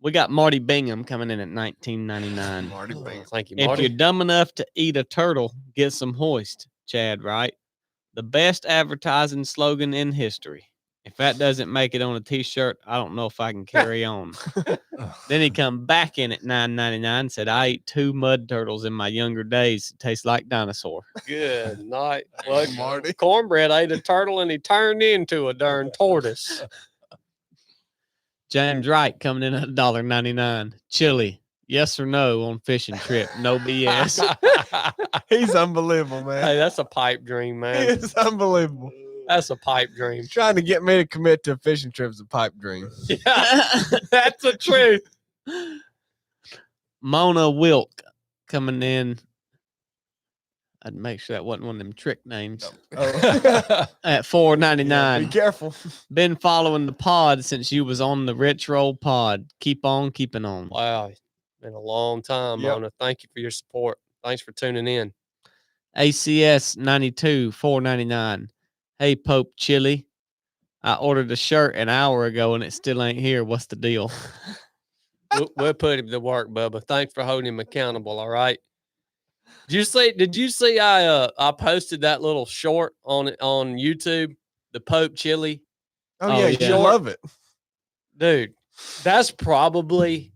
[SPEAKER 1] We got Marty Bingham coming in at $19.99.
[SPEAKER 4] Marty Bingham.
[SPEAKER 2] Thank you,
[SPEAKER 1] If
[SPEAKER 2] Marty.
[SPEAKER 1] you're dumb enough to eat a turtle, get some hoist. Chad, right? The best advertising slogan in history. If that doesn't make it on a t-shirt, I don't know if I can carry on. Then he come back in at $9.99 and said, "I ate 2 mud turtles in my younger days. It tastes like dinosaur."
[SPEAKER 2] Good night. Well,
[SPEAKER 4] Marty.
[SPEAKER 2] Cornbread ate a turtle and he turned into a darn tortoise.
[SPEAKER 1] James Wright coming in at $1.99. Chili, yes or no on fishing trip? No BS.
[SPEAKER 4] He's unbelievable, man.
[SPEAKER 2] Hey, that's a pipe dream,
[SPEAKER 4] He
[SPEAKER 2] man.
[SPEAKER 4] is unbelievable.
[SPEAKER 2] That's a pipe dream.
[SPEAKER 4] Trying to get me to commit to a fishing trip is a pipe dream.
[SPEAKER 2] Yeah, that's the truth.
[SPEAKER 1] Mona Wilk coming in. I'd make sure that wasn't one of them trick names.
[SPEAKER 4] Oh.
[SPEAKER 1] At $4.99.
[SPEAKER 4] Be careful.
[SPEAKER 1] Been following the pod since you was on the Rich Roll pod. Keep on keeping on.
[SPEAKER 2] Wow. It's been a long time,
[SPEAKER 4] Yep.
[SPEAKER 2] Mona. Thank you for your support. Thanks for tuning in.
[SPEAKER 1] ACS 92, $4.99. Hey, Pope Chili. I ordered a shirt an hour ago and it still ain't here. What's the deal?
[SPEAKER 2] We'll put him to work, Bubba. Thanks for holding him accountable. All right. Did you see I posted that little short on YouTube, the Pope Chili?
[SPEAKER 4] Oh,
[SPEAKER 1] Oh,
[SPEAKER 4] yeah,
[SPEAKER 1] yeah.
[SPEAKER 4] you love it.
[SPEAKER 2] Dude, that's probably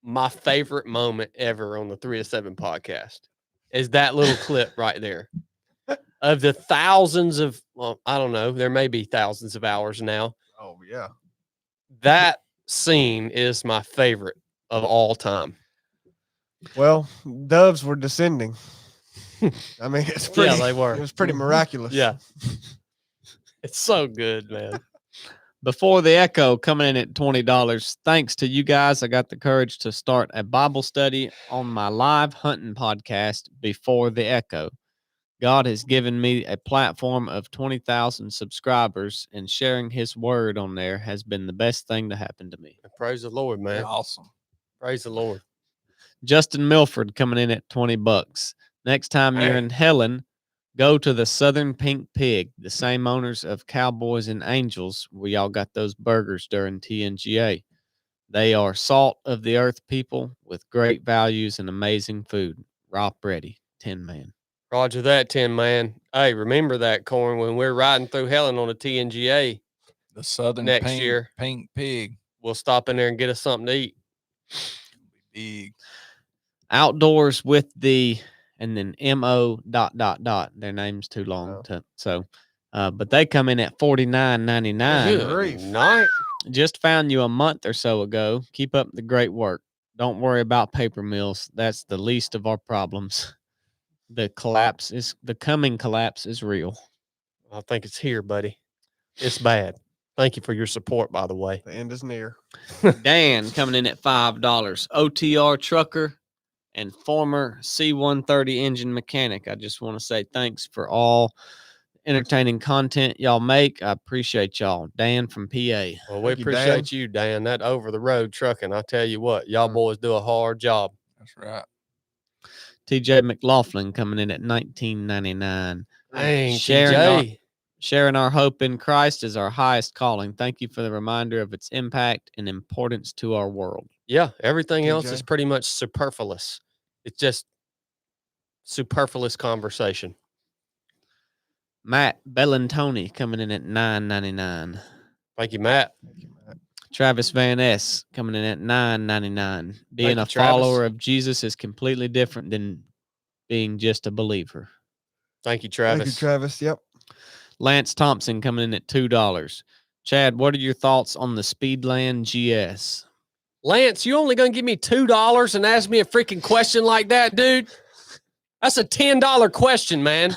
[SPEAKER 2] my favorite moment ever on the 3 to 7 podcast. Is that little clip right there. Of the thousands of, well, I don't know, there may be thousands of hours now.
[SPEAKER 4] Oh, yeah.
[SPEAKER 2] That scene is my favorite of all time.
[SPEAKER 4] Well, doves were descending. I mean, it's pretty.
[SPEAKER 2] Yeah, they were.
[SPEAKER 4] It was pretty miraculous.
[SPEAKER 2] Yeah. It's so good, man.
[SPEAKER 1] Before the Echo coming in at $20. Thanks to you guys, I got the courage to start a Bible study on my live hunting podcast, Before the Echo. God has given me a platform of 20,000 subscribers, and sharing his word on there has been the best thing to happen to me.
[SPEAKER 2] Praise the Lord, man.
[SPEAKER 3] Awesome.
[SPEAKER 2] Praise the Lord.
[SPEAKER 1] Justin Milford coming in at $20. Next time you're in Helen, go to the Southern Pink Pig, the same owners of Cowboys and Angels, where y'all got those burgers during TNGA. They are salt of the earth people with great values and amazing food. Rop ready, 10-man.
[SPEAKER 2] Roger that, 10 man. Hey, remember that, Corn, when we're riding through Helen on a TNGA
[SPEAKER 3] The Southern
[SPEAKER 2] next
[SPEAKER 3] pink,
[SPEAKER 2] year,
[SPEAKER 3] pink pig.
[SPEAKER 2] we'll stop in there and get us something to eat.
[SPEAKER 3] Big.
[SPEAKER 1] Outdoors with the, and then MO ... Their name's too long but they come in at $49.99.
[SPEAKER 2] Good night.
[SPEAKER 1] Just found you a month or so ago. Keep up the great work. Don't worry about paper mills. That's the least of our problems. The coming collapse is real.
[SPEAKER 2] I think it's here, buddy. It's bad. Thank you for your support, by the way.
[SPEAKER 4] The end is near.
[SPEAKER 1] Dan coming in at $5. OTR trucker and former C-130 engine mechanic. I just want to say thanks for all entertaining content y'all make. I appreciate y'all. Dan from PA.
[SPEAKER 2] Well, we
[SPEAKER 4] Thank you,
[SPEAKER 2] appreciate you, Dan. That over the road trucking. I tell you what, y'all boys do a hard job.
[SPEAKER 3] That's right.
[SPEAKER 1] TJ McLaughlin coming in at $19.99.
[SPEAKER 2] Dang,
[SPEAKER 1] Sharing
[SPEAKER 2] TJ.
[SPEAKER 1] Sharing our hope in Christ is our highest calling. Thank you for the reminder of its impact and importance to our world.
[SPEAKER 2] Yeah, everything else is
[SPEAKER 4] TJ.
[SPEAKER 2] pretty much superfluous. It's just superfluous conversation.
[SPEAKER 1] Matt Bellantoni coming in at $9.99.
[SPEAKER 2] Thank you, Matt.
[SPEAKER 1] Travis Van S coming in at $9.99. Being
[SPEAKER 2] you,
[SPEAKER 1] a
[SPEAKER 2] Travis.
[SPEAKER 1] follower of Jesus is completely different than being just a believer.
[SPEAKER 2] Thank you, Travis.
[SPEAKER 4] Thank you, Travis. Yep.
[SPEAKER 1] Lance Thompson coming in at $2. Chad, what are your thoughts on the Speedland GS?
[SPEAKER 2] Lance, you only gonna give me $2 and ask me a freaking question like that, dude? That's a $10 question, man.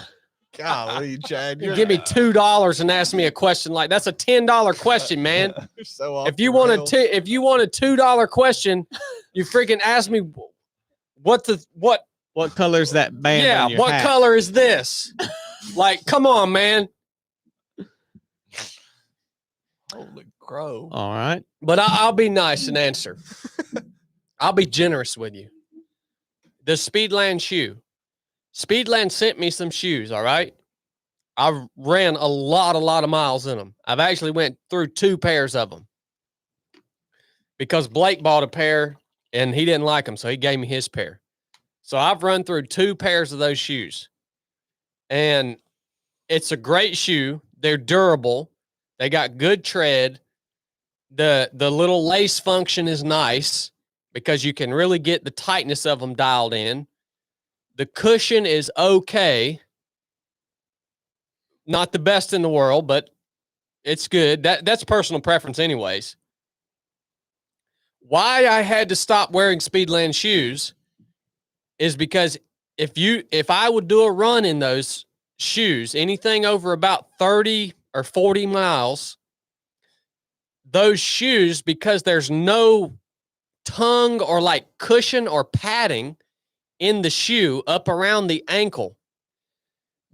[SPEAKER 4] Golly, Chad.
[SPEAKER 2] You give me $2 and ask me a question like that's a $10 question, man.
[SPEAKER 4] You're so off
[SPEAKER 2] If you
[SPEAKER 4] the
[SPEAKER 2] want
[SPEAKER 4] rails.
[SPEAKER 2] if you want a $2 question, you freaking ask me what
[SPEAKER 1] color is that band?
[SPEAKER 2] yeah,
[SPEAKER 1] on your
[SPEAKER 2] what
[SPEAKER 1] hat?
[SPEAKER 2] color is this? Like, come on, man.
[SPEAKER 3] Holy crow.
[SPEAKER 1] All right.
[SPEAKER 2] But I'll be nice and answer. I'll be generous with you. The Speedland shoe. Speedland sent me some shoes, all right? I ran a lot of miles in them. I've actually went through 2 pairs of them. Because Blake bought a pair and he didn't like them, so he gave me his pair. So I've run through 2 pairs of those shoes. And it's a great shoe. They're durable. They got good tread. The little lace function is nice because you can really get the tightness of them dialed in. The cushion is okay. Not the best in the world, but it's good. That's personal preference anyways. Why I had to stop wearing Speedland shoes is because if I would do a run in those shoes, anything over about 30 or 40 miles, those shoes, because there's no tongue or like cushion or padding in the shoe up around the ankle,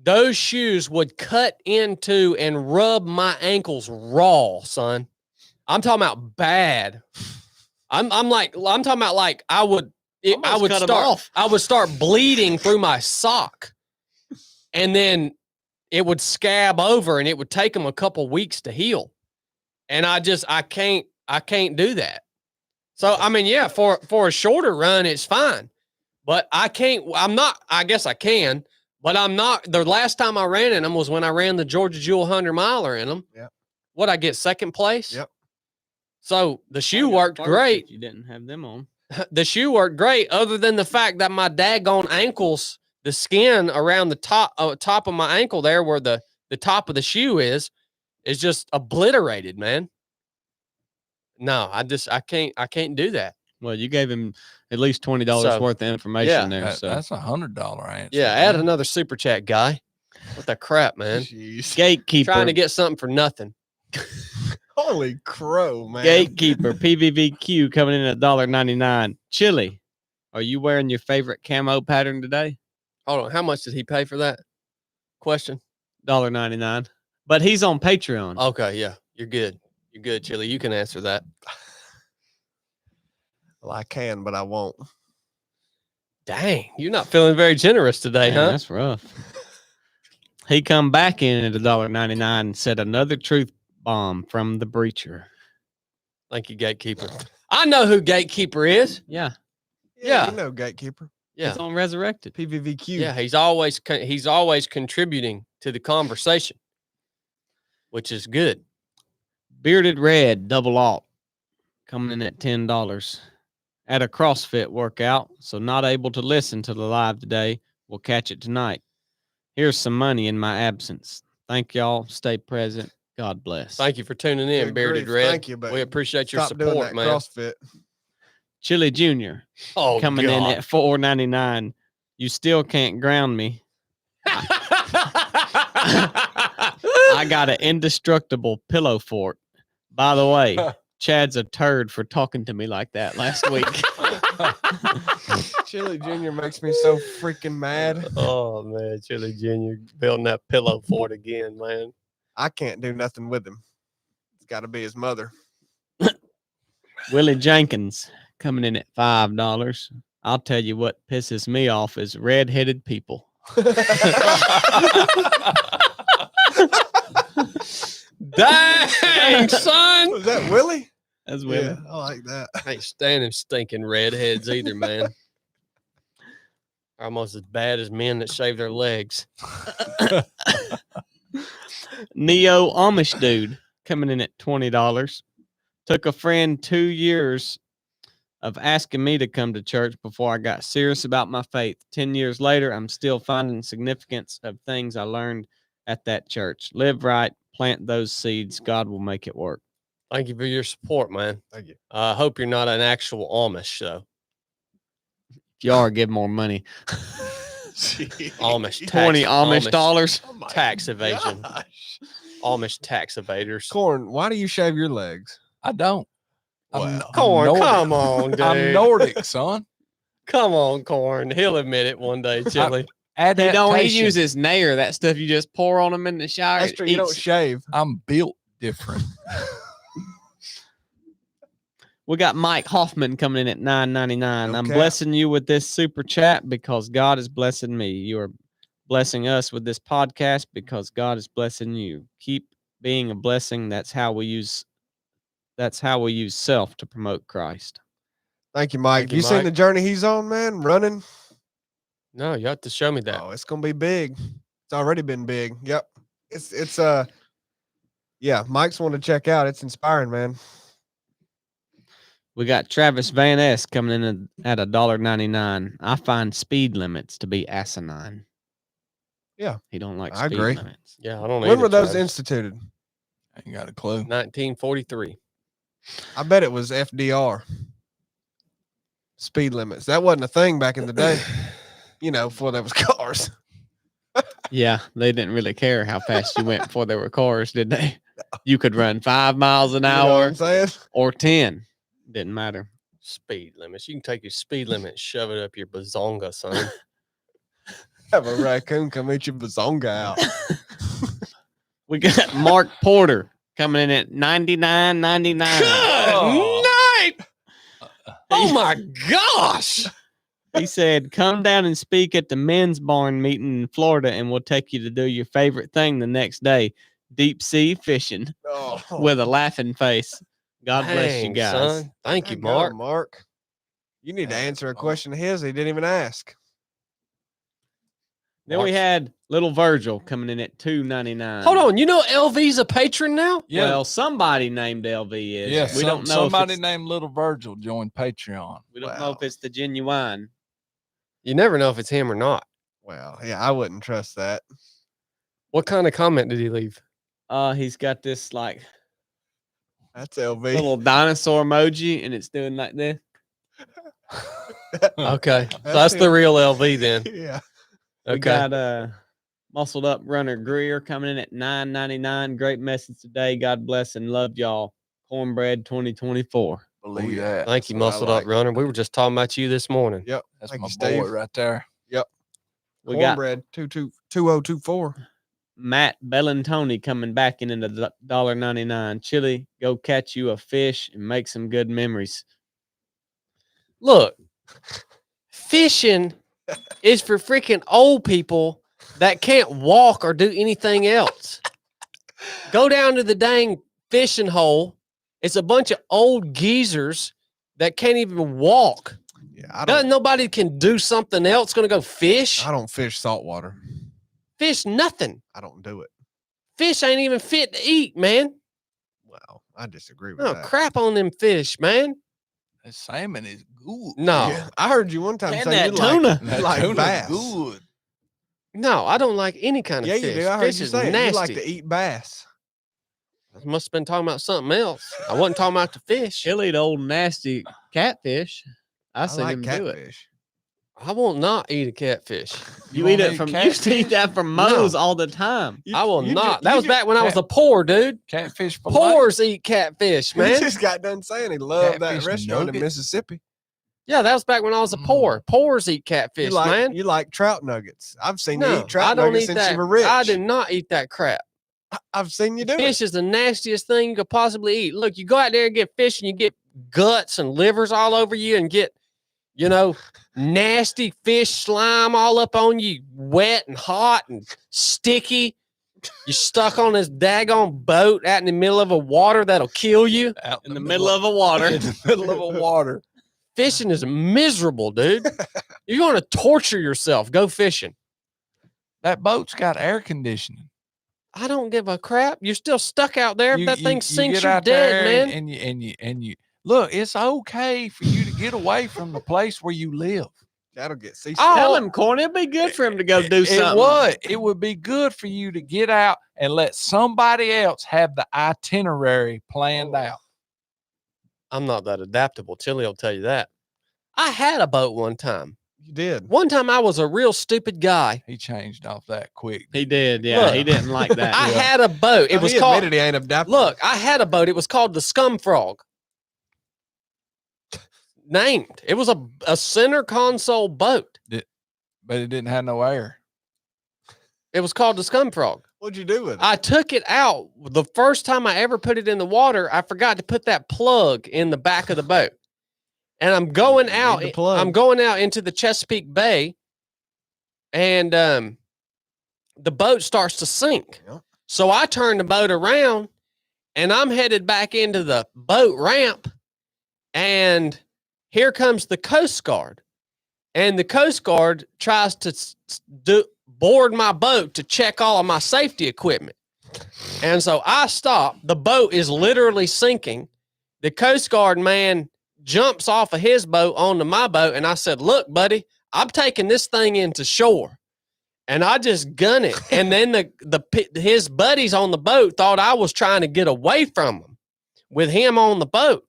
[SPEAKER 2] those shoes would cut into and rub my ankles raw, son. I'm talking about bad. I'm talking about like I would start bleeding through my sock, and then it would scab over, and it would take them a couple weeks to heal. And I can't do that. So I mean, yeah, for a shorter run, it's fine. But I guess I can, but I'm not. The last time I ran in them was when I ran the Georgia Jewel 100 miler in them.
[SPEAKER 4] Yep.
[SPEAKER 2] What, I get 2nd place?
[SPEAKER 4] Yep.
[SPEAKER 2] So the shoe worked great.
[SPEAKER 1] You didn't have them on.
[SPEAKER 2] The shoe worked great, other than the fact that my daggone ankles, the skin around the top of my ankle there where the top of the shoe is just obliterated, man. No, I can't do that.
[SPEAKER 1] Well, you gave him at least $20
[SPEAKER 2] So,
[SPEAKER 1] worth of information there.
[SPEAKER 3] That-
[SPEAKER 1] So
[SPEAKER 3] That's $100 answer.
[SPEAKER 2] Yeah, add another super chat, guy. What the crap, man?
[SPEAKER 4] Jeez.
[SPEAKER 1] Gatekeeper.
[SPEAKER 2] Trying to get something for nothing.
[SPEAKER 4] Holy crow, man.
[SPEAKER 1] Gatekeeper PVVQ coming in at $1.99. Chili, are you wearing your favorite camo pattern today?
[SPEAKER 2] Hold on, how much did he pay for that question?
[SPEAKER 1] $1.99. But he's on Patreon.
[SPEAKER 2] Okay, yeah, you're good. You're good, Chili. You can answer that.
[SPEAKER 4] Well, I can, but I won't.
[SPEAKER 2] Dang, you're not feeling very generous today,
[SPEAKER 1] Man,
[SPEAKER 2] huh?
[SPEAKER 1] that's rough. He come back in at $1.99 and said another truth bomb from the breacher.
[SPEAKER 2] Thank you, Gatekeeper. I know who Gatekeeper is.
[SPEAKER 1] Yeah.
[SPEAKER 2] Yeah.
[SPEAKER 4] You know, Gatekeeper.
[SPEAKER 2] Yeah,
[SPEAKER 1] It's on Resurrected.
[SPEAKER 4] PVVQ.
[SPEAKER 2] yeah. He's always contributing to the conversation, which is good.
[SPEAKER 1] Bearded Red double alt coming in at $10 at a CrossFit workout. So not able to listen to the live today. We'll catch it tonight. Here's some money in my absence. Thank y'all. Stay present. God bless.
[SPEAKER 2] Thank you for tuning in,
[SPEAKER 4] Good
[SPEAKER 2] Bearded
[SPEAKER 4] grief,
[SPEAKER 2] Red.
[SPEAKER 4] thank you, but
[SPEAKER 2] we appreciate your
[SPEAKER 4] Stop doing
[SPEAKER 2] support,
[SPEAKER 4] that
[SPEAKER 2] man.
[SPEAKER 4] CrossFit.
[SPEAKER 1] Chili Jr.
[SPEAKER 2] Oh,
[SPEAKER 1] coming in
[SPEAKER 2] God.
[SPEAKER 1] at $4.99. You still can't ground me. I got an indestructible pillow fort. By the way, Chad's a turd for talking to me like that last week.
[SPEAKER 4] Chili Jr. makes me so freaking mad.
[SPEAKER 2] Oh man, Chili Jr. building that pillow fort again, man.
[SPEAKER 4] I can't do nothing with him. It's got to be his mother.
[SPEAKER 1] Willie Jenkins coming in at $5. I'll tell you what pisses me off is red-headed people.
[SPEAKER 2] Dang, son.
[SPEAKER 4] Was that Willie?
[SPEAKER 1] That's Willie.
[SPEAKER 4] Yeah, I like that.
[SPEAKER 2] I ain't standing stinking redheads either, man. Almost as bad as men that shave their legs.
[SPEAKER 1] Neo Amish dude coming in at $20. Took a friend 2 years of asking me to come to church before I got serious about my faith. 10 years later, I'm still finding significance of things I learned at that church. Live right, plant those seeds. God will make it work.
[SPEAKER 2] Thank you for your support, man.
[SPEAKER 4] Thank you.
[SPEAKER 2] I hope you're not an actual Amish, though.
[SPEAKER 1] If you are, give more money.
[SPEAKER 2] Amish.
[SPEAKER 1] 20 Amish dollars.
[SPEAKER 4] Oh my
[SPEAKER 2] Tax evasion.
[SPEAKER 4] gosh.
[SPEAKER 2] Amish tax evaders.
[SPEAKER 4] Corn, why do you shave your legs?
[SPEAKER 3] I don't.
[SPEAKER 4] Wow.
[SPEAKER 2] Corn,
[SPEAKER 3] Nordic.
[SPEAKER 2] come on, dude.
[SPEAKER 3] I'm Nordic, son.
[SPEAKER 2] Come on, Corn. He'll admit it one day, Chili.
[SPEAKER 1] He don't. He
[SPEAKER 3] Adaptation.
[SPEAKER 1] uses Nair, that stuff you just pour on them in the shower.
[SPEAKER 4] That's
[SPEAKER 1] it
[SPEAKER 4] true. You don't
[SPEAKER 1] eats.
[SPEAKER 4] shave.
[SPEAKER 3] I'm built different.
[SPEAKER 1] We got Mike Hoffman coming in at $9.99.
[SPEAKER 4] No
[SPEAKER 1] I'm
[SPEAKER 4] cap.
[SPEAKER 1] blessing you with this super chat because God is blessing me. You are blessing us with this podcast because God is blessing you. Keep being a blessing. That's how we use self to promote Christ.
[SPEAKER 4] Thank you, Mike.
[SPEAKER 2] Thank
[SPEAKER 4] you
[SPEAKER 2] you,
[SPEAKER 4] seen
[SPEAKER 2] Mike.
[SPEAKER 4] the journey he's on, man? Running.
[SPEAKER 2] No, you have to show me that.
[SPEAKER 4] Oh, it's gonna be big. It's already been big. Yep. It's yeah, Mike's one to check out. It's inspiring, man.
[SPEAKER 1] We got Travis Van S coming in at $1.99. I find speed limits to be asinine.
[SPEAKER 4] Yeah,
[SPEAKER 1] He don't like
[SPEAKER 4] I
[SPEAKER 1] speed
[SPEAKER 4] agree.
[SPEAKER 1] limits.
[SPEAKER 2] Yeah, I don't know.
[SPEAKER 4] When were those
[SPEAKER 2] Travis.
[SPEAKER 4] instituted?
[SPEAKER 3] I ain't got a clue.
[SPEAKER 2] 1943.
[SPEAKER 4] I bet it was FDR. Speed limits. That wasn't a thing back in the day. You know, before there was cars.
[SPEAKER 1] Yeah, they didn't really care how fast you went before there were cars, did they? You could run 5 miles an
[SPEAKER 4] You know what
[SPEAKER 1] hour
[SPEAKER 4] I'm saying?
[SPEAKER 1] or 10. Didn't matter.
[SPEAKER 2] Speed limits. You can take your speed limit and shove it up your bazonga, son.
[SPEAKER 4] Have a raccoon come eat your bazonga out.
[SPEAKER 1] We got Mark Porter coming in at $99.99.
[SPEAKER 2] Night! Oh my gosh!
[SPEAKER 1] He said, "Come down and speak at the men's barn meeting in Florida, and we'll take you to do your favorite thing the next day: deep sea fishing."
[SPEAKER 4] Oh,
[SPEAKER 1] With a laughing face. God bless you
[SPEAKER 2] Dang,
[SPEAKER 1] guys.
[SPEAKER 2] son. Thank you,
[SPEAKER 4] Daggone,
[SPEAKER 2] Mark.
[SPEAKER 4] Mark. You need to
[SPEAKER 3] Dang,
[SPEAKER 4] answer a
[SPEAKER 3] Mark.
[SPEAKER 4] question of his he didn't even ask.
[SPEAKER 1] Then we
[SPEAKER 2] Mark's-
[SPEAKER 1] had little Virgil coming in at $2.99.
[SPEAKER 2] Hold on. You know LV's a patron now?
[SPEAKER 3] Yeah.
[SPEAKER 1] Well, somebody named LV is.
[SPEAKER 3] Yeah,
[SPEAKER 1] we don't know.
[SPEAKER 3] somebody
[SPEAKER 1] if it's,
[SPEAKER 3] named Little Virgil joined Patreon.
[SPEAKER 1] we don't know if
[SPEAKER 4] Wow.
[SPEAKER 1] it's the genuine.
[SPEAKER 2] You never know if it's him or not.
[SPEAKER 4] Well, yeah, I wouldn't trust that.
[SPEAKER 2] What kind of comment did he leave?
[SPEAKER 1] He's got this like
[SPEAKER 4] That's LV.
[SPEAKER 1] little dinosaur emoji, and it's doing like this.
[SPEAKER 2] Okay. So
[SPEAKER 4] That's
[SPEAKER 2] that's the
[SPEAKER 4] him.
[SPEAKER 2] real LV then.
[SPEAKER 4] Yeah.
[SPEAKER 1] We
[SPEAKER 2] Okay.
[SPEAKER 1] got muscled up runner Greer coming in at $9.99. Great message today. God bless and love y'all. Cornbread 2024.
[SPEAKER 3] Believe
[SPEAKER 4] yeah.
[SPEAKER 3] that.
[SPEAKER 2] Thank you,
[SPEAKER 4] That's what I
[SPEAKER 2] Muscled Up
[SPEAKER 4] like.
[SPEAKER 2] Runner. We were just talking about you this morning.
[SPEAKER 4] Yep.
[SPEAKER 3] That's
[SPEAKER 4] Thank
[SPEAKER 3] my
[SPEAKER 4] you,
[SPEAKER 3] boy
[SPEAKER 4] Steve.
[SPEAKER 3] right there.
[SPEAKER 1] We got
[SPEAKER 4] Cornbread 2024.
[SPEAKER 1] Matt Bellantoni coming back in at $1.99. Chili, go catch you a fish and make some good memories.
[SPEAKER 2] Look, fishing is for freaking old people that can't walk or do anything else. Go down to the dang fishing hole. It's a bunch of old geezers that can't even walk.
[SPEAKER 4] Yeah, I don't
[SPEAKER 2] Nobody can do something else. Going to go fish?
[SPEAKER 4] I don't fish saltwater.
[SPEAKER 2] Fish nothing.
[SPEAKER 4] I don't do it.
[SPEAKER 2] Fish ain't even fit to eat, man.
[SPEAKER 4] Well, I disagree with
[SPEAKER 2] No,
[SPEAKER 4] that.
[SPEAKER 2] crap on them fish, man.
[SPEAKER 3] That salmon is good.
[SPEAKER 2] No,
[SPEAKER 4] Yeah, I heard you one time
[SPEAKER 1] And
[SPEAKER 4] say
[SPEAKER 1] that
[SPEAKER 4] you
[SPEAKER 1] tuna.
[SPEAKER 3] That
[SPEAKER 4] like
[SPEAKER 3] tuna's
[SPEAKER 4] bass.
[SPEAKER 3] good.
[SPEAKER 2] no, I don't like any kind of
[SPEAKER 4] Yeah,
[SPEAKER 2] fish.
[SPEAKER 4] you do. I heard
[SPEAKER 2] Fish
[SPEAKER 4] you
[SPEAKER 2] is
[SPEAKER 4] say it.
[SPEAKER 2] nasty.
[SPEAKER 4] You like to eat bass.
[SPEAKER 2] I must have been talking about something else. I wasn't talking about the fish.
[SPEAKER 1] He'll eat old nasty catfish. I seen
[SPEAKER 4] like
[SPEAKER 1] him do it.
[SPEAKER 4] catfish.
[SPEAKER 2] I will not eat a catfish.
[SPEAKER 1] You
[SPEAKER 3] won't
[SPEAKER 1] eat it from you used to eat
[SPEAKER 3] catfish?
[SPEAKER 1] that from Moe's all the time.
[SPEAKER 2] I will
[SPEAKER 4] You
[SPEAKER 2] not.
[SPEAKER 4] ju-
[SPEAKER 2] That
[SPEAKER 4] you
[SPEAKER 2] was
[SPEAKER 4] ju-
[SPEAKER 2] back when I was
[SPEAKER 3] cat-
[SPEAKER 2] a poor dude.
[SPEAKER 3] Catfish fillet.
[SPEAKER 2] Poors eat catfish,
[SPEAKER 4] He
[SPEAKER 2] man.
[SPEAKER 4] just got done saying he loved that
[SPEAKER 3] Catfish
[SPEAKER 4] restaurant in
[SPEAKER 3] nuggets.
[SPEAKER 4] Mississippi.
[SPEAKER 2] Yeah, that was back when I was a poor. Poors eat catfish, man.
[SPEAKER 4] You like trout nuggets. I've seen you
[SPEAKER 2] No,
[SPEAKER 4] eat trout
[SPEAKER 2] I don't
[SPEAKER 4] nuggets
[SPEAKER 2] eat
[SPEAKER 4] since
[SPEAKER 2] that.
[SPEAKER 4] you were rich.
[SPEAKER 2] I do not eat that crap.
[SPEAKER 4] I've seen you do it.
[SPEAKER 2] Fish is the nastiest thing you could possibly eat. Look, you go out there and get fish and you get guts and livers all over you and get, nasty fish slime all up on you, wet and hot and sticky. You're stuck on this daggone boat out in the middle of a water that'll kill you.
[SPEAKER 3] Out
[SPEAKER 1] In the middle of a water.
[SPEAKER 3] in the middle of a water.
[SPEAKER 2] Fishing is miserable, dude. You're going to torture yourself. Go fishing.
[SPEAKER 3] That boat's got air conditioning.
[SPEAKER 2] I don't give a crap. You're still stuck out there. If that thing sinks,
[SPEAKER 3] get
[SPEAKER 2] you're
[SPEAKER 3] out
[SPEAKER 2] dead,
[SPEAKER 3] there
[SPEAKER 2] man.
[SPEAKER 3] And you look. It's okay for you to get away from the place where you live.
[SPEAKER 4] That'll get seasick.
[SPEAKER 1] Tell him, Corny. It'd be good for him to go do something.
[SPEAKER 3] It would be good for you to get out and let somebody else have the itinerary planned out.
[SPEAKER 2] I'm not that adaptable. Tilly will tell you that. I had a boat one time.
[SPEAKER 4] You did.
[SPEAKER 2] One time I was a real stupid guy.
[SPEAKER 3] He changed off that quick.
[SPEAKER 1] He did. Yeah,
[SPEAKER 2] Look,
[SPEAKER 1] he didn't like that.
[SPEAKER 2] I had a boat. It was
[SPEAKER 4] he
[SPEAKER 2] called.
[SPEAKER 4] admitted he ain't adaptable.
[SPEAKER 2] Look, I had a boat. It was called the Scum Frog. Named. It was a center console boat.
[SPEAKER 3] But it didn't have no air.
[SPEAKER 2] It was called the Scum Frog.
[SPEAKER 4] What'd you do with it?
[SPEAKER 2] I took it out. The first time I ever put it in the water, I forgot to put that plug in the back of the boat. And I'm going out.
[SPEAKER 4] the plug.
[SPEAKER 2] I'm going out into the Chesapeake Bay, and the boat starts to sink.
[SPEAKER 4] Yeah.
[SPEAKER 2] So I turn the boat around, and I'm headed back into the boat ramp, and here comes the Coast Guard. And the Coast Guard tries to board my boat to check all of my safety equipment. And so I stop. The boat is literally sinking. The Coast Guard man jumps off of his boat onto my boat. And I said, look, buddy, I'm taking this thing into shore. And I just gun it. And then his buddies on the boat thought I was trying to get away from him with him on the boat.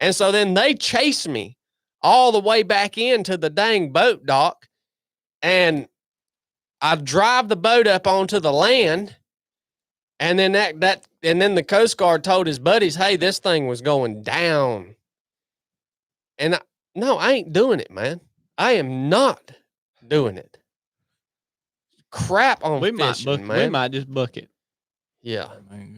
[SPEAKER 2] And so then they chased me all the way back into the dang boat dock. And I drive the boat up onto the land. And then and then the Coast Guard told his buddies, hey, this thing was going down. And I ain't doing it, man. I am not doing it. Crap on fishing, man.
[SPEAKER 1] We might just book it.
[SPEAKER 2] Yeah.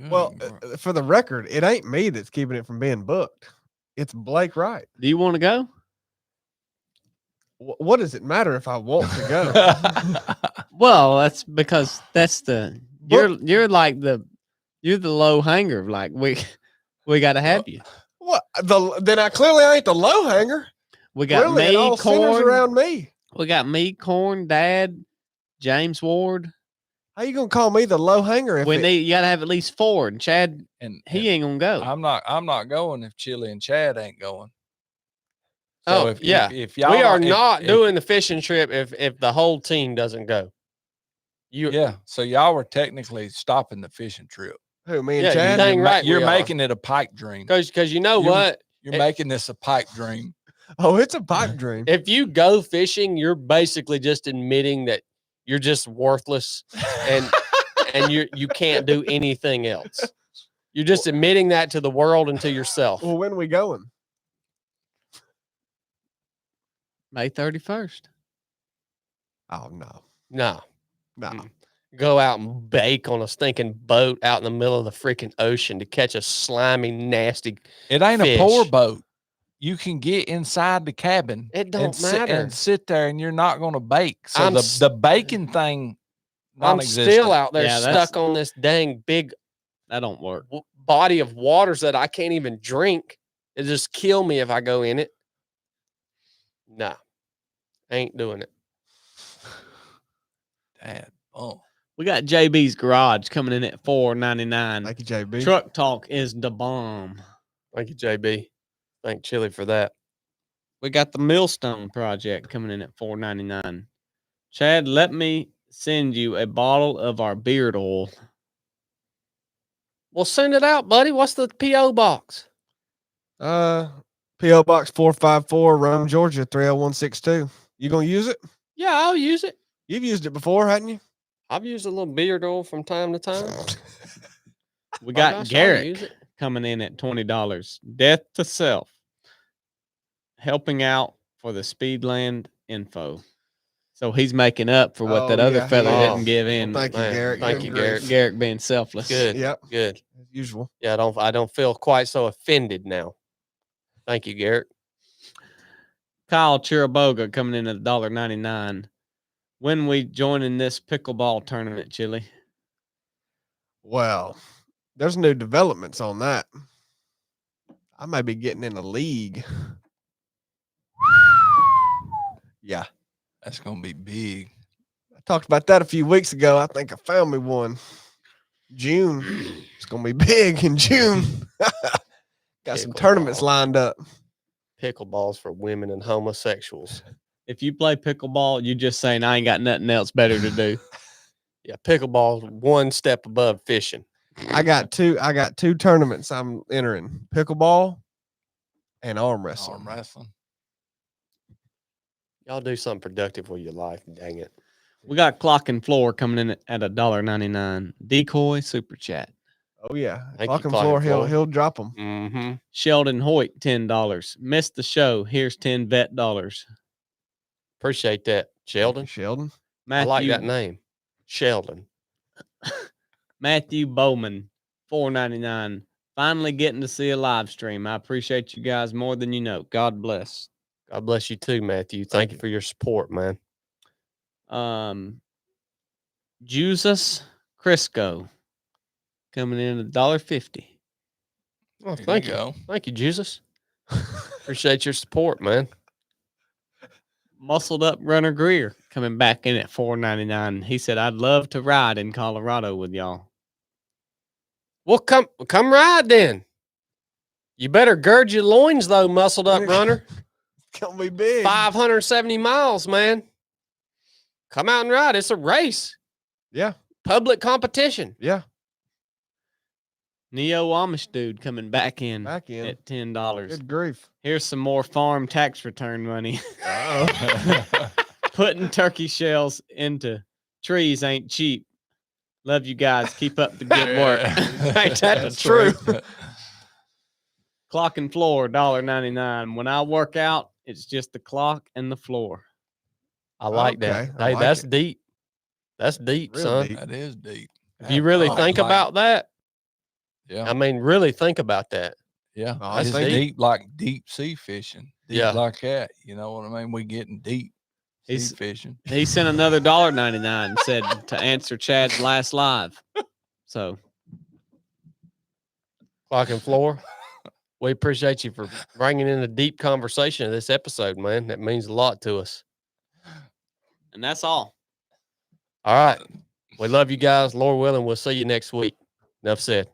[SPEAKER 4] Well, for the record, it ain't me that's keeping it from being booked. It's Blake Wright.
[SPEAKER 1] Do you want to go?
[SPEAKER 4] What does it matter if I want to go?
[SPEAKER 1] Well, that's because you're like the low hanger. Like we got to have you.
[SPEAKER 4] What? Then I clearly ain't the low hanger.
[SPEAKER 1] We got
[SPEAKER 4] Clearly, it all
[SPEAKER 1] me,
[SPEAKER 4] centers
[SPEAKER 1] Corn.
[SPEAKER 4] around me.
[SPEAKER 1] We got me, Corn, Dad, James Ward.
[SPEAKER 4] How you gonna call me the low hanger? If
[SPEAKER 1] You got to have at least 4. And Chad,
[SPEAKER 3] and
[SPEAKER 1] he ain't gonna go.
[SPEAKER 3] I'm not going if Chili and Chad ain't going.
[SPEAKER 2] So
[SPEAKER 3] if
[SPEAKER 2] we are not doing the fishing trip if the whole team doesn't go.
[SPEAKER 3] So y'all were technically stopping the fishing trip.
[SPEAKER 4] who me and
[SPEAKER 2] Yeah,
[SPEAKER 4] Chad?
[SPEAKER 2] dang right
[SPEAKER 3] You're
[SPEAKER 2] we are.
[SPEAKER 3] making it a pipe dream.
[SPEAKER 2] Because you know what?
[SPEAKER 3] You're making this a pipe dream.
[SPEAKER 4] Oh, it's a pipe dream.
[SPEAKER 2] If you go fishing, you're basically just admitting that you're just worthless and you can't do anything else. You're just admitting that to the world and to yourself.
[SPEAKER 4] Well, when are we going?
[SPEAKER 1] May 31st.
[SPEAKER 4] Oh no,
[SPEAKER 2] No.
[SPEAKER 4] no.
[SPEAKER 2] Go out and bake on a stinking boat out in the middle of the freaking ocean to catch a slimy, nasty.
[SPEAKER 3] It ain't
[SPEAKER 2] Fish.
[SPEAKER 3] a poor boat. You can get inside the cabin.
[SPEAKER 2] It don't
[SPEAKER 3] and
[SPEAKER 2] matter.
[SPEAKER 3] and sit there, and you're not going to bake. So
[SPEAKER 2] I'm
[SPEAKER 3] the baking thing,
[SPEAKER 2] I'm
[SPEAKER 3] non-existent.
[SPEAKER 2] still out there
[SPEAKER 1] Yeah, that's-
[SPEAKER 2] stuck on this dang big
[SPEAKER 1] That don't work.
[SPEAKER 2] body of waters that I can't even drink. It just kill me if I go in it. No, ain't doing it.
[SPEAKER 3] Dad, oh,
[SPEAKER 1] We got JB's Garage coming in at $4.99.
[SPEAKER 4] Thank you, JB.
[SPEAKER 1] Truck Talk is the bomb.
[SPEAKER 2] Thank you, JB. Thank Chili for that.
[SPEAKER 1] We got the Millstone Project coming in at $4.99. Chad, let me send you a bottle of our beard oil.
[SPEAKER 2] Well, send it out, buddy. What's the P.O. box?
[SPEAKER 4] P.O. Box 454, Rome, Georgia 30162. You gonna use it?
[SPEAKER 2] Yeah, I'll use it.
[SPEAKER 4] You've used it before, hadn't you?
[SPEAKER 2] I've used a little beard oil from time to time.
[SPEAKER 1] We
[SPEAKER 2] Oh,
[SPEAKER 1] got
[SPEAKER 2] gosh, I'll
[SPEAKER 1] Garrick
[SPEAKER 2] use it.
[SPEAKER 1] coming in at $20. Death to Self. Helping out for the Speedland info. So he's making up for what that
[SPEAKER 4] Oh,
[SPEAKER 1] other
[SPEAKER 4] yeah, he
[SPEAKER 1] fella
[SPEAKER 2] is.
[SPEAKER 1] didn't give in.
[SPEAKER 4] Thank you,
[SPEAKER 2] Man,
[SPEAKER 4] Garrett.
[SPEAKER 2] thank
[SPEAKER 4] Good
[SPEAKER 2] you,
[SPEAKER 4] grief.
[SPEAKER 1] Garrett being selfless.
[SPEAKER 2] Good.
[SPEAKER 4] Yep.
[SPEAKER 2] Good.
[SPEAKER 4] As usual.
[SPEAKER 2] Yeah, I don't feel quite so offended now. Thank you, Garrett.
[SPEAKER 1] Kyle Chiraboga coming in at $1.99. When we joining this pickleball tournament, Chili?
[SPEAKER 4] Well, there's new developments on that. I may be getting in a league. Yeah.
[SPEAKER 3] That's gonna be big.
[SPEAKER 4] I talked about that a few weeks ago. I think I found me one. June. It's gonna be big in June. Got some tournaments
[SPEAKER 2] Pickleball.
[SPEAKER 4] lined up.
[SPEAKER 2] Pickleballs for women and homosexuals.
[SPEAKER 1] If you play pickleball, you just saying I ain't got nothing else better to do.
[SPEAKER 2] Yeah, pickleball's one step above fishing.
[SPEAKER 4] I got two tournaments I'm entering. Pickleball and arm wrestling.
[SPEAKER 3] Arm wrestling.
[SPEAKER 2] Y'all do something productive with your life. Dang it.
[SPEAKER 1] We got Clock and Floor coming in at $1.99. Decoy super chat.
[SPEAKER 4] Oh yeah.
[SPEAKER 2] Thank
[SPEAKER 4] Clock
[SPEAKER 2] you,
[SPEAKER 4] and
[SPEAKER 2] Clock
[SPEAKER 4] floor,
[SPEAKER 2] and Floor.
[SPEAKER 4] he'll drop them.
[SPEAKER 2] Mm-hmm.
[SPEAKER 1] Sheldon Hoyt, $10. Missed the show. Here's 10 vet dollars.
[SPEAKER 2] Appreciate that, Sheldon.
[SPEAKER 4] Sheldon.
[SPEAKER 2] I like that name, Sheldon.
[SPEAKER 1] Matthew Bowman, $4.99. Finally getting to see a live stream. I appreciate you guys more than you know. God bless.
[SPEAKER 2] God bless you too, Matthew. Thank you for your support, man.
[SPEAKER 1] Jesus Crisco coming in at $1.50.
[SPEAKER 2] Oh,
[SPEAKER 3] There
[SPEAKER 2] thank
[SPEAKER 3] you
[SPEAKER 2] you.
[SPEAKER 3] go.
[SPEAKER 2] Thank you, Jesus. Appreciate your support, man.
[SPEAKER 1] Muscled up runner Greer coming back in at $4.99. He said, I'd love to ride in Colorado with y'all.
[SPEAKER 2] Well, come ride then. You better gird your loins though, muscled up runner.
[SPEAKER 4] It's gonna be big.
[SPEAKER 2] 570 miles, man. Come out and ride. It's a race.
[SPEAKER 4] Yeah.
[SPEAKER 2] Public competition.
[SPEAKER 4] Yeah.
[SPEAKER 1] Neo Amish dude coming back in
[SPEAKER 4] Back in.
[SPEAKER 1] at $10.
[SPEAKER 4] Good grief.
[SPEAKER 1] Here's some more farm tax return money.
[SPEAKER 4] Uh-oh.
[SPEAKER 1] Putting turkey shells into trees ain't cheap. Love you guys. Keep up the good work.
[SPEAKER 2] Ain't that the truth?
[SPEAKER 1] Clock and floor, $1.99. When I work out, it's just the clock and the floor.
[SPEAKER 2] I like
[SPEAKER 4] Okay,
[SPEAKER 2] that.
[SPEAKER 4] I
[SPEAKER 2] Hey,
[SPEAKER 4] like
[SPEAKER 2] that's
[SPEAKER 4] it.
[SPEAKER 2] deep. That's deep,
[SPEAKER 4] Real
[SPEAKER 2] son.
[SPEAKER 4] deep.
[SPEAKER 3] That is deep.
[SPEAKER 2] If you really
[SPEAKER 3] Oh,
[SPEAKER 2] think
[SPEAKER 3] like-
[SPEAKER 2] about that,
[SPEAKER 3] Yeah.
[SPEAKER 2] I mean, really think about that.
[SPEAKER 3] Yeah.
[SPEAKER 4] Oh, I
[SPEAKER 3] It's
[SPEAKER 4] think-
[SPEAKER 3] deep like deep sea fishing. Deep
[SPEAKER 2] Yeah.
[SPEAKER 3] like that. You know what I mean? We getting deep sea
[SPEAKER 1] He's-
[SPEAKER 3] fishing.
[SPEAKER 1] He sent another $1.99 and said to answer Chad's last live. So
[SPEAKER 2] Clock and floor. We appreciate you for bringing in a deep conversation of this episode, man. That means a lot to us.
[SPEAKER 1] and that's all.
[SPEAKER 2] All right. We love you guys. Lord willing, we'll see you next week. Enough said.